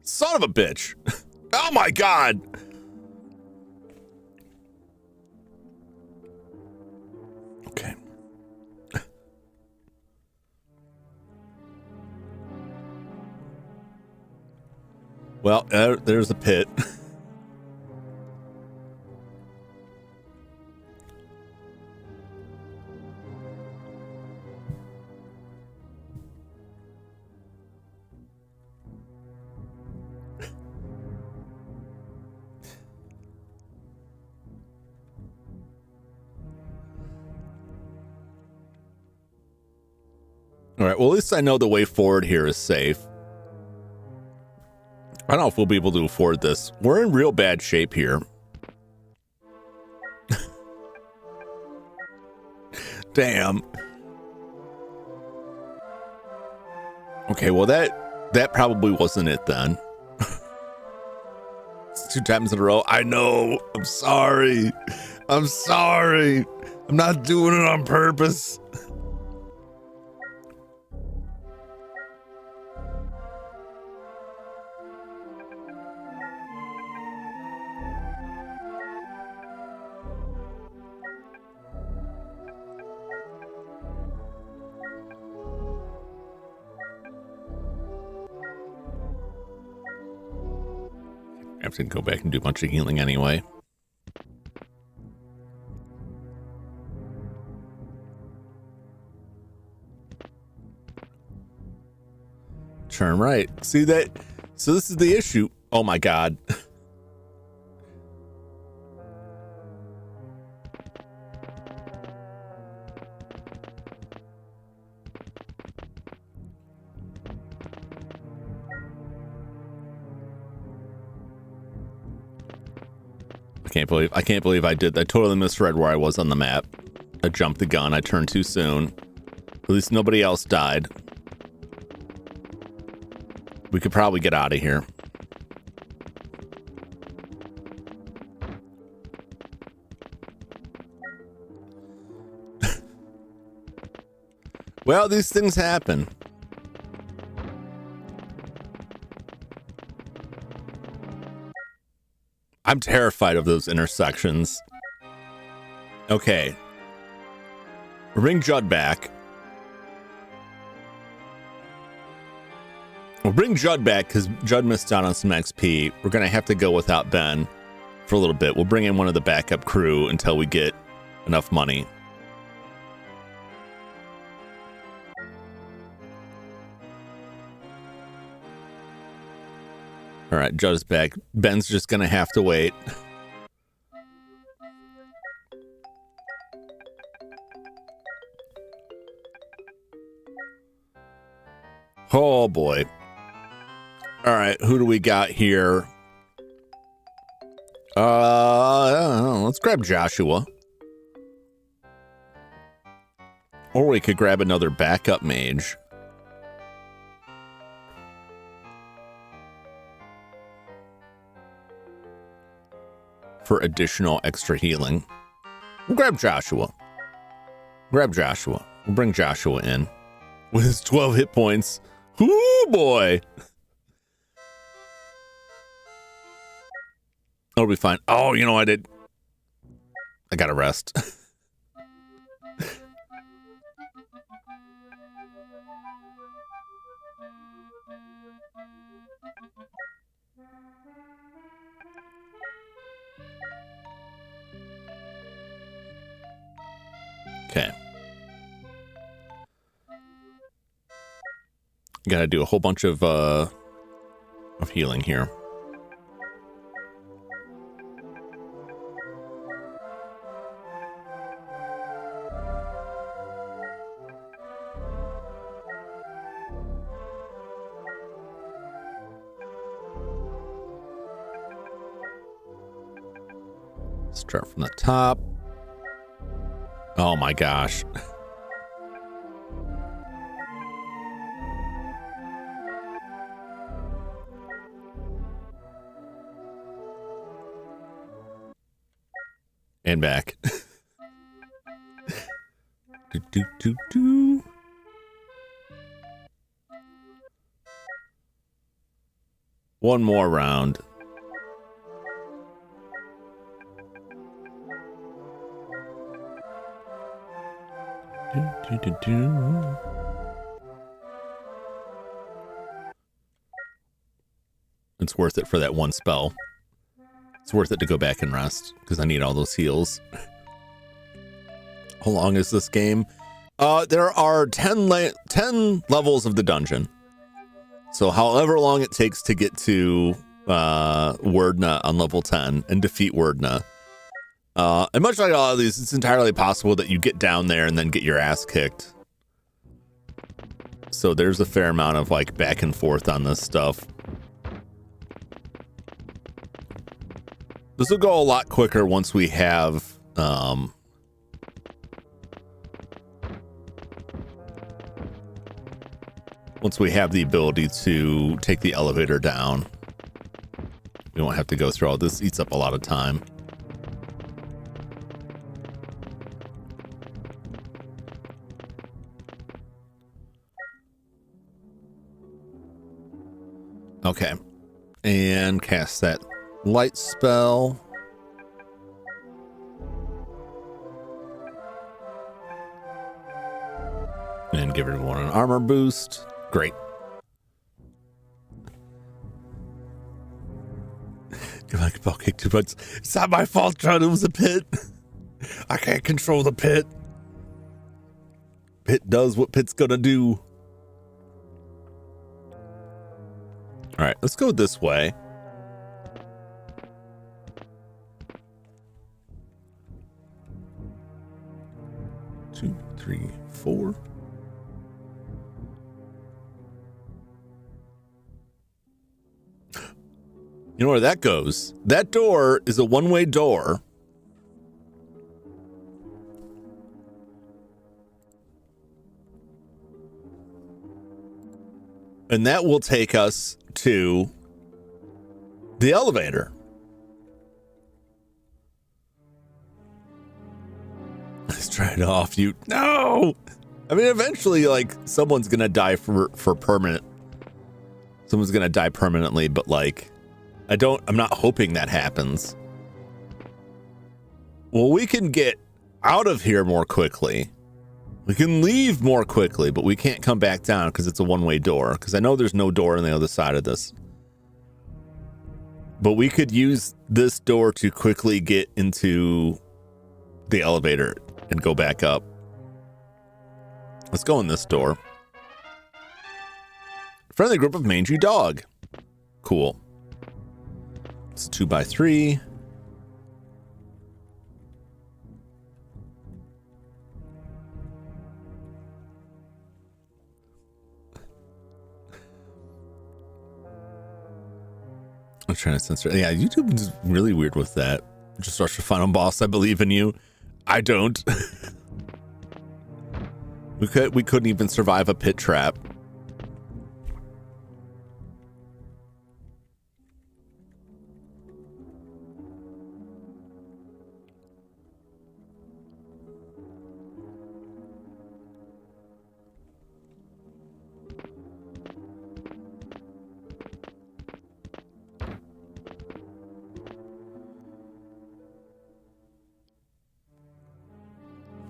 Son of a bitch! Oh my god! Okay. Well, there's a pit. All right, well, at least I know the way forward here is safe. I don't know if we'll be able to afford this. We're in real bad shape here. Damn. Okay, well, that probably wasn't it then. It's 2 times in a row. I know. I'm sorry. I'm sorry. I'm not doing it on purpose. I have to go back and do a bunch of healing anyway. Turn right. See that? So this is the issue. Oh my God. I can't believe I did. I totally misread where I was on the map. I jumped the gun. I turned too soon. At least nobody else died. We could probably get out of here. Well, these things happen. I'm terrified of those intersections. Okay. Bring Judd back. We'll bring Judd back because Judd missed out on some XP. We're going to have to go without Ben for a little bit. We'll bring in one of the backup crew until we get enough money. All right, Judd is back. Ben's just going to have to wait. Oh, boy. All right, who do we got here? Let's grab Joshua. Or we could grab another backup mage. For additional extra healing. We'll grab Joshua. We'll bring Joshua in. With his 12 hit points. Ooh, boy. It'll be fine. Oh, you know, I gotta rest. Okay. Gotta do a whole bunch of healing here. Start from the top. Oh my gosh. And back. One more round. It's worth it for that one spell. It's worth it to go back and rest because I need all those heals. How long is this game? There are 10 levels of the dungeon. So however long it takes to get to Wordna on level 10 and defeat Wordna. And much like all of these, it's entirely possible that you get down there and then get your ass kicked. So there's a fair amount of like back and forth on this stuff. This will go a lot quicker once we have the ability to take the elevator down. We won't have to go through all this. Eats up a lot of time. Okay. And cast that light spell. And give everyone an armor boost. Great. Like ball kick 2 points. It's not my fault, John. It was a pit. I can't control the pit. Pit does what pit's gonna do. All right, let's go this way. Two, three, four. You know where that goes? That door is a one-way door. And that will take us to the elevator. Let's try it off, you. No! I mean, eventually, like, someone's gonna die for permanent. Someone's gonna die permanently, but, like, I'm not hoping that happens. Well, we can get out of here more quickly. We can leave more quickly, but we can't come back down because it's a one-way door. Because I know there's no door on the other side of this. But we could use this door to quickly get into the elevator and go back up. Let's go in this door. Friendly group of mangy dog. Cool. It's 2x3. I'm trying to censor. Yeah, YouTube is really weird with that. Just rush the final boss. I believe in you. I don't. We couldn't even survive a pit trap.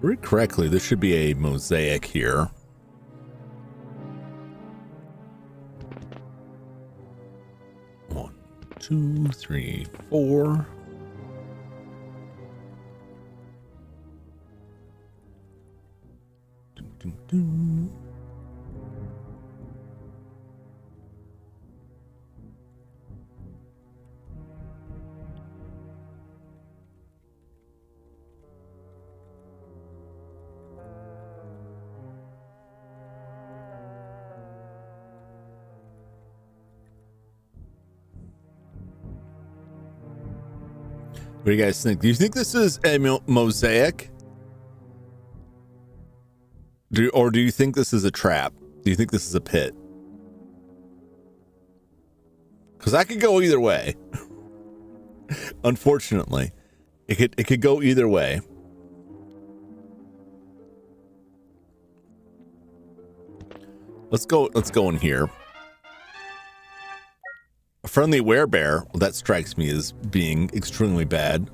Very correctly, this should be a mosaic here. One, two, three, four. Dun, dun, dun. What do you guys think? Do you think this is a mosaic? Or do you think this is a trap? Do you think this is a pit? Because I could go either way. Unfortunately, it could go either way. Let's go in here. A friendly werebear, well, that strikes me as being extremely bad.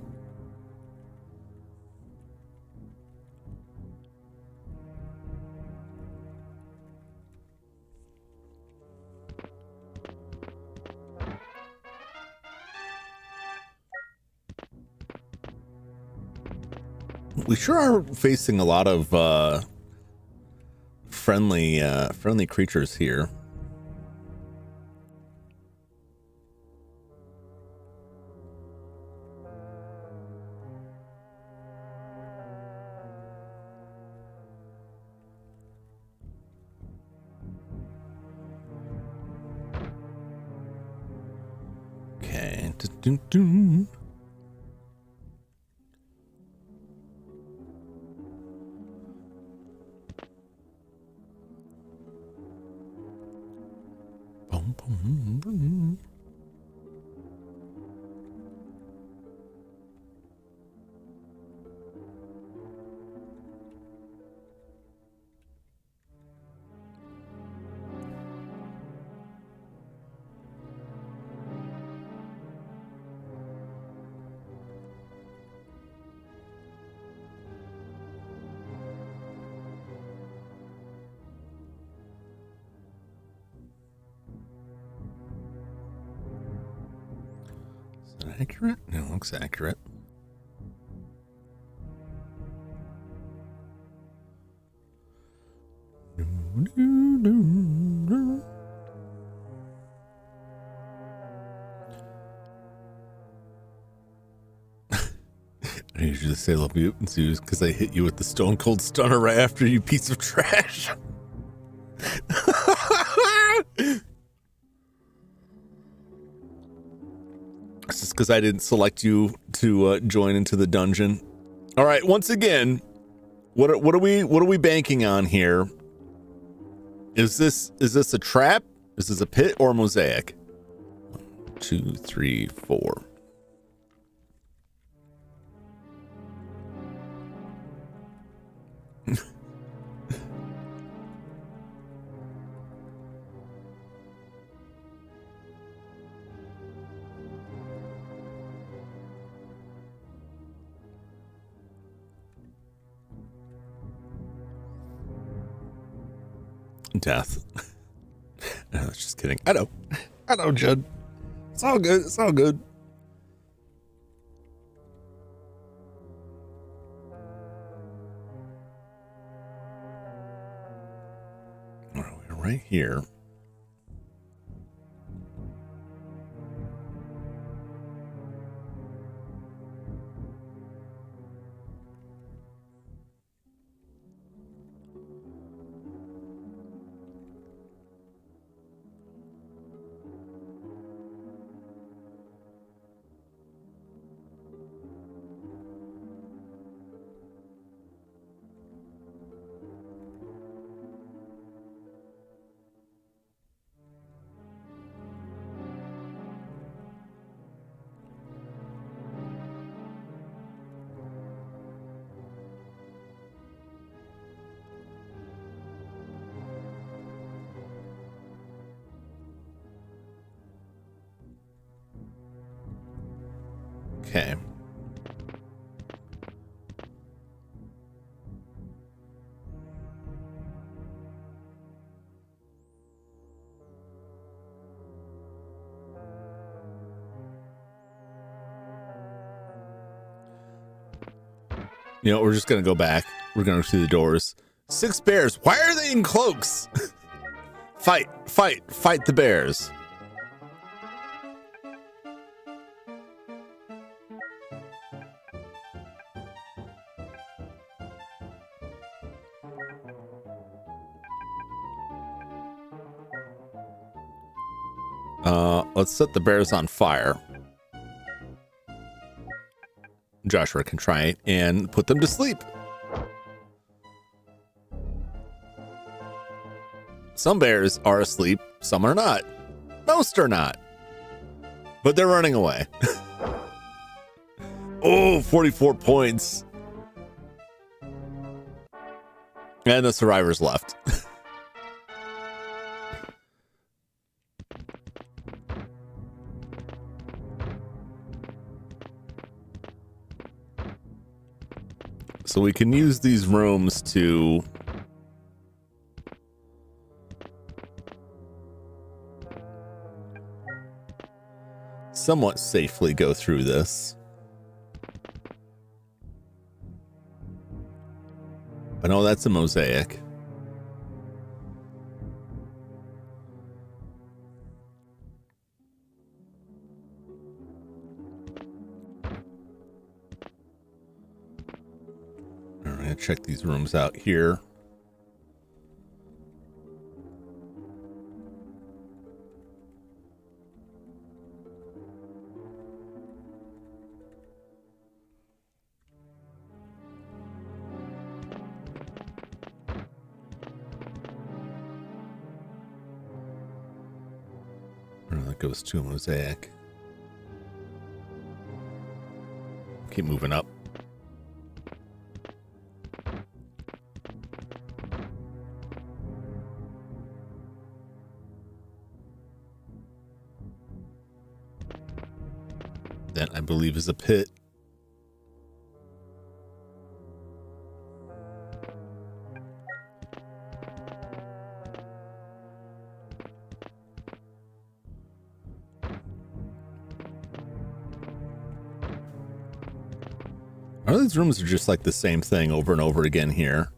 We sure are facing a lot of friendly creatures here. Okay. Dun-dun-dun. Boom, boom, boom. Is that accurate? No, it looks accurate. I usually say love you because I hit you with the stone cold stunner right after, you piece of trash. It's just because I didn't select you to join into the dungeon. All right, once again, what are we banking on here? Is this a trap? Is this a pit or a mosaic? 1, 2, 3, 4. Death. No, that's just kidding. I know, Judd. It's all good. It's all good. All right, we're right here. Okay. You know, we're just going to go back. We're going to go through the doors. 6 bears. Why are they in cloaks? Fight the bears. Let's set the bears on fire. Joshua can try and put them to sleep. Some bears are asleep, some are not. Most are not. But they're running away. Oh, 44 points. And the survivors left. So we can use these rooms to somewhat safely go through this. I know that's a mosaic. All right, check these rooms out here. goes to a mosaic. Keep moving up. That I believe is a pit. All these rooms are just like the same thing over and over again here.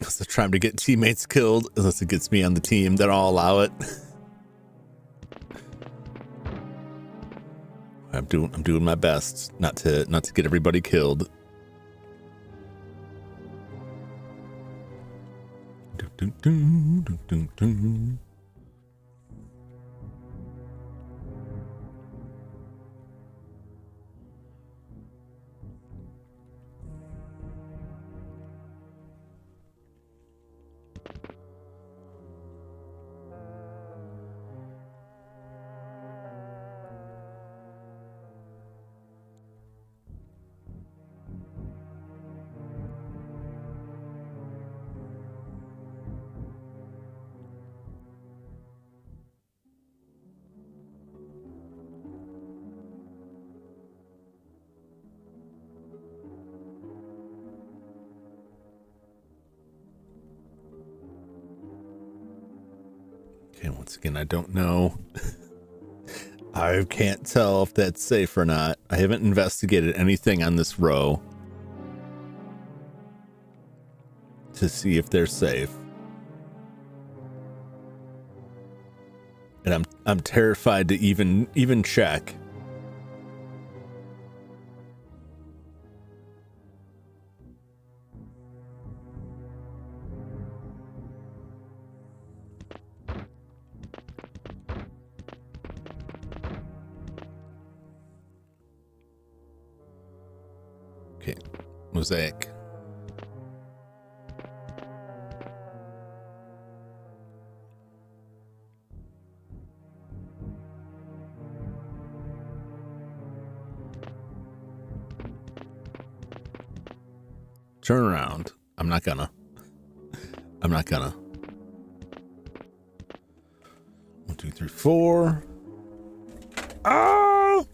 So trying to get teammates killed, unless it gets me on the team, then I'll allow it. I'm doing my best not to get everybody killed. Okay, once again, I don't know. I can't tell if that's safe or not. I haven't investigated anything on this row to see if they're safe. And I'm terrified to even check. Okay, mosaic. Turn around. I'm not gonna. 1, 2, 3, 4. Oh!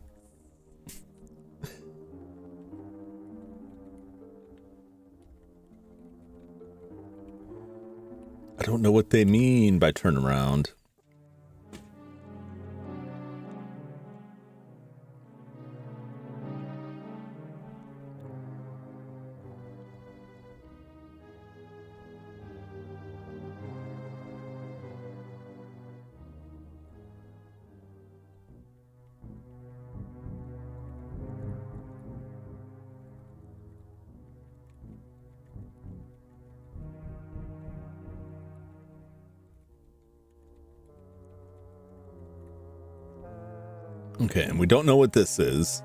I don't know what they mean by turn around. Okay, and we don't know what this is.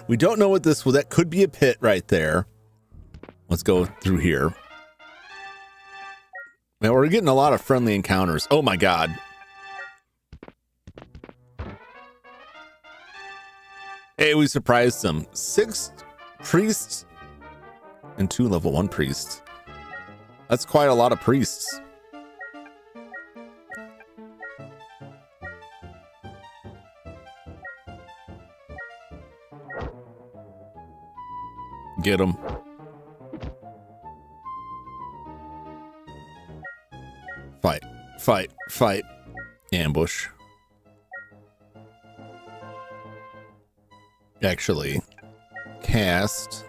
We don't know what this was. That could be a pit right there. Let's go through here. Man, we're getting a lot of friendly encounters. Oh my god. Hey, we surprised them. 6 priests and 2 level 1 priests. That's quite a lot of priests. Get him. Fight, fight, fight. Ambush. Actually, cast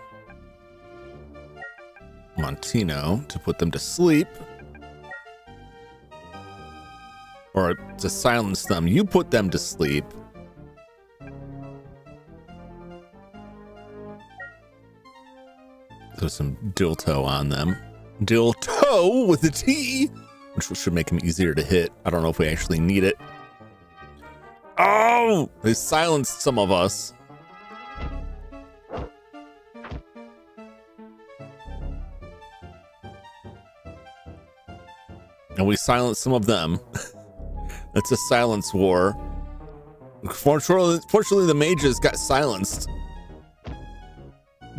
Montino to put them to sleep. Or to silence them. You put them to sleep. Throw some Dilto on them. Dilto! toe with a T, which should make him easier to hit. I don't know if we actually need it. Oh, they silenced some of us. And we silenced some of them. That's a silence war. Fortunately, the mages got silenced.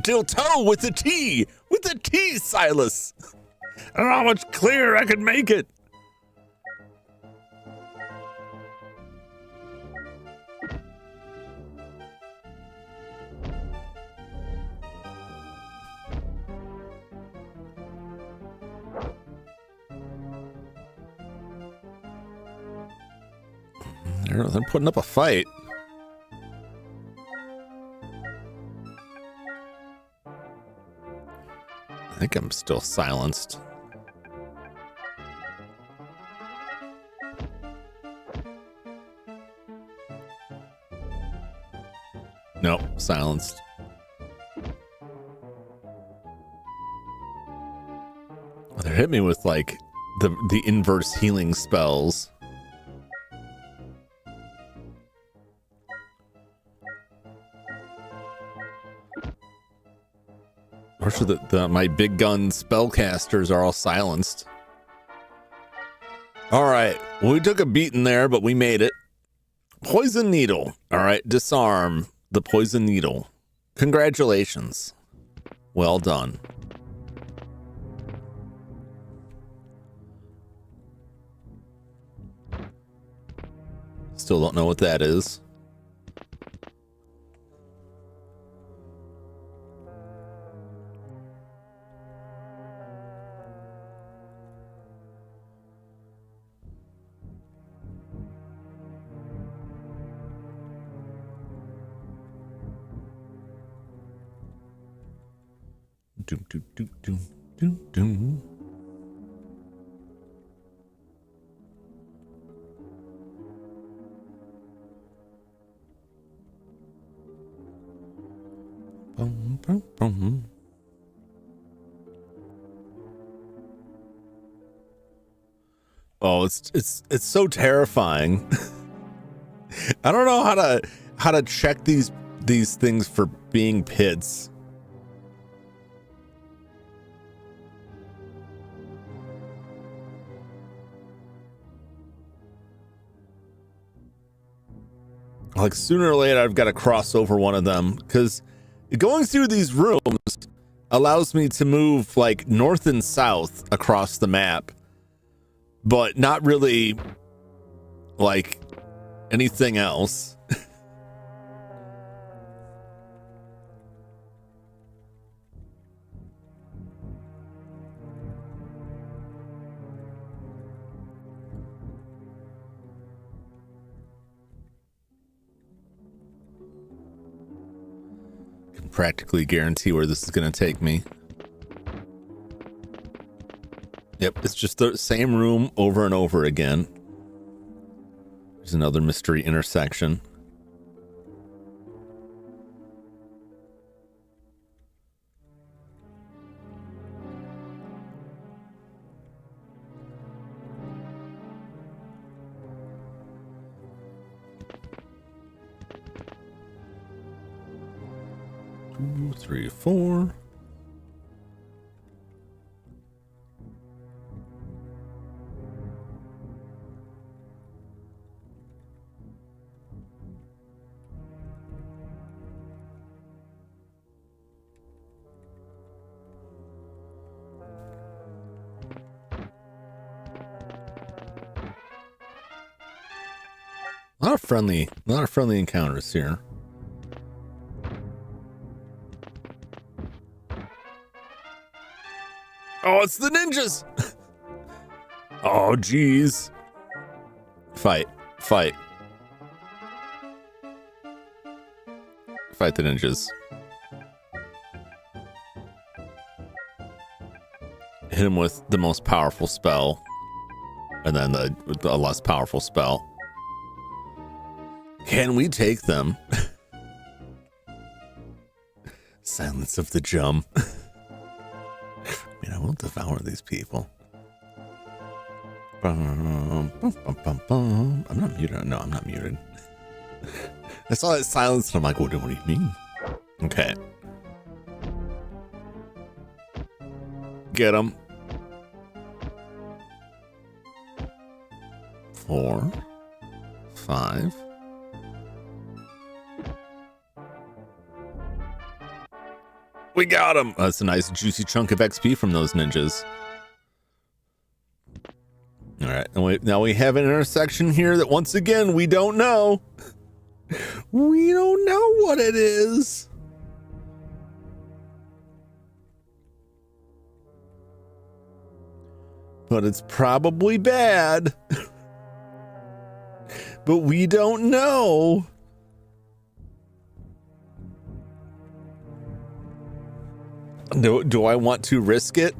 Till toe with a T! With a T, Silas! I don't know how much clearer I could make it. They're putting up a fight. I think I'm still silenced. Nope, silenced. They hit me with like the inverse healing spells. My big gun spellcasters are all silenced. All right, we took a beating there, but we made it. Poison needle. All right, disarm the poison needle. Congratulations. Well done. Still don't know what that is. Doom, doom, doom, doom, doom, doom. Boom, boom, boom. Oh, it's so terrifying. I don't know how to check these things for being pits. Like sooner or later, I've got to cross over one of them because going through these rooms allows me to move like north and south across the map, but not really like anything else. Practically guarantee where this is going to take me. Yep, it's just the same room over and over again. There's another mystery intersection. Two, three, four. A lot of friendly encounters here. Oh, it's the ninjas! Oh, jeez. Fight. Fight the ninjas. Hit him with the most powerful spell. And then the less powerful spell. Can we take them? Silence of the Jum. I mean, I will devour these people. Bum, bum, bum, bum, bum. I'm not muted. No, I'm not muted. I saw that silence and I'm like, what do you mean? Okay. Get him. 4, 5. We got him. That's a nice juicy chunk of XP from those ninjas. All right, and now we have an intersection here that once again we don't know. We don't know what it is. But it's probably bad. But we don't know. Do I want to risk it?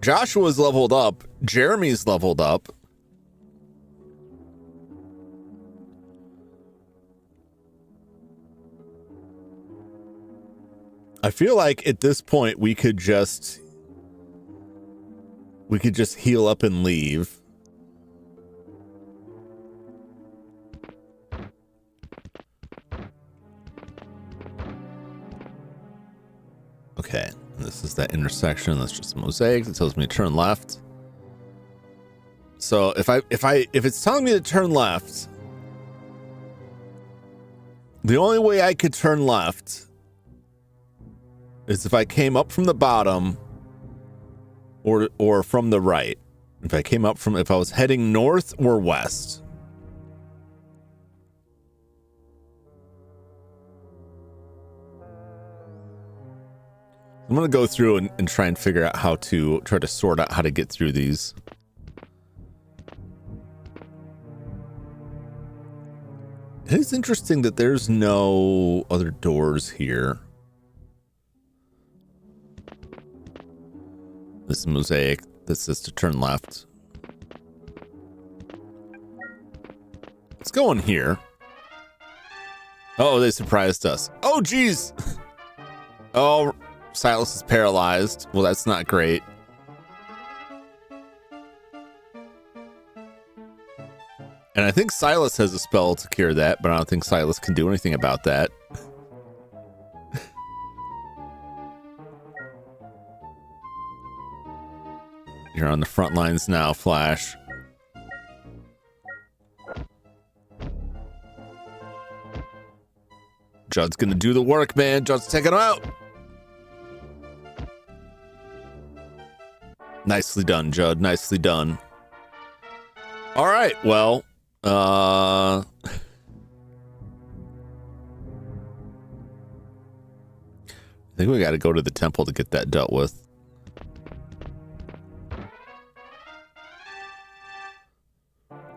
Joshua's leveled up. Jeremy's leveled up. I feel like at this point we could just heal up and leave. Okay, this is that intersection. That's just a mosaic that tells me to turn left. So if it's telling me to turn left, the only way I could turn left is if I came up from the bottom or from the right. If I was heading north or west. I'm going to go through and try and figure out how to sort out how to get through these. It is interesting that there's no other doors here. This is mosaic that says to turn left. Let's go in here. Oh, they surprised us. Oh, geez. Oh, Silas is paralyzed. Well, that's not great. And I think Silas has a spell to cure that, but I don't think Silas can do anything about that. You're on the front lines now, Flash. Judd's gonna do the work, man. Judd's taking him out. Nicely done, Judd. Nicely done. All right, well, I think we got to go to the temple to get that dealt with.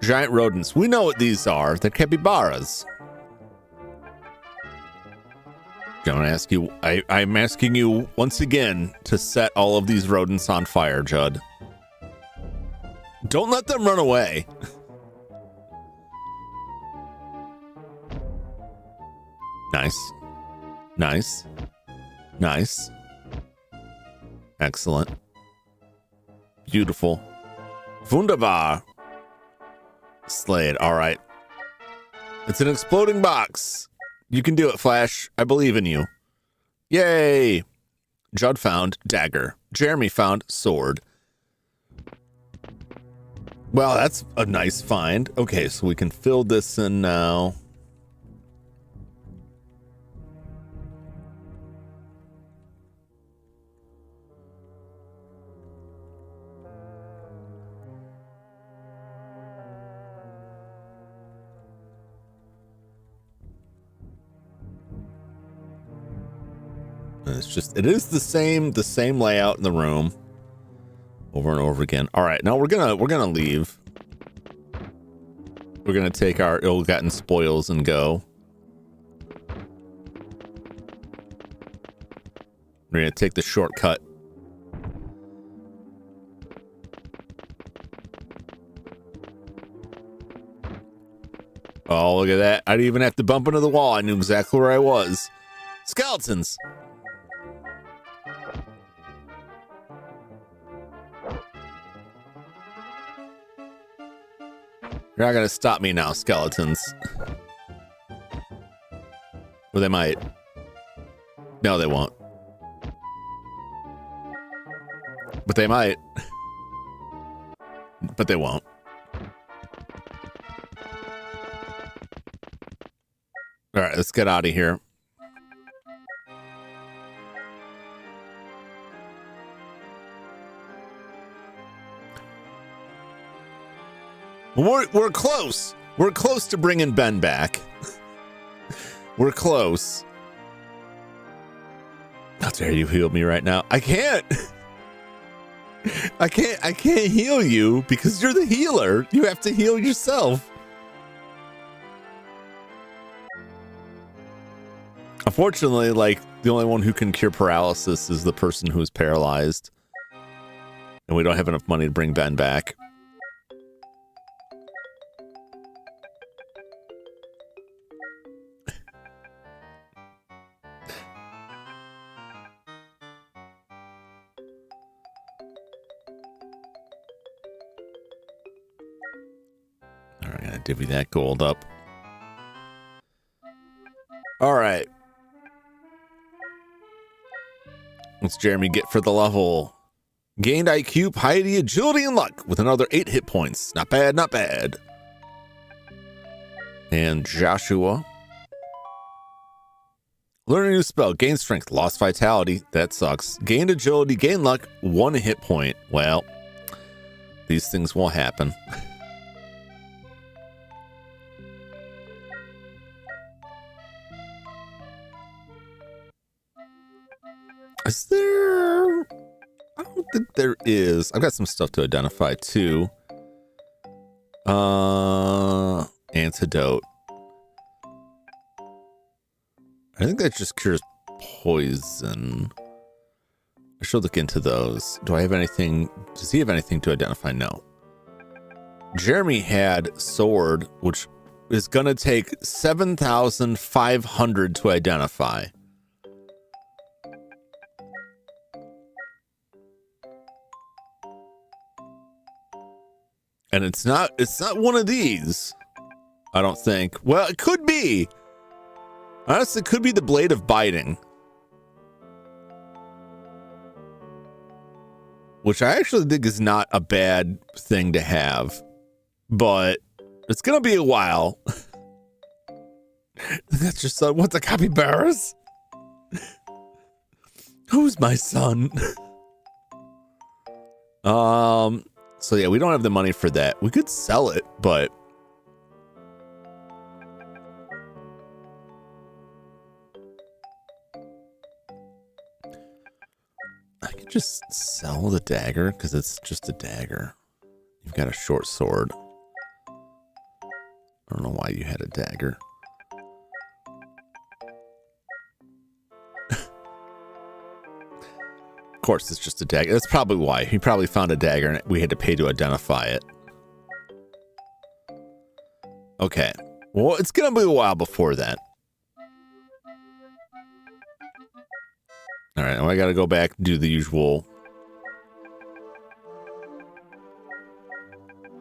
Giant rodents. We know what these are. They're capybaras. I'm asking you once again to set all of these rodents on fire, Judd. Don't let them run away. Nice. Nice. Nice. Excellent. Beautiful. Wunderbar. Slayed. All right. It's an exploding box. You can do it, Flash. I believe in you. Yay. Judd found dagger. Jeremy found sword. Well, that's a nice find. Okay, so we can fill this in now. It is the same layout in the room over and over again. All right, now we're gonna leave. We're gonna take our ill-gotten spoils and go. We're gonna take the shortcut. Oh, look at that. I didn't even have to bump into the wall. I knew exactly where I was. Skeletons. You're not gonna stop me now, skeletons. Or they might. No, they won't. But they might. But they won't. All right, let's get out of here. We're close. We're close to bringing Ben back. We're close. How dare you heal me right now? I can't. I can't heal you because you're the healer. You have to heal yourself. Unfortunately, like, the only one who can cure paralysis is the person who's paralyzed. And we don't have enough money to bring Ben back. All right, gonna divvy that gold up. All right. What's Jeremy get for the level? Gained IQ, piety, agility, and luck with another 8 hit points. Not bad, not bad. And Joshua. Learn a new spell. Gain strength, lost vitality. That sucks. Gained agility, gain luck, 1 hit point. Well, these things will happen. Is there... I don't think there is. I've got some stuff to identify too. Antidote. I think that just cures poison. I should look into those. Do I have anything? Does he have anything to identify? No. Jeremy had sword, which is going to take 7,500 to identify. And it's not one of these, I don't think. Well, it could be. Honestly, it could be the Blade of Biting. Which I actually think is not a bad thing to have. But it's going to be a while. That's your son. What's a capybaras? Who's my son? So yeah, we don't have the money for that. We could sell it, but I could just sell the dagger because it's just a dagger. You've got a short sword. I don't know why you had a dagger. Of course, it's just a dagger. That's probably why. He probably found a dagger and we had to pay to identify it. Okay. Well, it's going to be a while before that. All right. Now I got to go back and do the usual.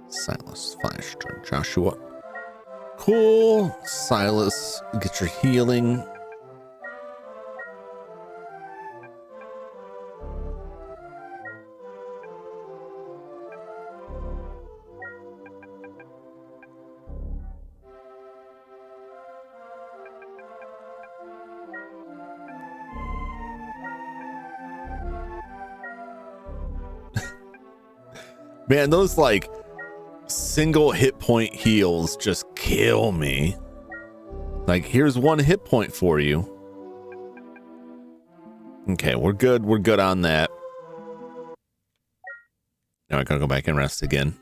Silas, finish turn. Joshua. Cool. Silas, get your healing. Man, those like single hit point heals just kill me. Like, here's 1 hit point for you. Okay, we're good. We're good on that. Now I gotta go back and rest again.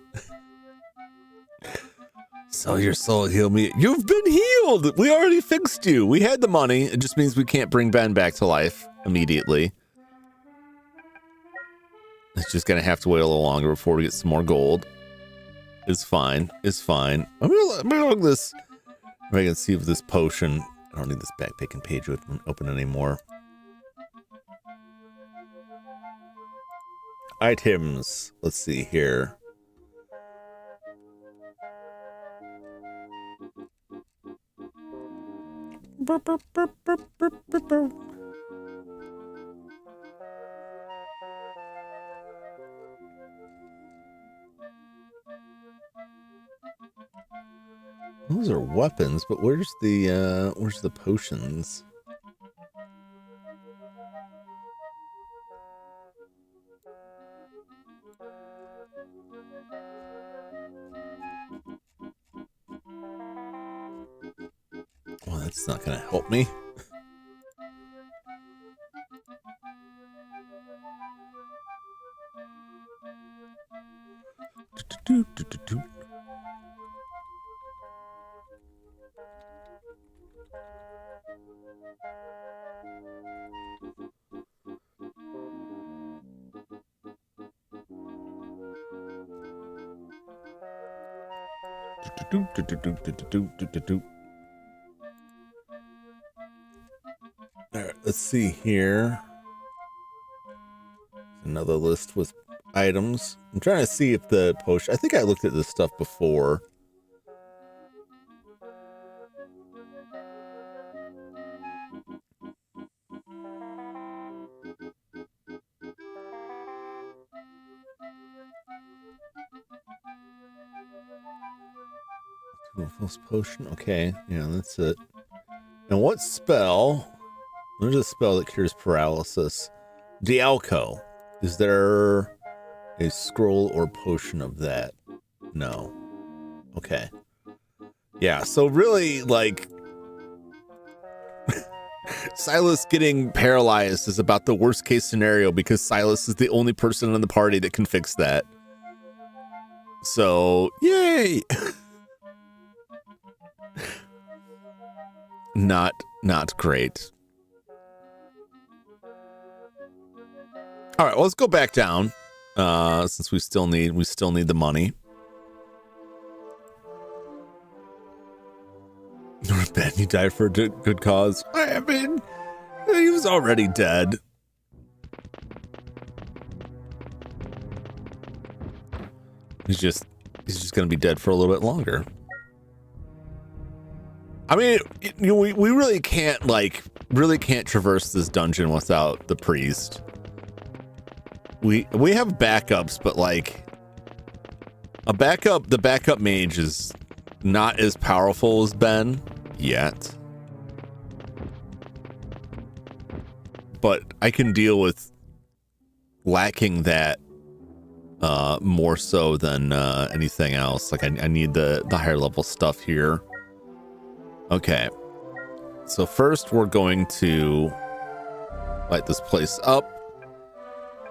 Sell your soul, heal me. You've been healed. We already fixed you. We had the money. It just means we can't bring Ben back to life immediately. It's just gonna have to wait a little longer before we get some more gold. It's fine. It's fine. I'm gonna look this. If I can see if this potion. I don't need this backpicking page open anymore. Items. Let's see here. Those are weapons, but where's the potions? Well, that's not gonna help me. All right, let's see here. Another list with items. I'm trying to see if the potion. I think I looked at this stuff before. False potion. Okay, yeah, that's it. And what spell? There's a spell that cures paralysis. Dialco. Is there a scroll or potion of that? No. Okay. Yeah, so really, like, Silas getting paralyzed is about the worst case scenario because Silas is the only person in the party that can fix that. So, yay! Not great. All right, well, let's go back down. Since we still need the money. Ben, you died for a good cause. I mean, he was already dead. He's just gonna be dead for a little bit longer. I mean, we really can't traverse this dungeon without the priest. We have backups, but like the backup mage is not as powerful as Ben yet. But I can deal with lacking that more so than anything else. Like I need the higher level stuff here. Okay. So first we're going to light this place up.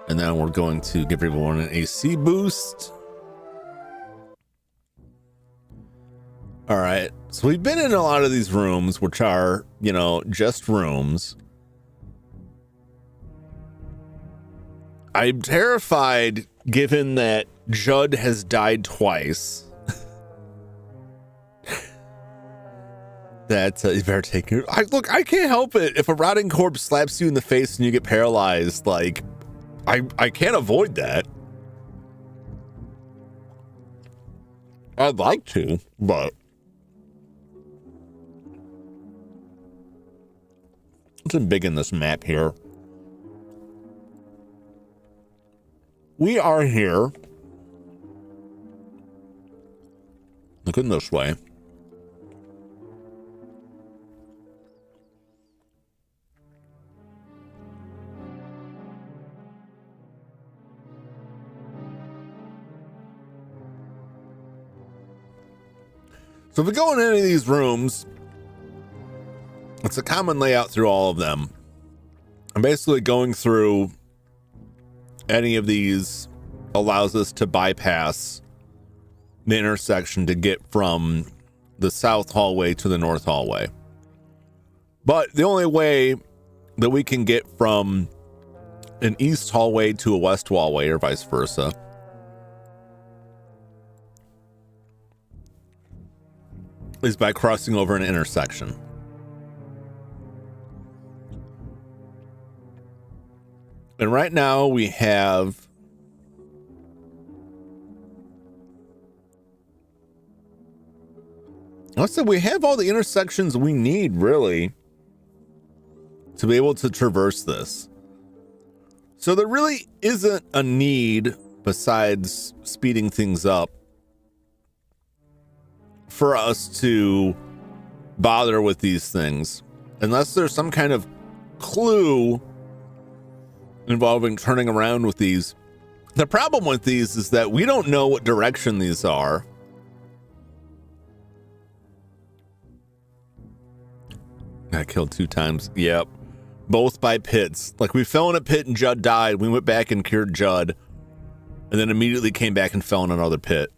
And then we're going to give everyone an AC boost. All right. So we've been in a lot of these rooms, which are, just rooms. I'm terrified given that Judd has died twice. That you better take it. Look, I can't help it. If a rotting corpse slaps you in the face and you get paralyzed, like, I can't avoid that. I'd like to, but it's big in this map here. We are here. Looking this way. So if we go in any of these rooms, it's a common layout through all of them. And basically going through any of these allows us to bypass the intersection to get from the south hallway to the north hallway. But the only way that we can get from an east hallway to a west hallway or vice versa is by crossing over an intersection. And right now we have we have all the intersections we need, really. to be able to traverse this. So there really isn't a need, besides speeding things up, for us to bother with these things, unless there's some kind of clue involving turning around with these. The problem with these is that we don't know what direction these are. I killed 2 times. Yep. Both by pits. Like, we fell in a pit and Judd died. We went back and cured Judd, and then immediately came back and fell in another pit.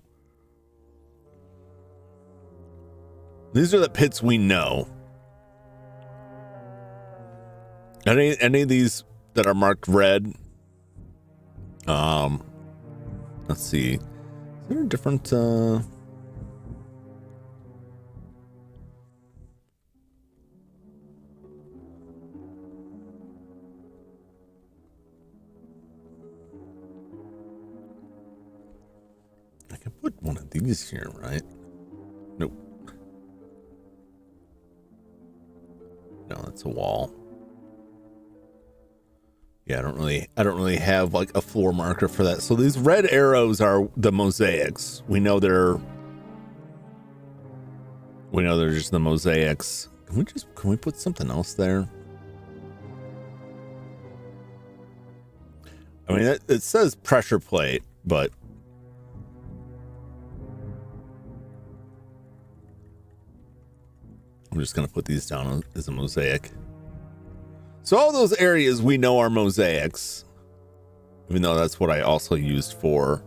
These are the pits we know. Any of these that are marked red? Let's see. Is there a different I can put one of these here, right? Nope. No, that's a wall. Yeah, I don't really have like a floor marker for that. So these red arrows are the mosaics. We know they're just the mosaics. Can we put something else there? I mean, it says pressure plate, but I'm just gonna put these down as a mosaic. So all those areas we know are mosaics, even though that's what I also used for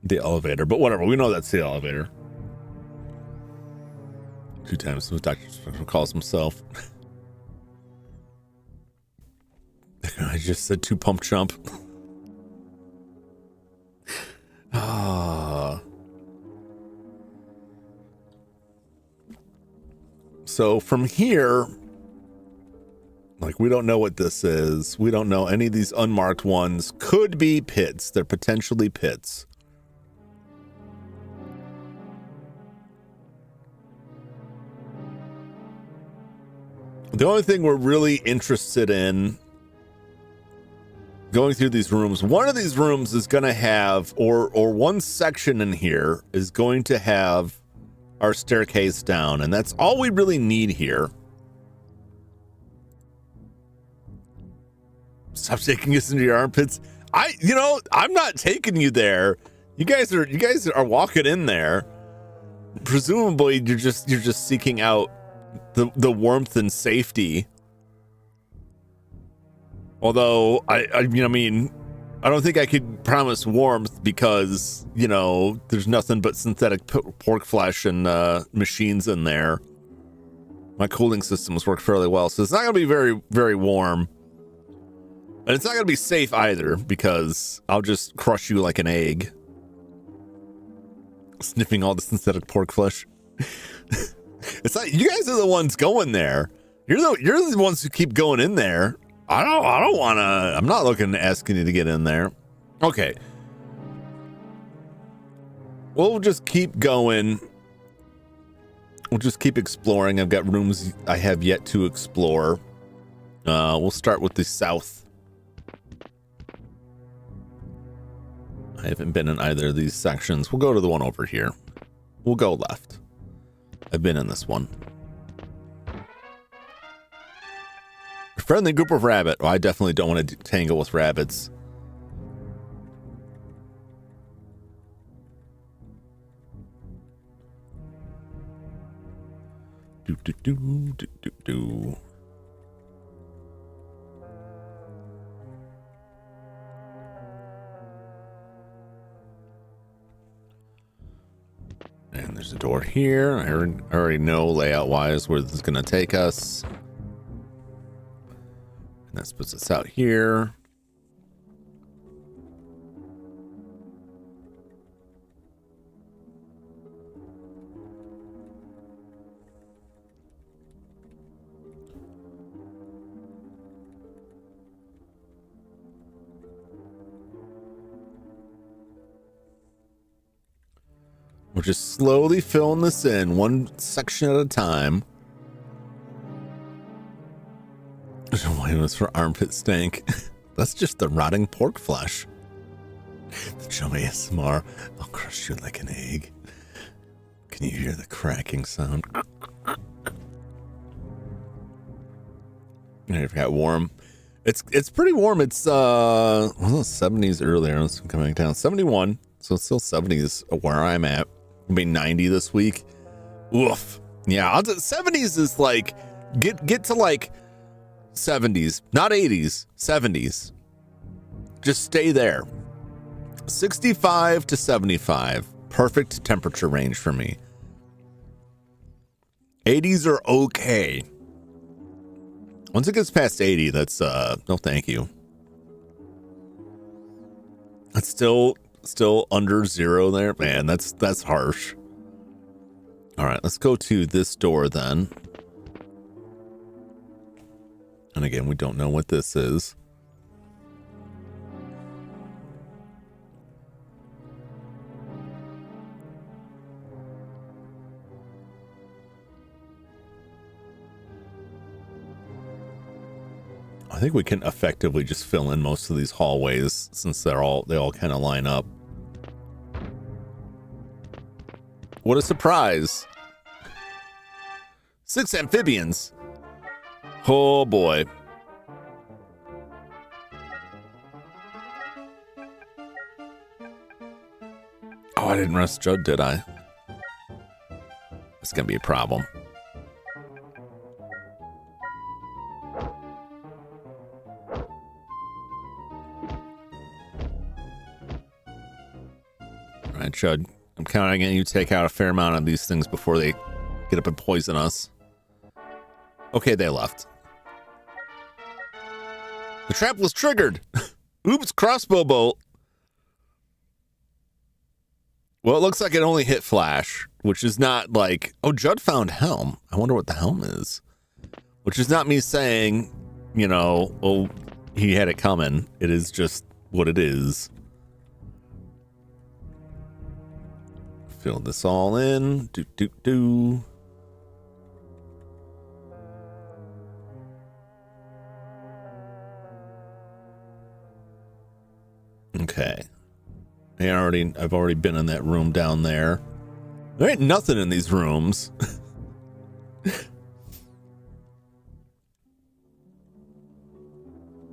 the elevator, but whatever, we know that's the elevator. 2 times, the doctor calls himself. I just said 2 pump jump. So from here, like, we don't know what this is. We don't know any of these unmarked ones. Could be pits. They're potentially pits. The only thing we're really interested in going through these rooms, one of these rooms is going to have, or one section in here is going to have our staircase down, and that's all we really need here. Stop taking us into your armpits. I'm not taking you there. You guys are walking in there. Presumably you're just seeking out the warmth and safety. Although I don't think I could promise warmth because, there's nothing but synthetic pork flesh and machines in there. My cooling systems work fairly well, so it's not going to be very, very warm. And it's not going to be safe either, because I'll just crush you like an egg. Sniffing all the synthetic pork flesh. It's like, you guys are the ones going there. You're the ones who keep going in there. I don't want to. I'm not looking to asking you to get in there. Okay. We'll just keep going. We'll just keep exploring. I've got rooms I have yet to explore. We'll start with the south. I haven't been in either of these sections. We'll go to the one over here. We'll go left. I've been in this one. Friendly group of rabbit. Oh, I definitely don't want to tangle with rabbits. Do do do do do do. And there's a door here. I already know layout wise where this is going to take us. And that puts us out here. We're just slowly filling this in, one section at a time. Why was for armpit stank? That's just the rotting pork flesh. The Jum ASMR. I'll crush you like an egg. Can you hear the cracking sound? It got warm. It's pretty warm. It's 70s earlier. It's coming down 71, so it's still 70s where I'm at. It'll be 90 this week. Oof. Yeah, 70s is like get to like 70s, not 80s, 70s. Just stay there. 65 to 75, perfect temperature range for me. 80s are okay. Once it gets past 80, that's no thank you. It's still under zero there. Man, that's harsh. All right, let's go to this door then. And again, we don't know what this is. I think we can effectively just fill in most of these hallways since they all kind of line up. What a surprise. 6 amphibians. Oh boy. Oh, I didn't rest Judd, did I? It's gonna be a problem. All right, Judd, I'm counting on you to take out a fair amount of these things before they get up and poison us. Okay, they left. The trap was triggered. Oops, crossbow bolt. Well, it looks like it only hit Flash, which is not like, oh, Judd found helm. I wonder what the helm is. Which is not me saying, you know, oh, he had it coming. It is just what it is. Fill this all in. Do. Okay. I've already been in that room down there. There ain't nothing in these rooms.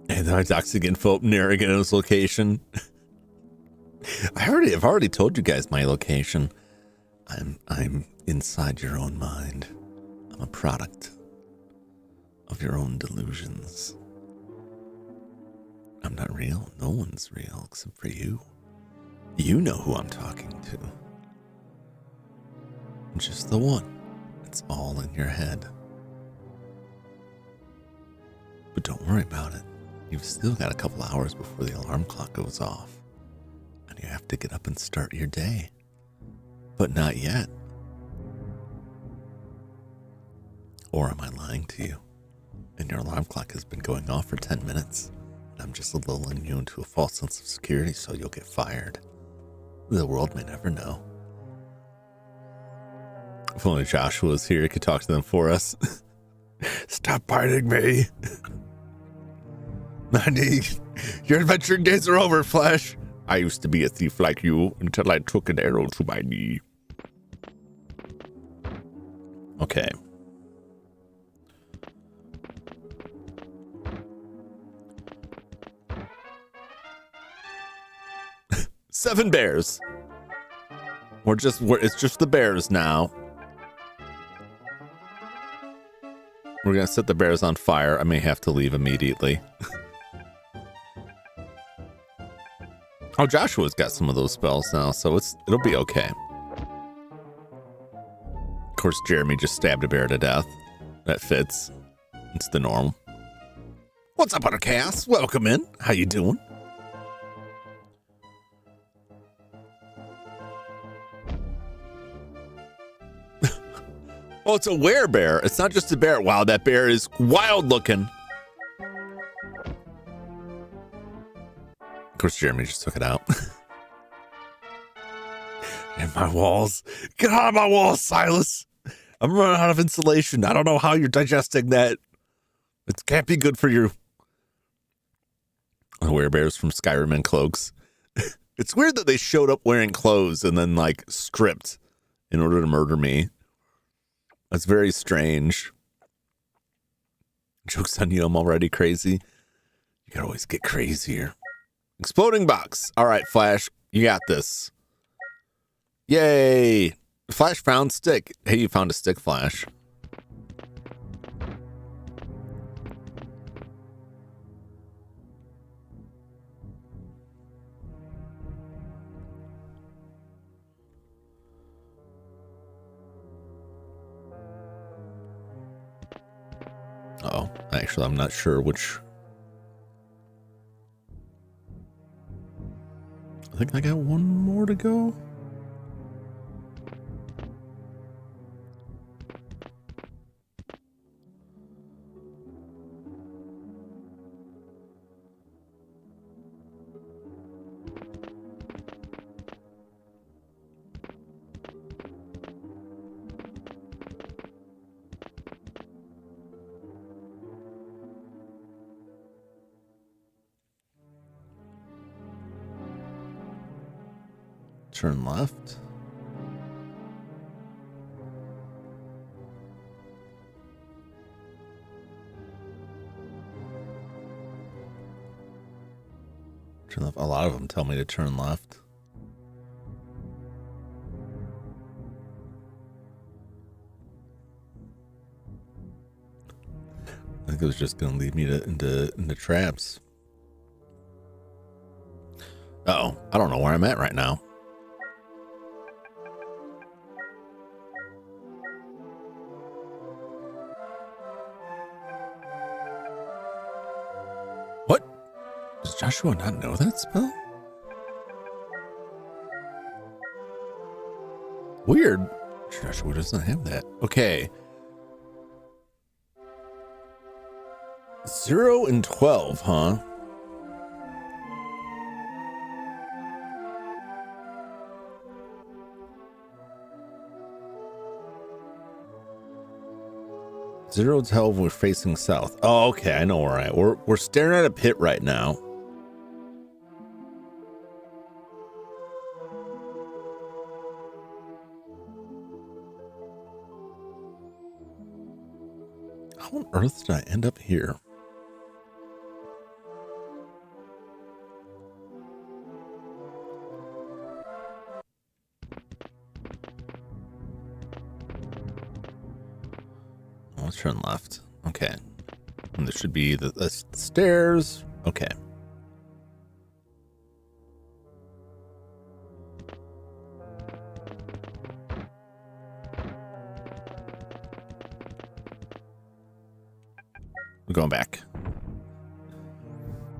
And there's oxygen folk narrating his location. I've already told you guys my location. I'm inside your own mind. I'm a product of your own delusions. I'm not real. No one's real except for you. You know who I'm talking to. Just the one. It's all in your head. But don't worry about it. You've still got a couple hours before the alarm clock goes off. And you have to get up and start your day. But not yet. Or am I lying to you? And your alarm clock has been going off for 10 minutes. And I'm just lulling you into a false sense of security so you'll get fired. The world may never know. If only Joshua was here, he could talk to them for us. Stop biting me. Your adventuring days are over, Flash. I used to be a thief like you until I took an arrow to my knee. Okay. Seven bears. It's just the bears now. We're gonna set the bears on fire. I may have to leave immediately. Oh, Joshua's got some of those spells now, so it'll be okay. Of course, Jeremy just stabbed a bear to death. That fits. It's the norm. What's up, Buttercast? Welcome in. How you doing? Oh, it's a werebear. It's not just a bear. Wow, that bear is wild looking. Of course, Jeremy just took it out. of my walls. Get out of my walls, Silas. I'm running out of insulation. I don't know how you're digesting that. It can't be good for you. Werebears from Skyrim and cloaks. It's weird that they showed up wearing clothes and then like stripped in order to murder me. That's very strange. Joke's on you, I'm already crazy. You gotta always get crazier. Exploding box. All right, Flash, you got this. Yay. Flash found stick. Hey, you found a stick, Flash. Uh-oh. Actually, I'm not sure which. I think I got one more to go. Turn left. Turn left. A lot of them tell me to turn left. I think it was just going to lead me into traps. Uh-oh. I don't know where I'm at right now. What? Does Joshua not know that spell? Weird. Joshua doesn't have that. Okay. 0 and 12, huh? Zero to 12, we're facing south. Oh, okay, I know where I am. We're staring at a pit right now. How on earth did I end up here? Let's turn left. Okay. And there should be the stairs. Okay. We're going back.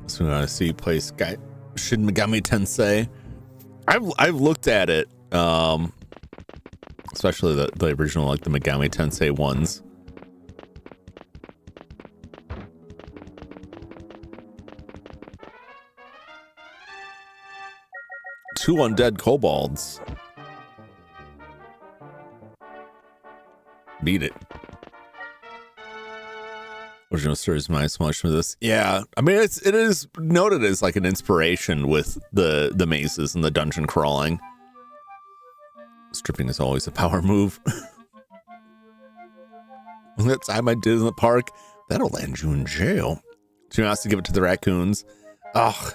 So we're gonna see place guy Shin Megami Tensei. I've looked at it, especially the original, like the Megami Tensei ones. Two undead kobolds. Beat it. Original story is my so much for this. Yeah, I mean it is noted as like an inspiration with the mazes and the dungeon crawling. Stripping is always a power move. That time I did in the park, that'll land you in jail. So you have to give it to the raccoons. Ugh.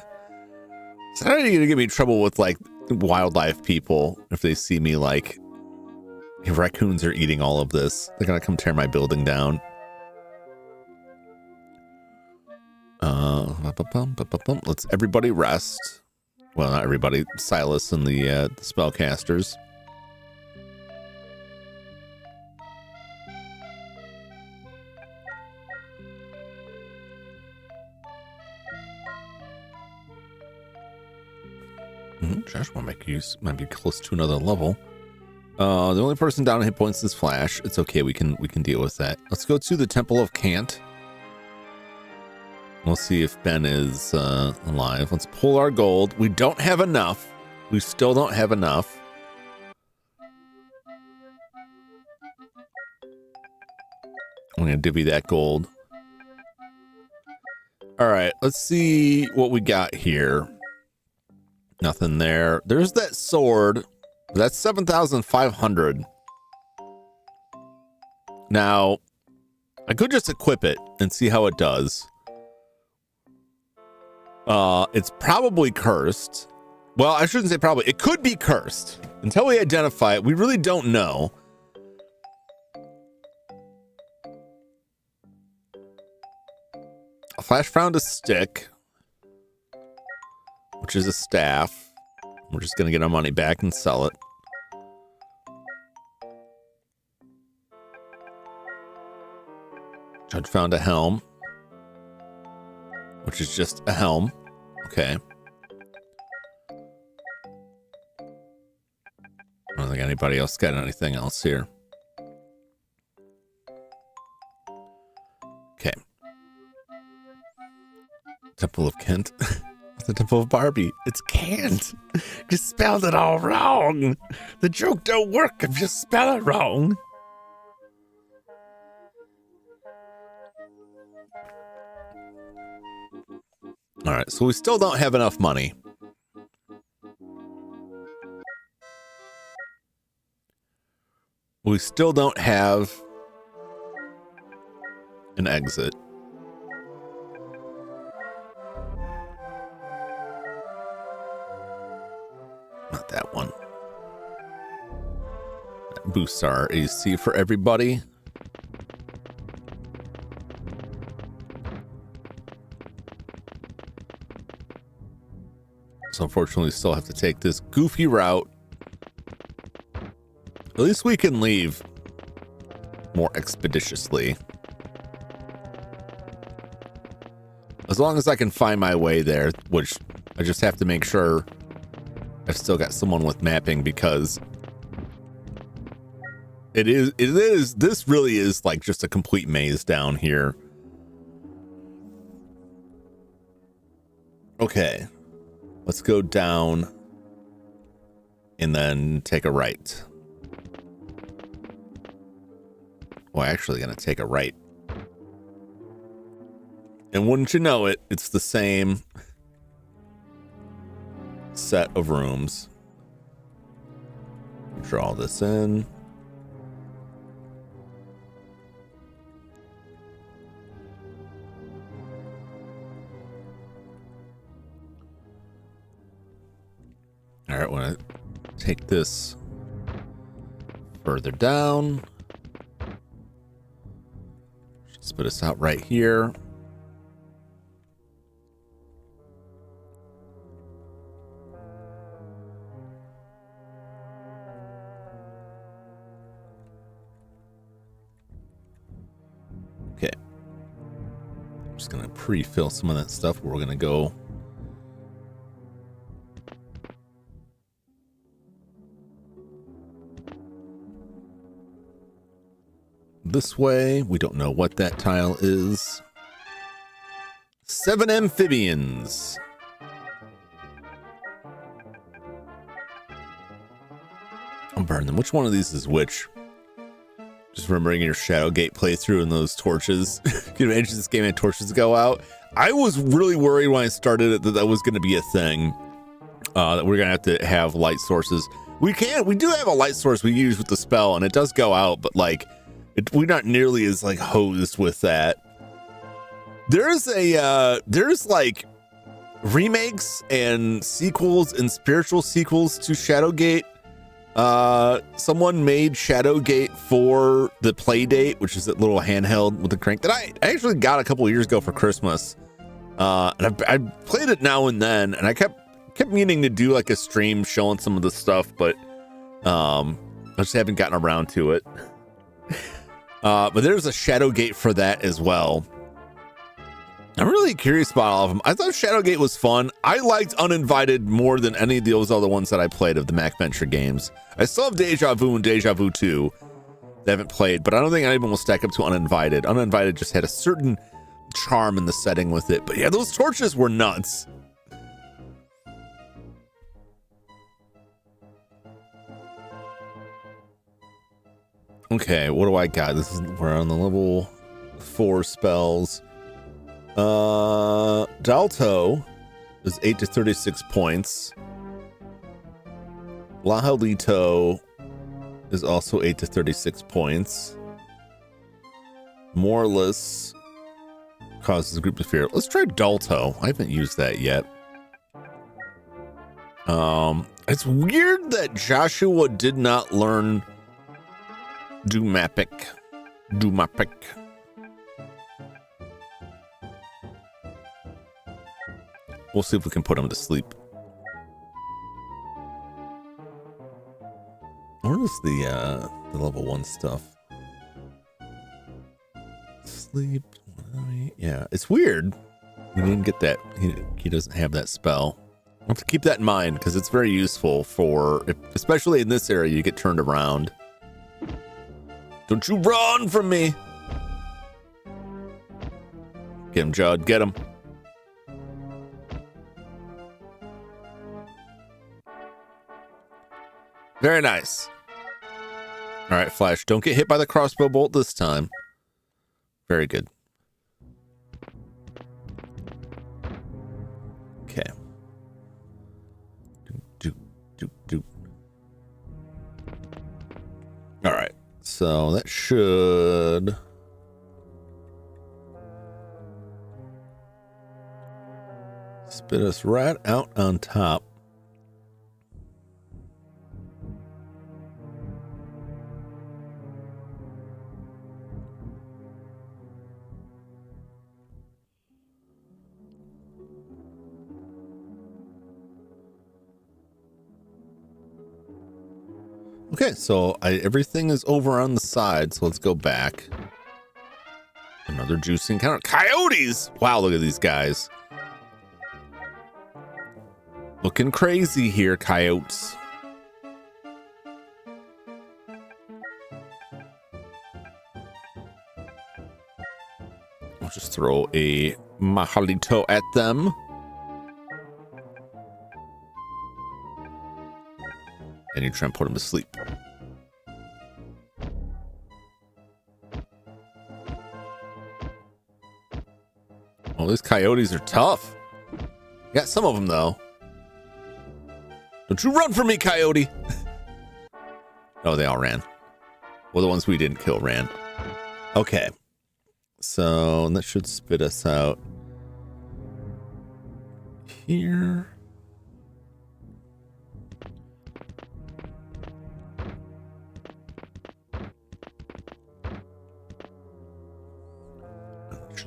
So how are you gonna give me trouble with like wildlife people if they see me like if raccoons are eating all of this? They're gonna come tear my building down. Let's everybody rest. Well, not everybody. Silas and the spellcasters. Joshua might be close to another level. The only person down in hit points is Flash. It's okay. We can deal with that. Let's go to the Temple of Cant. We'll see if Ben is alive. Let's pull our gold. We don't have enough. We still don't have enough. I'm going to divvy that gold. All right, let's see what we got here. Nothing there. There's that sword. That's 7,500. Now, I could just equip it and see how it does. It's probably cursed. Well, I shouldn't say probably. It could be cursed. Until we identify it, we really don't know. A flash found a stick, which is a staff. We're just going to get our money back and sell it. Judge found a helm, which is just a helm. Okay. I don't think anybody else got anything else here. Okay. Temple of Kent. The Temple of Barbie. It's Kent. You spelled it all wrong. The joke don't work if you spell it wrong. All right, so we still don't have enough money. We still don't have an exit. Not that one. That boosts our AC for everybody. So unfortunately, we still have to take this goofy route. At least we can leave more expeditiously. As long as I can find my way there, which I just have to make sure I've still got someone with mapping, because this really is like just a complete maze down here. Okay. Let's go down and then take a right. Well, actually going to take a right. And wouldn't you know it, it's the same set of rooms. Draw this in. All right, I want to take this further down. Just put us out right here. Okay. I'm just going to pre-fill some of that stuff. We're going to go this way. We don't know what that tile is. 7 amphibians. I'll burn them. Which one of these is which? Just remembering your Shadowgate playthrough and those torches. Can you imagine this game had torches go out? I was really worried when I started it that that was going to be a thing. That we're going to have light sources. We do have a light source we use with the spell, and it does go out, but like, we're not nearly as like hosed with that. There's like remakes and sequels and spiritual sequels to Shadowgate. Someone made Shadowgate for the Playdate, which is that little handheld with the crank that I actually got a couple of years ago for Christmas. And I played it now and then, and I kept meaning to do like a stream showing some of the stuff, but I just haven't gotten around to it. But there's a Shadowgate for that as well. I'm really curious about all of them. I thought Shadowgate was fun. I liked Uninvited more than any of those other ones that I played of the MacVenture games. I still have Deja Vu and Deja Vu 2 that I haven't played, but I don't think anyone will stack up to Uninvited. Uninvited just had a certain charm in the setting with it. But yeah, those torches were nuts. Okay, what do I got? We're on the level 4 spells. Dalto is 8 to 36 points. Lahalito is also 8 to 36 points. Morless causes a group to fear. Let's try Dalto. I haven't used that yet. It's weird that Joshua did not learn Dumapic. We'll see if we can put him to sleep. Where is the level 1 stuff? Sleep. Yeah, it's weird. We didn't get that. He doesn't have that spell. We'll have to keep that in mind because it's very useful for, especially in this area, you get turned around. Don't you run from me. Get him, Judd. Get him. Very nice. All right, Flash. Don't get hit by the crossbow bolt this time. Very good. Okay. Do. All right. So that should spit us right out on top. Okay, so everything is over on the side, so let's go back. Another juicing counter. Coyotes! Wow, look at these guys. Looking crazy here, coyotes. I'll just throw a Mahalito at them. And you try and put him to sleep. Oh, these coyotes are tough. Got some of them, though. Don't you run from me, coyote! Oh, they all ran. Well, the ones we didn't kill ran. Okay. So that should spit us out here.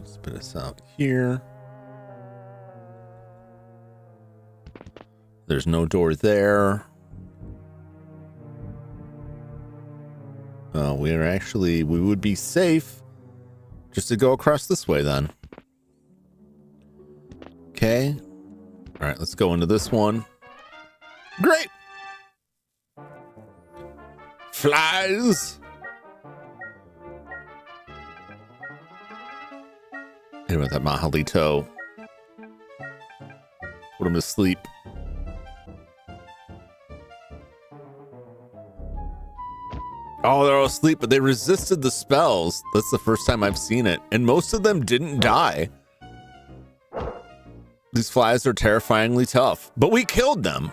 Spit us out here. There's no door there. We would be safe just to go across this way then. Okay. All right, let's go into this one. Great. Flies. Hit him with that Mahalito. Put him to sleep. Oh, they're all asleep, but they resisted the spells. That's the first time I've seen it. And most of them didn't die. These flies are terrifyingly tough, but we killed them.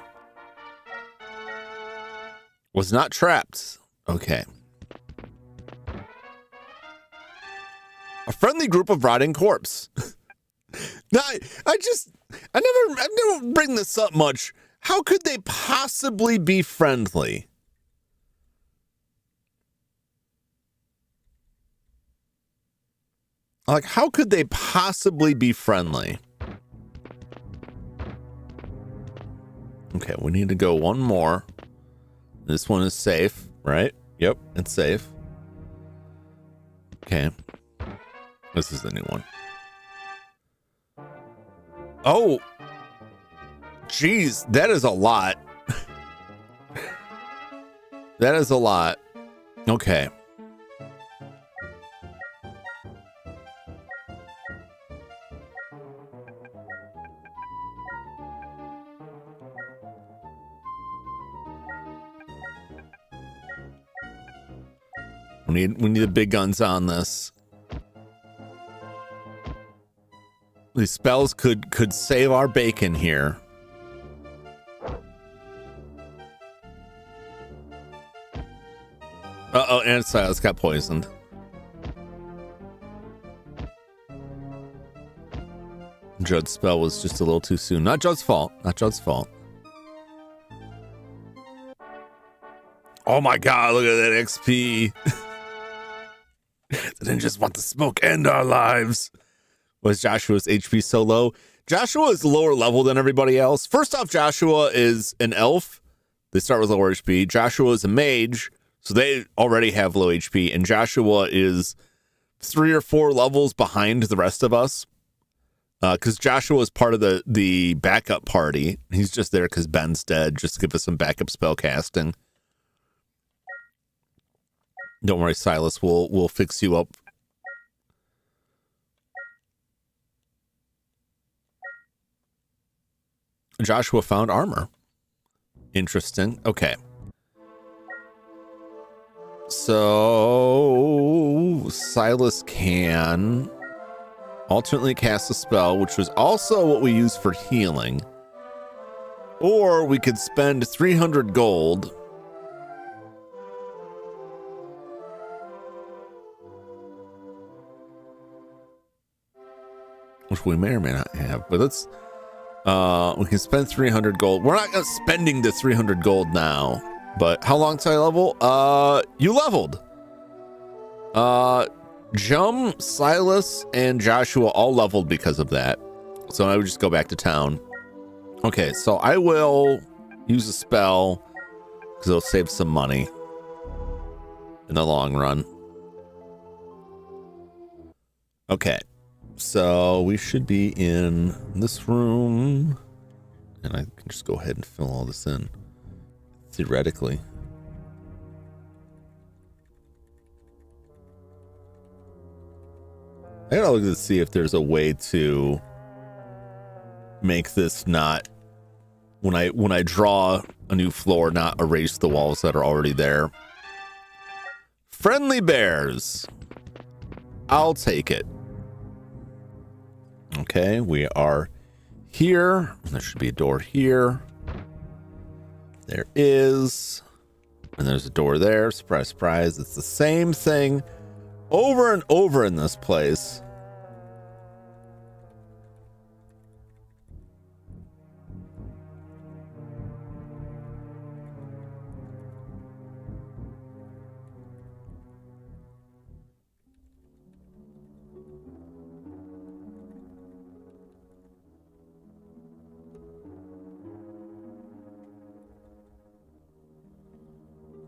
Was not trapped. Okay. A friendly group of rotting corpse. Now, I never bring this up much. How could they possibly be friendly? Like, how could they possibly be friendly? Okay, we need to go one more. This one is safe, right? Yep, it's safe. Okay. This is the new one. Oh. Geez, that is a lot. That is a lot. Okay. We need the big guns on this. These spells could save our bacon here. Uh-oh, and Silas got poisoned. Judd's spell was just a little too soon. Not Judd's fault. Not Judd's fault. Oh my god, look at that XP. They didn't just want the smoke end our lives. Was Joshua's HP so low? Joshua is lower level than everybody else. First off, Joshua is an elf. They start with lower HP. Joshua is a mage, so they already have low HP. And Joshua is 3 or 4 levels behind the rest of us. Because Joshua is part of the backup party. He's just there because Ben's dead, just to give us some backup spell casting. Don't worry, Silas. We'll fix you up. Joshua found armor. Interesting. Okay. So Silas can alternately cast a spell, which was also what we use for healing. Or we could spend 300 gold. Which we may or may not have, but let's we can spend 300 gold. We're not spending the 300 gold now, but how long till I level? You leveled. Jum, Silas, and Joshua all leveled because of that. So I would just go back to town. Okay, so I will use a spell because it'll save some money in the long run. Okay. So we should be in this room, and I can just go ahead and fill all this in, theoretically. I gotta look to see if there's a way to make this not, when I draw a new floor, not erase the walls that are already there. Friendly bears. I'll take it. Okay, we are here. There should be a door here. There is. And there's a door there. Surprise, surprise. It's the same thing over and over in this place.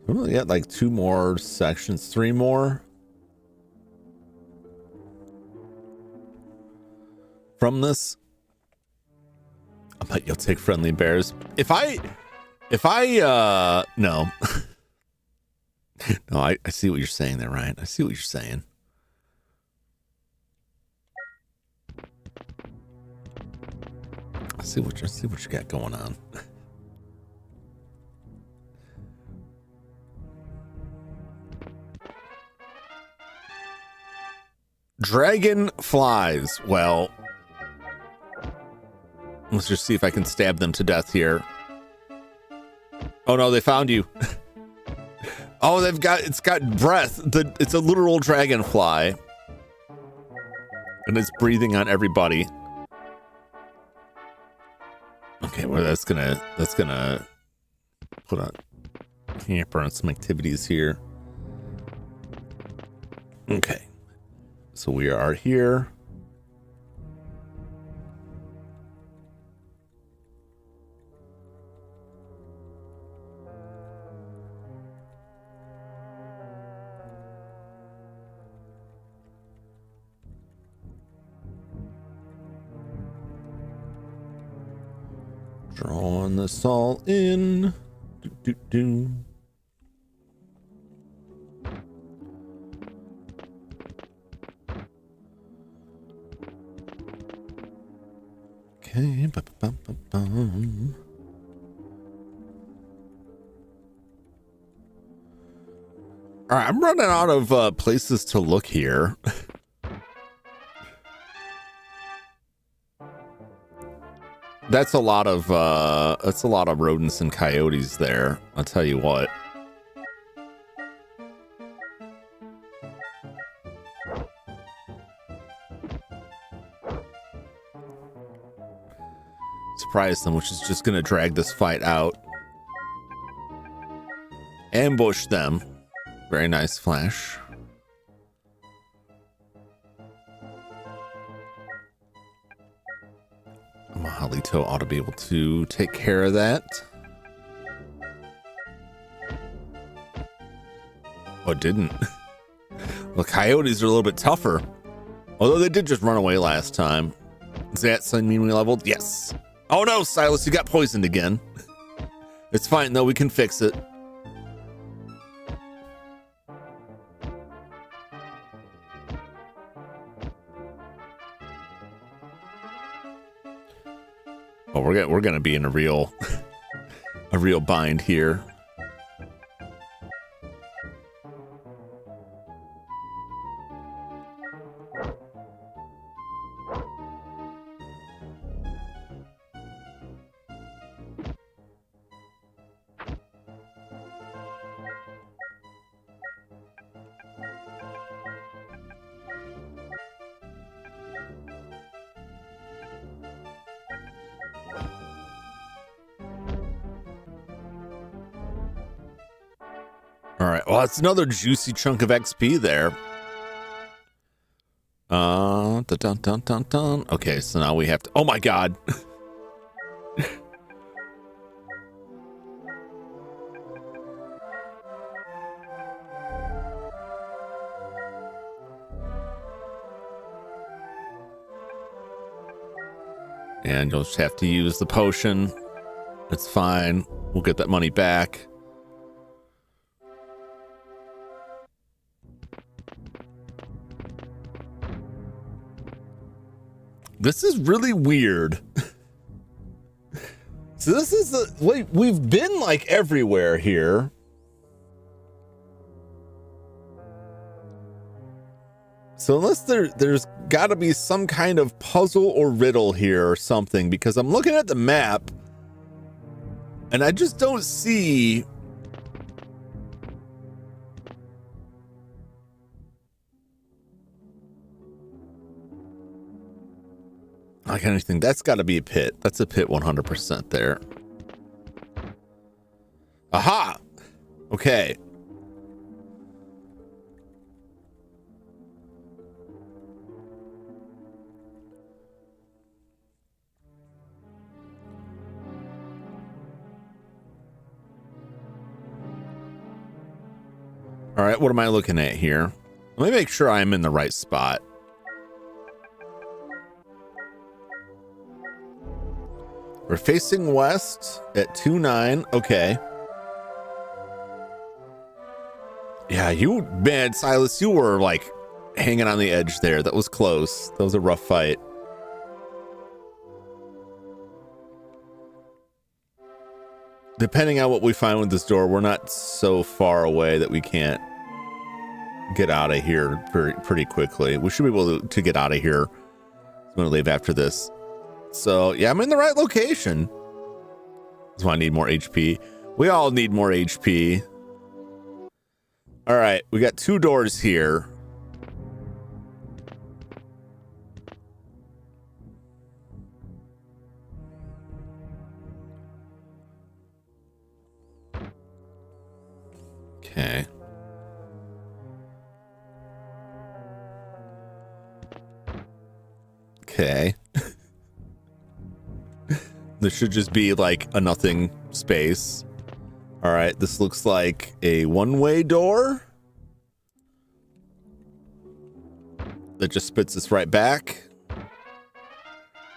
We only got like 2 more sections, 3 more from this. I bet you'll take friendly bears. If I no. No, I see what you're saying there, Ryan. I see what you're saying. I see what you got going on. Dragonflies. Well, let's just see if I can stab them to death here. Oh no, they found you. Oh, it's got breath. It's a literal dragonfly. And it's breathing on everybody. Okay, well that's gonna put a hamper on some activities here. Okay. So we are here. Drawing this all in. Do, do, do. Okay. All right, I'm running out of places to look here. That's a lot of rodents and coyotes there. I'll tell you what. Surprise them, which is just gonna drag this fight out. Ambush them. Very nice flash. Mahalito ought to be able to take care of that. Oh, it didn't. Well, coyotes are a little bit tougher. Although they did just run away last time. Is that seemingly leveled? Yes. Oh no, Silas, you got poisoned again. It's fine though, we can fix it. Oh, we're gonna be in a real bind here. All right, well, it's another juicy chunk of XP there. Dun, dun, dun, dun, dun. Okay, so now we have to. Oh my God. And you'll just have to use the potion. It's fine. We'll get that money back. This is really weird. So this is the we've been like everywhere here. So unless there's got to be some kind of puzzle or riddle here or something, because I'm looking at the map and I just don't see like anything. That's got to be a pit. That's a pit 100% there. Aha! Okay. All right, what am I looking at here? Let me make sure I'm in the right spot. We're facing west at 2-9. Okay. Yeah, man, Silas, you were like hanging on the edge there. That was close. That was a rough fight. Depending on what we find with this door, we're not so far away that we can't get out of here pretty quickly. We should be able to get out of here. I'm going to leave after this. So, yeah, I'm in the right location. That's why I need more HP. We all need more HP. All right, we got 2 doors here. Okay. Okay. This should just be like a nothing space. All right, this looks like a one-way door that just spits us right back.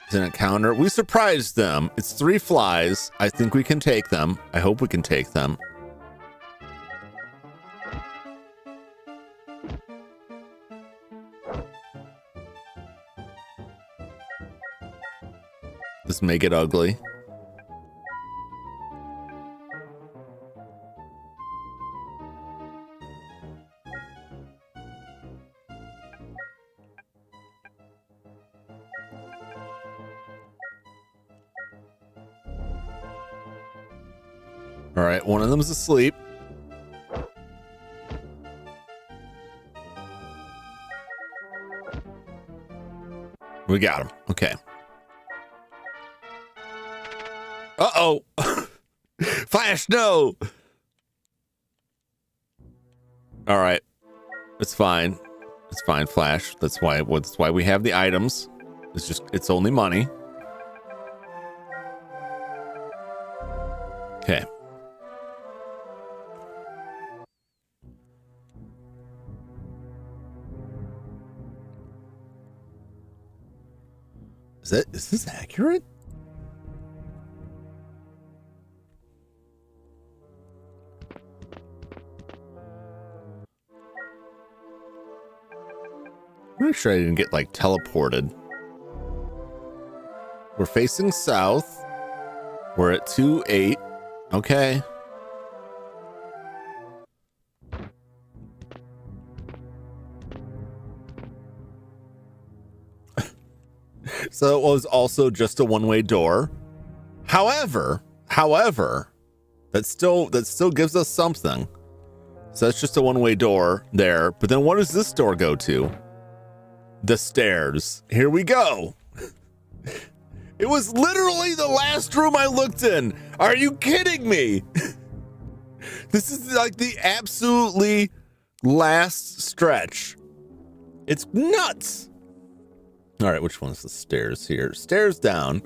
It's an encounter. We surprised them. It's 3 flies. I think we can take them. I hope we can take them. Just make it ugly. All right, one of them's asleep. We got him. Okay. Uh-oh. Flash, no. All right. It's fine. It's fine, Flash. That's why we have the items. It's only money. Okay. Is this accurate? Make sure I didn't get like teleported. We're facing south. We're at 2-8. Okay. So it was also just a one-way door. However, that still gives us something. So that's just a one-way door there. But then what does this door go to? The stairs. Here we go. It was literally the last room I looked in. Are you kidding me? This is like the absolutely last stretch. It's nuts. All right, which one's the stairs here? Stairs down.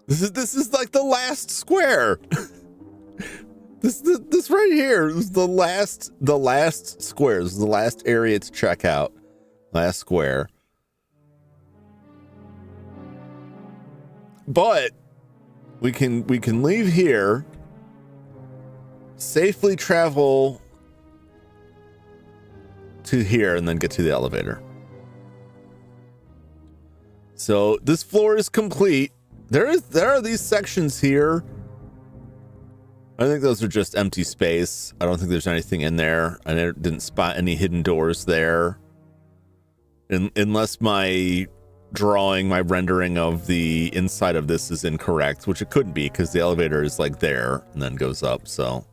This is like the last square. This right here is the last square. This is the last area to check out. Last square. But we can leave here, safely travel to here, and then get to the elevator. So this floor is complete. There are these sections here. I think those are just empty space. I don't think there's anything in there. I didn't spot any hidden doors there. Unless my rendering of the inside of this is incorrect, which it couldn't be because the elevator is like there and then goes up. So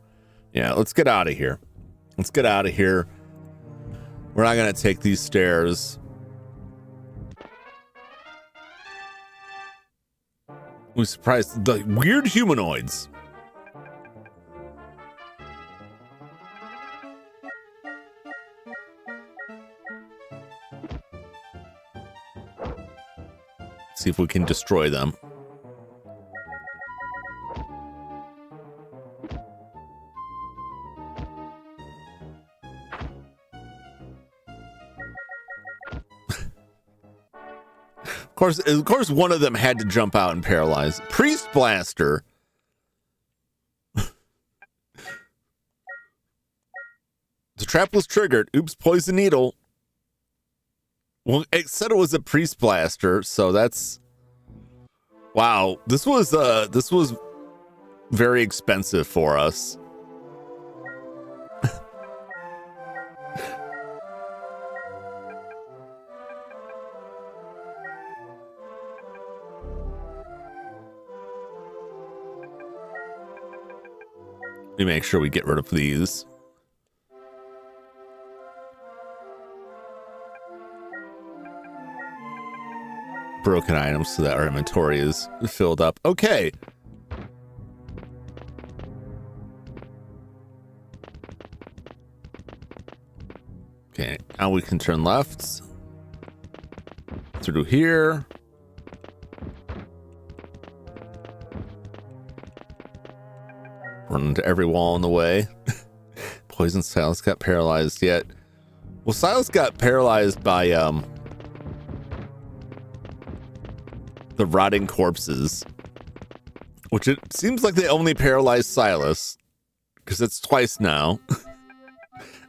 yeah, let's get out of here. Let's get out of here. We're not going to take these stairs. We're surprised. The weird humanoids. See if we can destroy them. Of course, one of them had to jump out and paralyze. Priest Blaster. The trap was triggered. Oops, poison needle. Well, it said it was a Priest Blaster, so that's... Wow, this was very expensive for us. Let me make sure we get rid of these. Broken items so that our inventory is filled up. Okay. Okay, now we can turn left through here. Run into every wall in the way. Poison Silas got paralyzed yet. Well, Silas got paralyzed by the rotting corpses, which it seems like they only paralyzed Silas because it's twice now.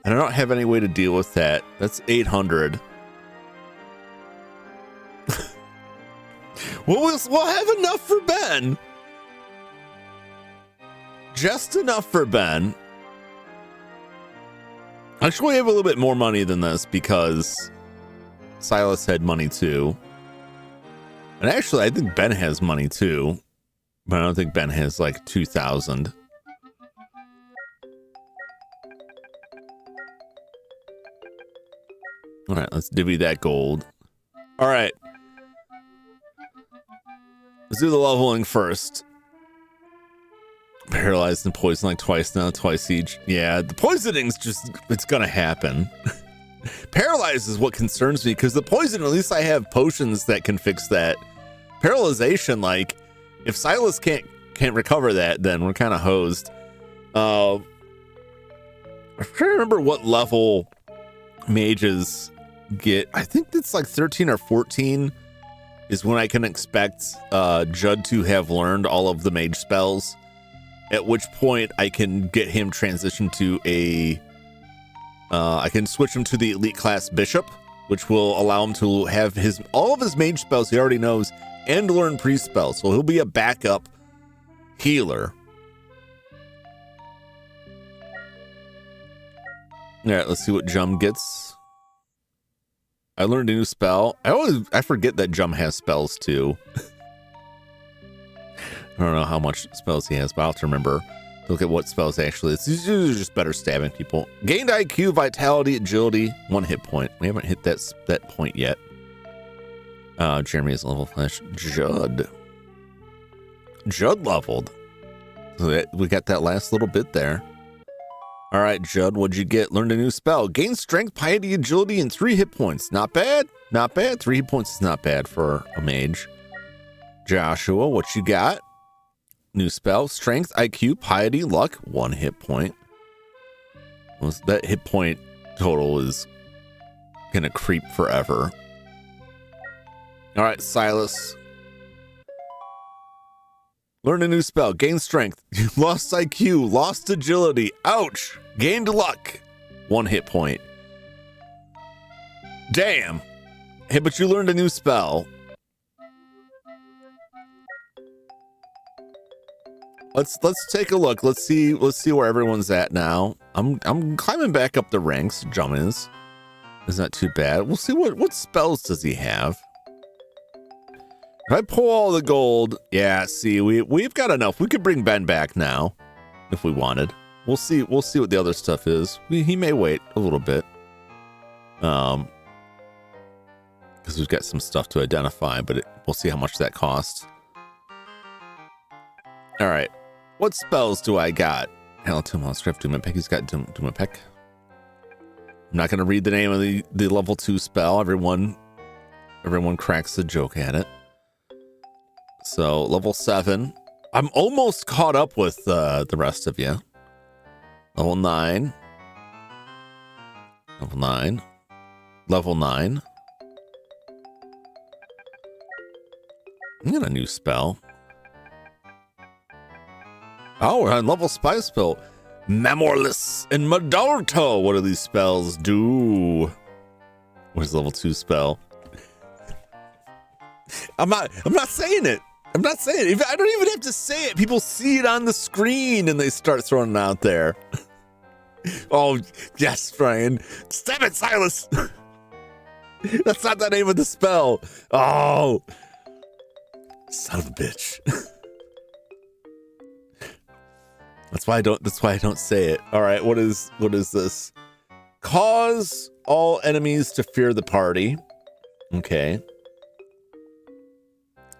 And I don't have any way to deal with that. That's 800. We'll have enough for Ben. Just enough for Ben. Actually, we have a little bit more money than this because Silas had money too. And actually, I think Ben has money too. But I don't think Ben has like 2,000. All right, let's divvy that gold. All right. Let's do the leveling first. Paralyzed and poisoned like twice now, twice each. Yeah, the poisoning's just, it's gonna happen. Paralyzed is what concerns me, because the poison, at least I have potions that can fix that. Paralyzation, like, if Silas can't recover that, then we're kind of hosed. I'm trying to remember what level mages get. I think it's like 13 or 14 is when I can expect Judd to have learned all of the mage spells, at which point I can get him transitioned to a I can switch him to the elite class bishop, which will allow him to have all of his mage spells he already knows and learn priest spells. So he'll be a backup healer. All right, let's see what Jum gets. I learned a new spell. I forget that Jum has spells too. I don't know how much spells he has, but I'll have to remember. Look at what spells actually. It's usually just better stabbing people. Gained IQ, vitality, agility, 1 hit point. We haven't hit that point yet. Jeremy is level flash. Judd leveled. So we got that last little bit there. All right, Judd, what'd you get? Learned a new spell. Gain strength, piety, agility, and 3 hit points. Not bad. Not bad. 3 hit points is not bad for a mage. Joshua, what you got? New spell. Strength, IQ, piety, luck, 1 hit point. Well, that hit point total is gonna creep forever. All right, Silas. Learn a new spell. Gain strength. You lost IQ. Lost agility. Ouch. Gained luck. 1 hit point. Damn. Hey, but you learned a new spell. Let's take a look. Let's see where everyone's at now. I'm climbing back up the ranks. Jum is not too bad. We'll see what spells does he have. If I pull all the gold, yeah, see, we've got enough. We could bring Ben back now if we wanted. We'll see what the other stuff is. He may wait a little bit. Because we've got some stuff to identify, but we'll see how much that costs. All right. What spells do I got? Hell, Monster Doomapek. He's got Doomapek. I'm not going to read the name of the level 2 spell. Everyone cracks a joke at it. So level 7. I'm almost caught up with the rest of you. Level 9. Level 9. Level 9. I got a new spell. Oh, we're on level spy spell. Memorless and Madalto. What do these spells do? Where's level 2 spell? I'm not saying it. I'm not saying it. I don't even have to say it. People see it on the screen and they start throwing it out there. Oh, yes, Brian. Stab it, Silas. That's not the name of the spell. Oh, son of a bitch. That's why I don't say it. All right, what is this? Cause all enemies to fear the party. Okay.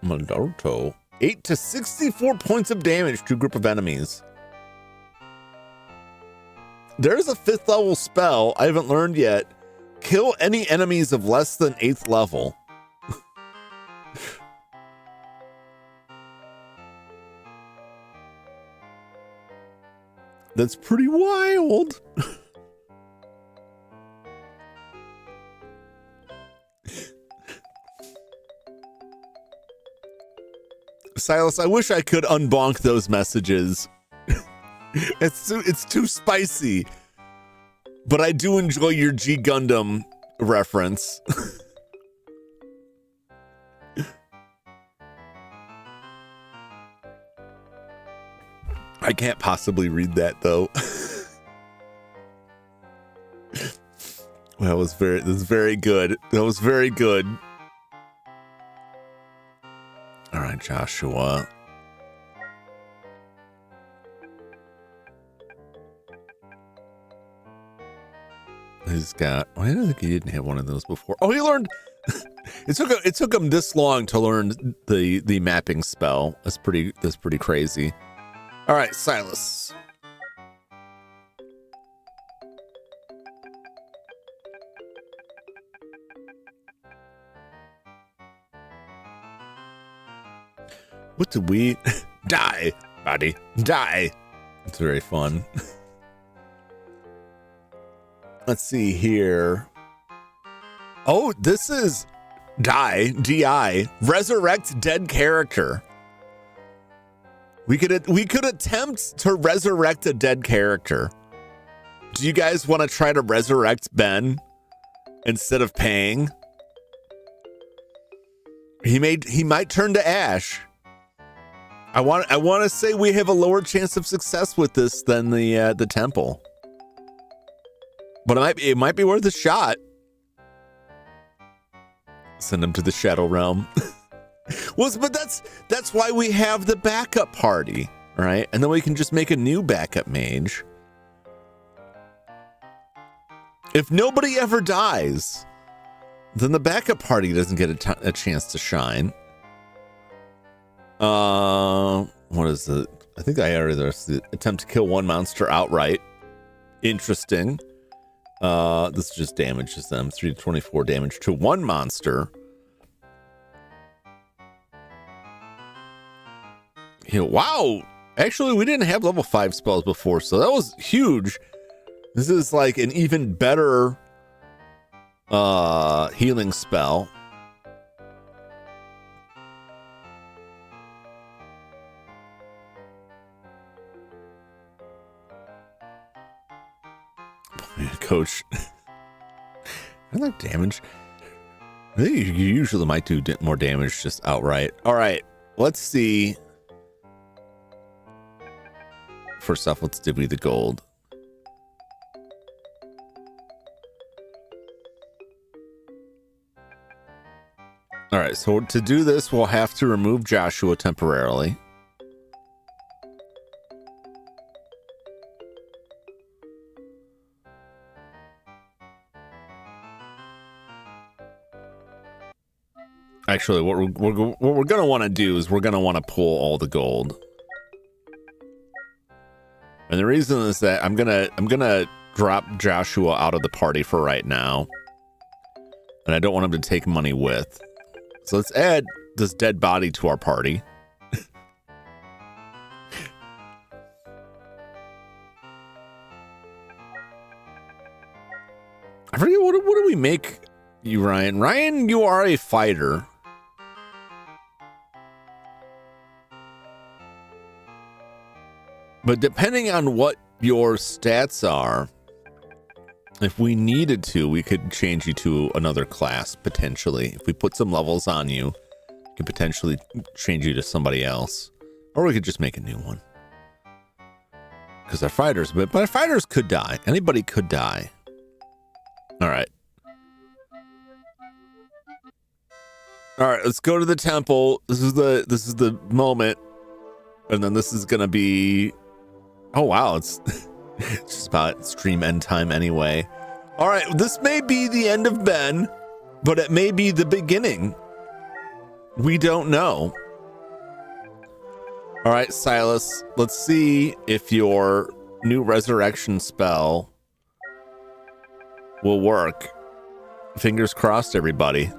Naruto. 8 to 64 points of damage to a group of enemies. There's a 5th level spell I haven't learned yet. Kill any enemies of less than 8th level. That's pretty wild. Silas, I wish I could unbonk those messages. It's too spicy. But I do enjoy your G Gundam reference. I can't possibly read that though. That was very good. That was very good. All right, Joshua. He's got. I don't think he didn't have one of those before. Oh, he learned. It took him this long to learn the mapping spell. That's pretty crazy. All right, Silas. What did we die, buddy? Die. It's very fun. Let's see here. Oh, this is DI. Resurrect dead character. We could attempt to resurrect a dead character. Do you guys want to try to resurrect Ben instead of paying? He might turn to ash. I want to say we have a lower chance of success with this than the temple. But it might be worth a shot. Send him to the Shadow Realm. But that's why we have the backup party, right? And then we can just make a new backup mage. If nobody ever dies, then the backup party doesn't get a chance to shine. What is it? I think I already attempt to kill one monster outright. Interesting. This just damages them. 3 to 24 damage to one monster. Wow. Actually, we didn't have level 5 spells before, so that was huge. This is like an even better healing spell. Coach. I like damage. I think you usually might do more damage just outright. All right, let's see. First off, let's divvy the gold. All right, so to do this, we'll have to remove Joshua temporarily. Actually, what we're going to want to do is we're going to want to pull all the gold. And the reason is that I'm gonna drop Joshua out of the party for right now. And I don't want him to take money with. So let's add this dead body to our party. I forget, what do we make you, Ryan? Ryan, you are a fighter. But depending on what your stats are, if we needed to, we could change you to another class, potentially. If we put some levels on you, we could potentially change you to somebody else. Or we could just make a new one. Because our fighters, but our fighters could die. Anybody could die. All right. All right, let's go to the temple. This is the moment. And then this is going to be... Oh, wow. It's just about stream end time anyway. All right. This may be the end of Ben, but it may be the beginning. We don't know. All right, Silas. Let's see if your new resurrection spell will work. Fingers crossed, everybody.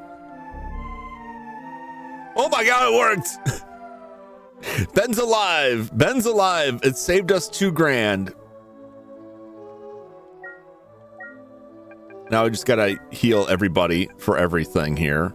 Oh my God, it worked. Ben's alive. Ben's alive. It saved us $2,000. Now we just gotta heal everybody for everything here.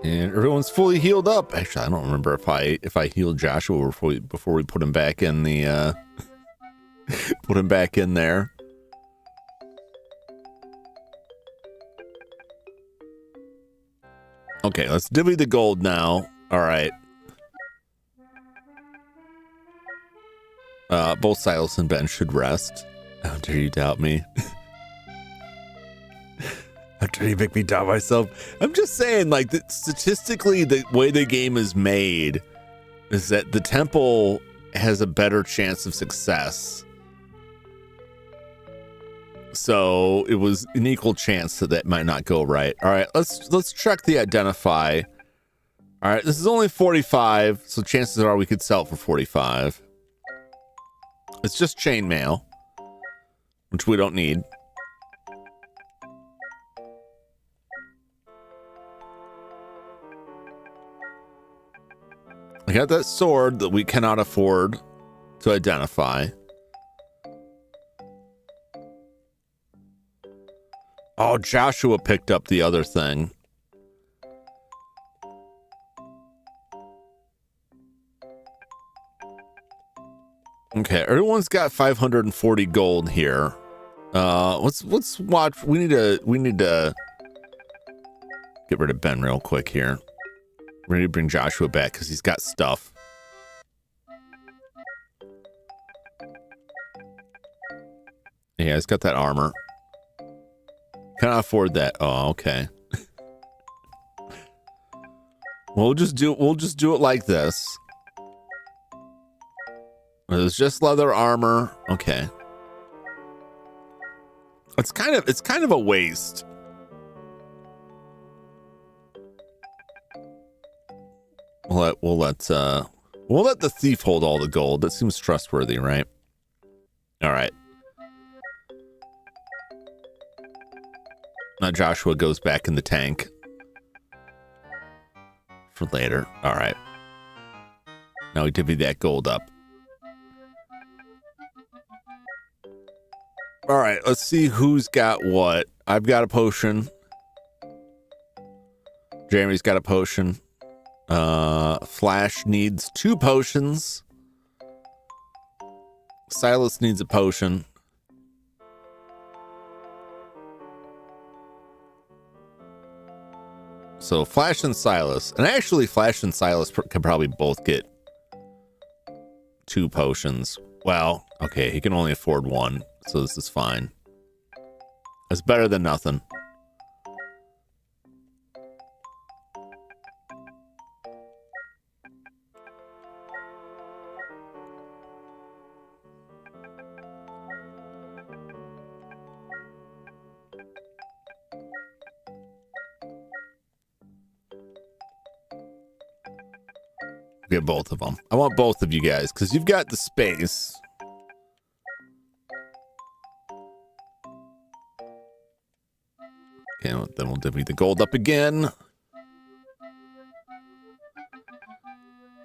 And everyone's fully healed up. Actually, I don't remember if I healed Joshua before we put him back in the put him back in there. Okay, let's divvy the gold now. All right. Both Silas and Ben should rest. How dare you doubt me? How dare you make me doubt myself? I'm just saying, like, statistically, the way the game is made is that the temple has a better chance of success. So it was an equal chance that might not go right. All right, let's check the identify. All right, this is only 45, so chances are we could sell it for 45. It's just chainmail, which we don't need. I got that sword that we cannot afford to identify. Oh, Joshua picked up the other thing. Okay, everyone's got 540 gold here. Let's watch. We need to get rid of Ben real quick here. We need to bring Joshua back because he's got stuff. Yeah, he's got that armor. Cannot afford that. Oh, okay. We'll just do it like this. It's just leather armor. Okay. It's kind of a waste. We'll let the thief hold all the gold. That seems trustworthy, right? All right. Now Joshua goes back in the tank for later. All right. Now we divvy that gold up. All right, let's see who's got what. I've got a potion. Jeremy's got a potion. Flash needs 2 potions. Silas needs a potion. So Flash and Silas, and actually Flash and Silas can probably both get 2 potions. Well, okay, he can only afford 1, so this is fine. It's better than nothing. Get both of them. I want both of you guys because you've got the space. Okay, then we'll divvy the gold up again.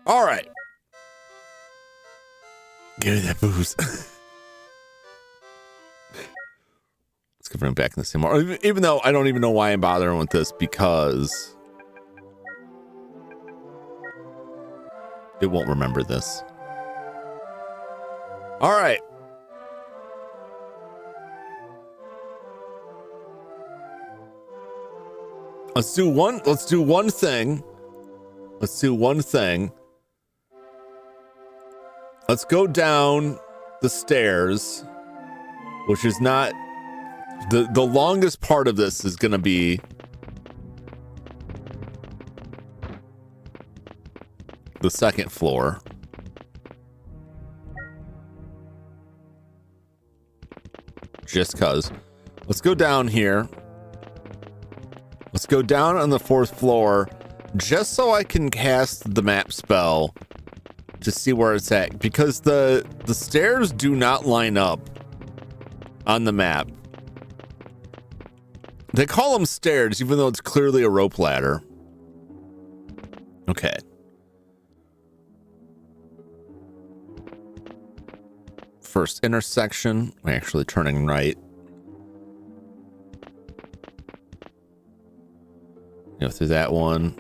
All right. Give me that booze. Let's give him back in the same order. Even though I don't even know why I'm bothering with this because it won't remember this. All right. Let's do one thing. Let's do one thing. Let's go down the stairs, which is not the longest part of this is going to be the second floor. Just cause. Let's go down here. Let's go down on the 4th floor just so I can cast the map spell to see where it's at, because the stairs do not line up on the map. They call them stairs even though it's clearly a rope ladder. Okay. First intersection. We're actually turning right. Go through that one,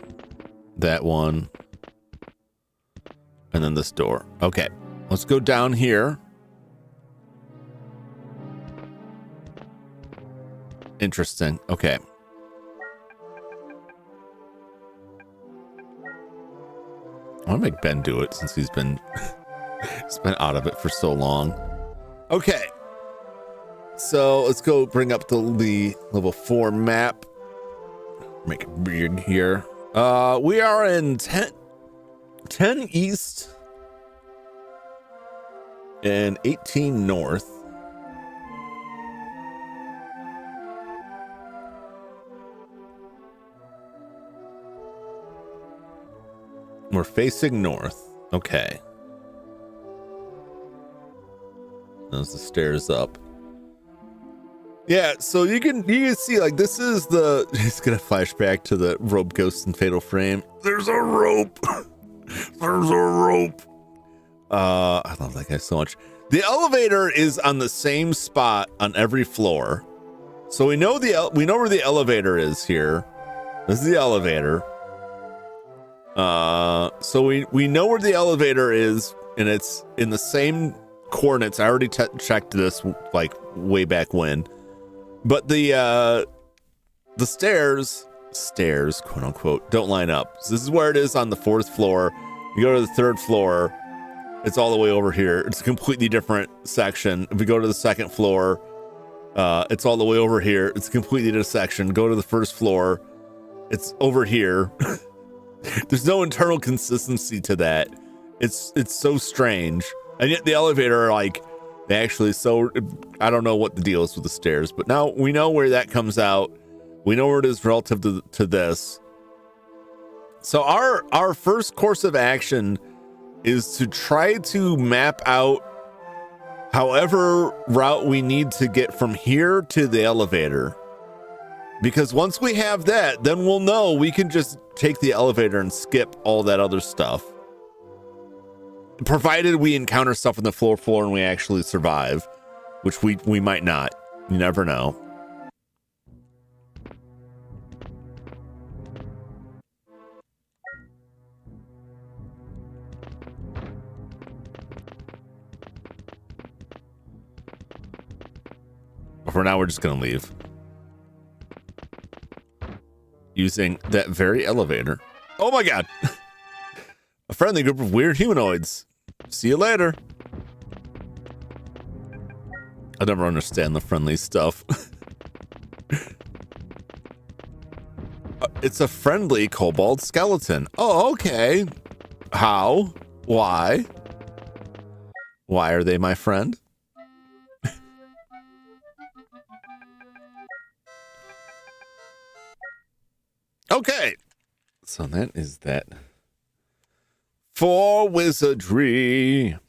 and then this door. Okay, let's go down here. Interesting. Okay. I want to make Ben do it since he's been out of it for so long. Okay. So let's go bring up the level 4 map. Make it big here. We are in 10 east and 18 north. We're facing north. Okay. There's the stairs up. Yeah, so you can see, like, this is the, it's gonna flash back to the rope ghost and Fatal Frame. There's a rope. There's a rope. I love that guy so much. The elevator is on the same spot on every floor. So we know where the elevator is here. This is the elevator. So we know where the elevator is, and it's in the same coordinates. I already checked this like way back when. But the stairs, quote unquote, don't line up. So this is where it is on the 4th floor. You go to the 3rd floor, it's all the way over here. It's a completely different section. If we go to the 2nd floor, it's all the way over here. It's a completely different section. Go to the 1st floor, it's over here. There's no internal consistency to that. It's so strange. And yet the elevator, like, they actually, so I don't know what the deal is with the stairs, but now we know where that comes out. We know where it is relative to this. So our first course of action is to try to map out however route we need to get from here to the elevator. Because once we have that, then we'll know we can just take the elevator and skip all that other stuff. Provided we encounter stuff on the floor and we actually survive, which we might not. You never know. But for now, we're just going to leave. Using that very elevator. Oh my god. A friendly group of weird humanoids. See you later. I never understand the friendly stuff. It's a friendly kobold skeleton. Oh, okay. How? Why? Why are they my friend? Okay. So that is that. For Wizardry.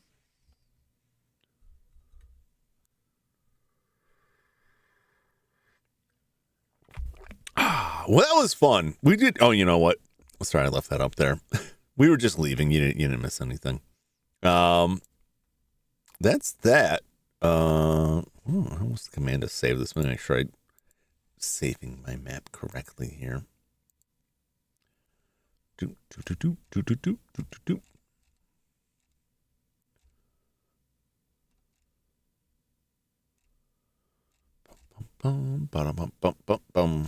Well, that was fun. We did. Oh, you know what? Sorry, I left that up there. We were just leaving. You didn't miss anything. That's that. What's the command to save this? Let me make sure I'm saving my map correctly here. Do. Bum, bum, bum, bum, bum, bum.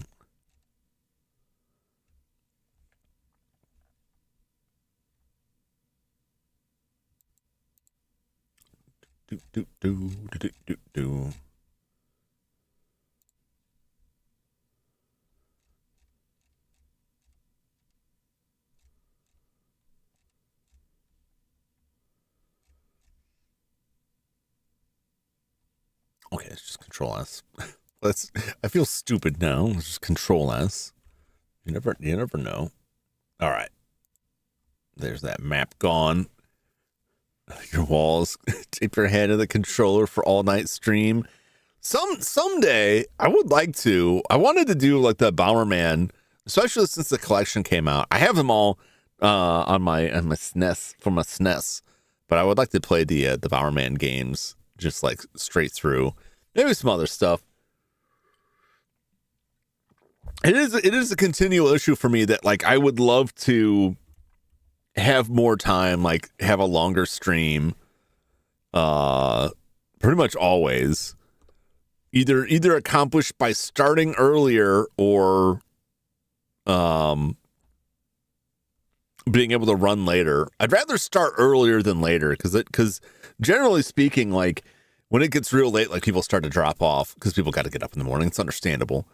Do. Okay, let's just Control S. I feel stupid now. Let's just Control S. You never know. All right. There's that map gone. Your walls. Tip your hand to the controller for all night stream. Someday I would like to. I wanted to do like the Bomberman, especially since the collection came out. I have them all on my SNES from a SNES, but I would like to play the Bomberman games just like straight through. Maybe some other stuff. It is a continual issue for me that like I would love to have more time, like have a longer stream, pretty much always. Either accomplished by starting earlier or being able to run later. I'd rather start earlier than later because generally speaking, like when it gets real late, like people start to drop off because people got to get up in the morning. It's understandable.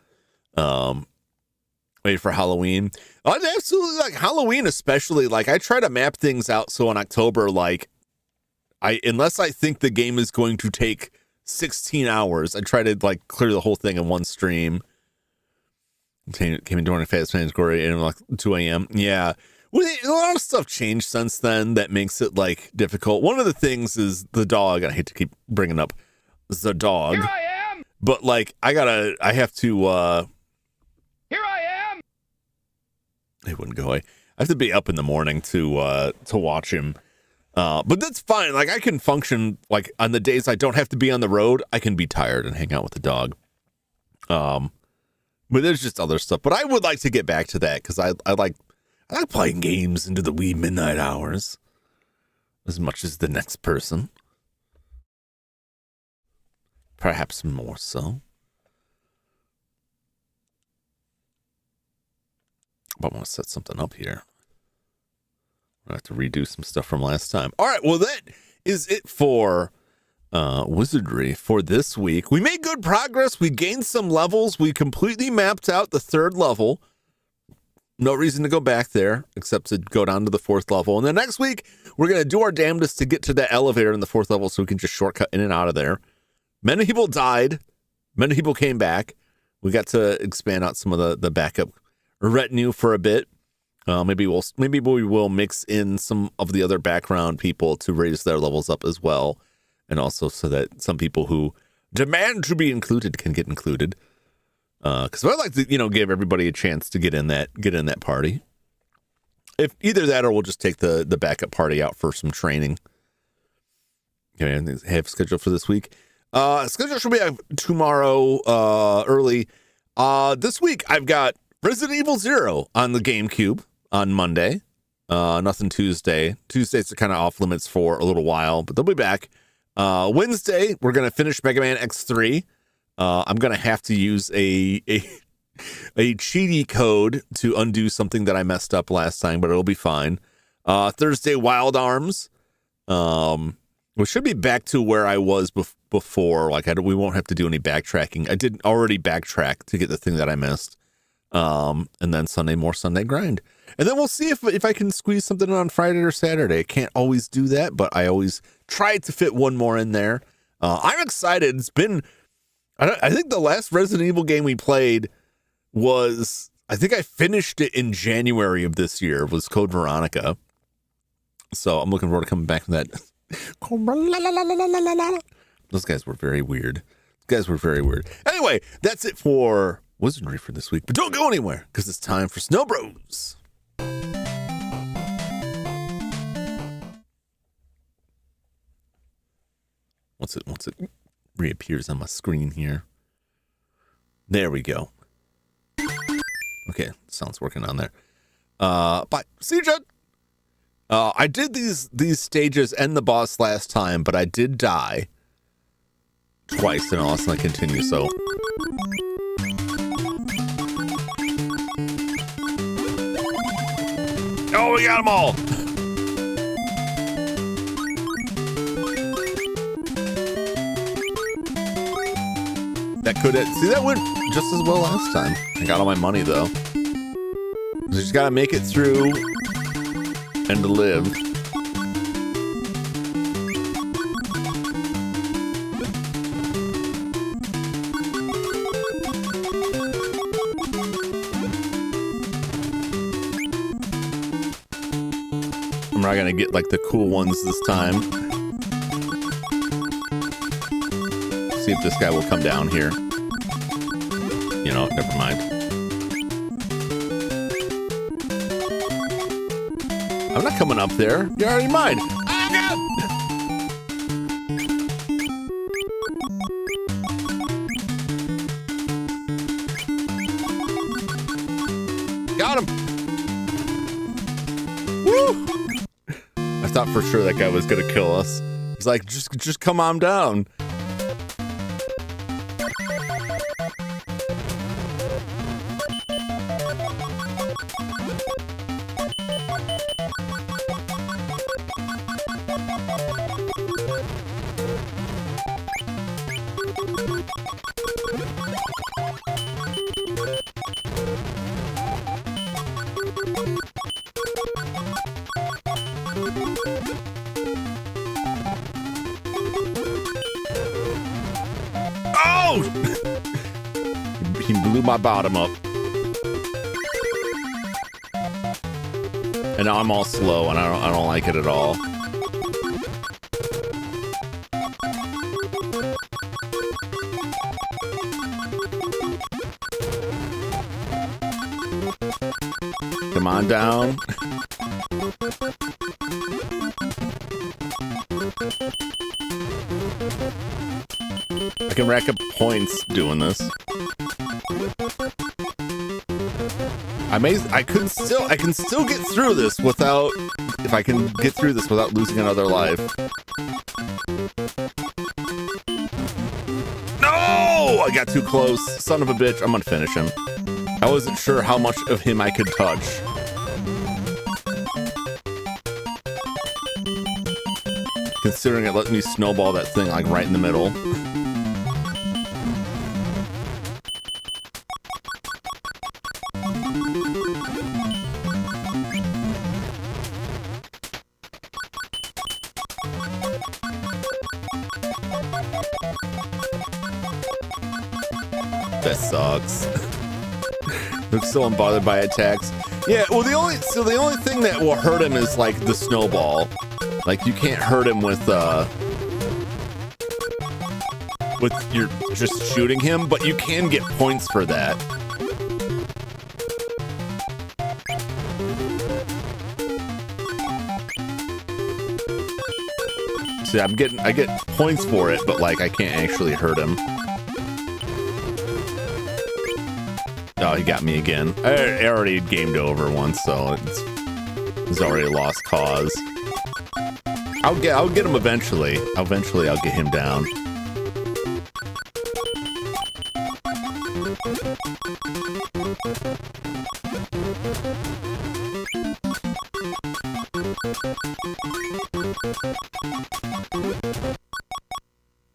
Wait for Halloween. I absolutely like Halloween, especially. Like I try to map things out so in October, like unless I think the game is going to take 16 hours, I try to like clear the whole thing in one stream. Came in during a fast fans glory and like 2 a.m. Yeah. Well, a lot of stuff changed since then that makes it like difficult. One of the things is the dog. I hate to keep bringing up the dog. Here I am. But like I have to Here I am. It wouldn't go away. I have to be up in the morning to watch him. But that's fine. Like I can function like on the days I don't have to be on the road, I can be tired and hang out with the dog. But there's just other stuff. But I would like to get back to that because I like playing games into the wee midnight hours as much as the next person. Perhaps more so. But I want to set something up here. I have to redo some stuff from last time. All right, well, that is it for Wizardry for this week. We made good progress. We gained some levels. We completely mapped out the 3rd level. No reason to go back there except to go down to the 4th level. And then next week, we're going to do our damnedest to get to the elevator in the 4th level so we can just shortcut in and out of there. Many people died. Many people came back. We got to expand out some of the backup retinue for a bit. Maybe we will mix in some of the other background people to raise their levels up as well. And also so that some people who demand to be included can get included. Because I'd like to, give everybody a chance to get in that party. If either that or we'll just take the backup party out for some training. Okay, anything have scheduled for this week? Schedule should be tomorrow early. This week I've got Resident Evil 0 on the GameCube on Monday. Nothing Tuesday. Tuesdays are kind of off limits for a little while, but they'll be back. Wednesday we're gonna finish Mega Man X3. I'm going to have to use a cheaty code to undo something that I messed up last time, but it'll be fine. Thursday, Wild Arms. We should be back to where I was before. Like we won't have to do any backtracking. I did already backtrack to get the thing that I missed. And then Sunday, more Sunday grind. And then we'll see if I can squeeze something in on Friday or Saturday. I can't always do that, but I always try to fit one more in there. I'm excited. It's been... I think the last Resident Evil game we played was, I think I finished it in January of this year, was Code Veronica. So I'm looking forward to coming back to that. Those guys were very weird. Anyway, that's it for Wizardry for this week. But don't go anywhere, because it's time for Snow Bros. Once it reappears on my screen here. There we go. Okay, sound's working on there. Bye. See you, Judd. I did these stages and the boss last time, but I did die twice, and I'll also continue, so... Oh, we got them all! That went just as well last time. I got all my money, though. You just gotta make it through and live. I'm not gonna get like the cool ones this time. See if this guy will come down here. You know, never mind. I'm not coming up there. You're already mine. Oh, God! Got him. Woo! I thought for sure that guy was gonna kill us. It's like, just come on down. No! He blew my bottom up. And now I'm all slow, and I don't like it at all. Come on down. I can rack up points doing this. I can still get through this without, if I can get through this without losing another life. No! I got too close. Son of a bitch. I'm gonna finish him. I wasn't sure how much of him I could touch. Considering it let me snowball that thing like right in the middle. That sucks. I'm so unbothered by attacks. Yeah, well the only thing that will hurt him is like the snowball. Like you can't hurt him with you're just shooting him, but you can get points for that. See, I get points for it, but like I can't actually hurt him. Oh, he got me again. I already gamed over once, so it's already a lost cause. I'll get him eventually. Eventually, I'll get him down.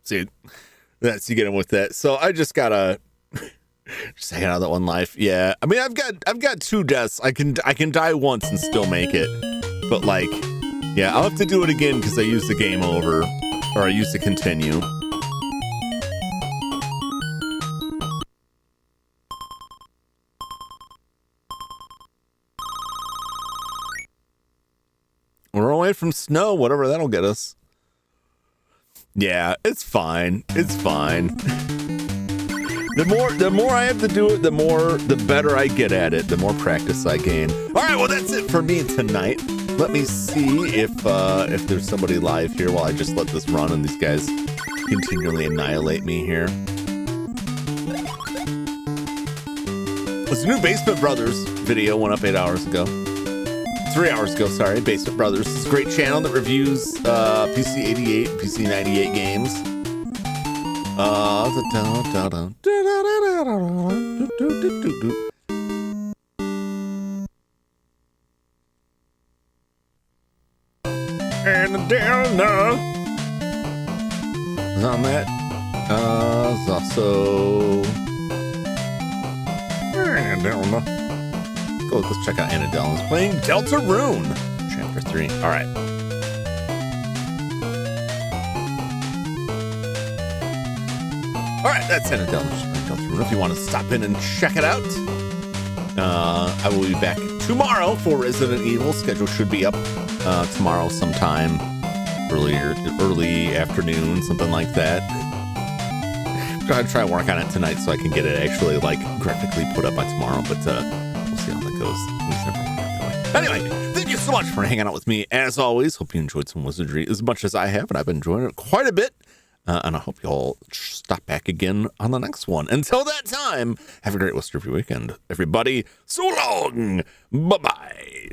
See, that's you get him with that. So I just gotta. Just hanging out that one life. Yeah. I mean, I've got 2 deaths. I can die once and still make it. But like, yeah, I'll have to do it again because I used the game over, or I used to continue. We're away from snow, whatever that'll get us. Yeah, it's fine. It's fine. The more I have to do it, the better I get at it, the more practice I gain. All right, well that's it for me tonight. Let me see if there's somebody live here while I just let this run and these guys continually annihilate me here. This new Basement Brothers video went up 8 hours ago. 3 hours ago, sorry. Basement Brothers. It's a great channel that reviews PC 88, PC 98 games. And down on that. It's also let's check out Anna Dell's playing Deltarune Chapter 3. All right. All right, that's Anna Dell's playing Deltarune. If you want to stop in and check it out, I will be back tomorrow for Resident Evil. Schedule should be up tomorrow sometime early afternoon, something like that. I'm going to try and work on it tonight so I can get it actually like graphically put up by tomorrow, but we'll see how that goes. It's never worked out that way. Anyway, thank you so much for hanging out with me as always. Hope you enjoyed some Wizardry as much as I have, and I've been enjoying it quite a bit. And I hope you all stop back again on the next one. Until that time, have a great Wizardry weekend, everybody. So long. Bye-bye.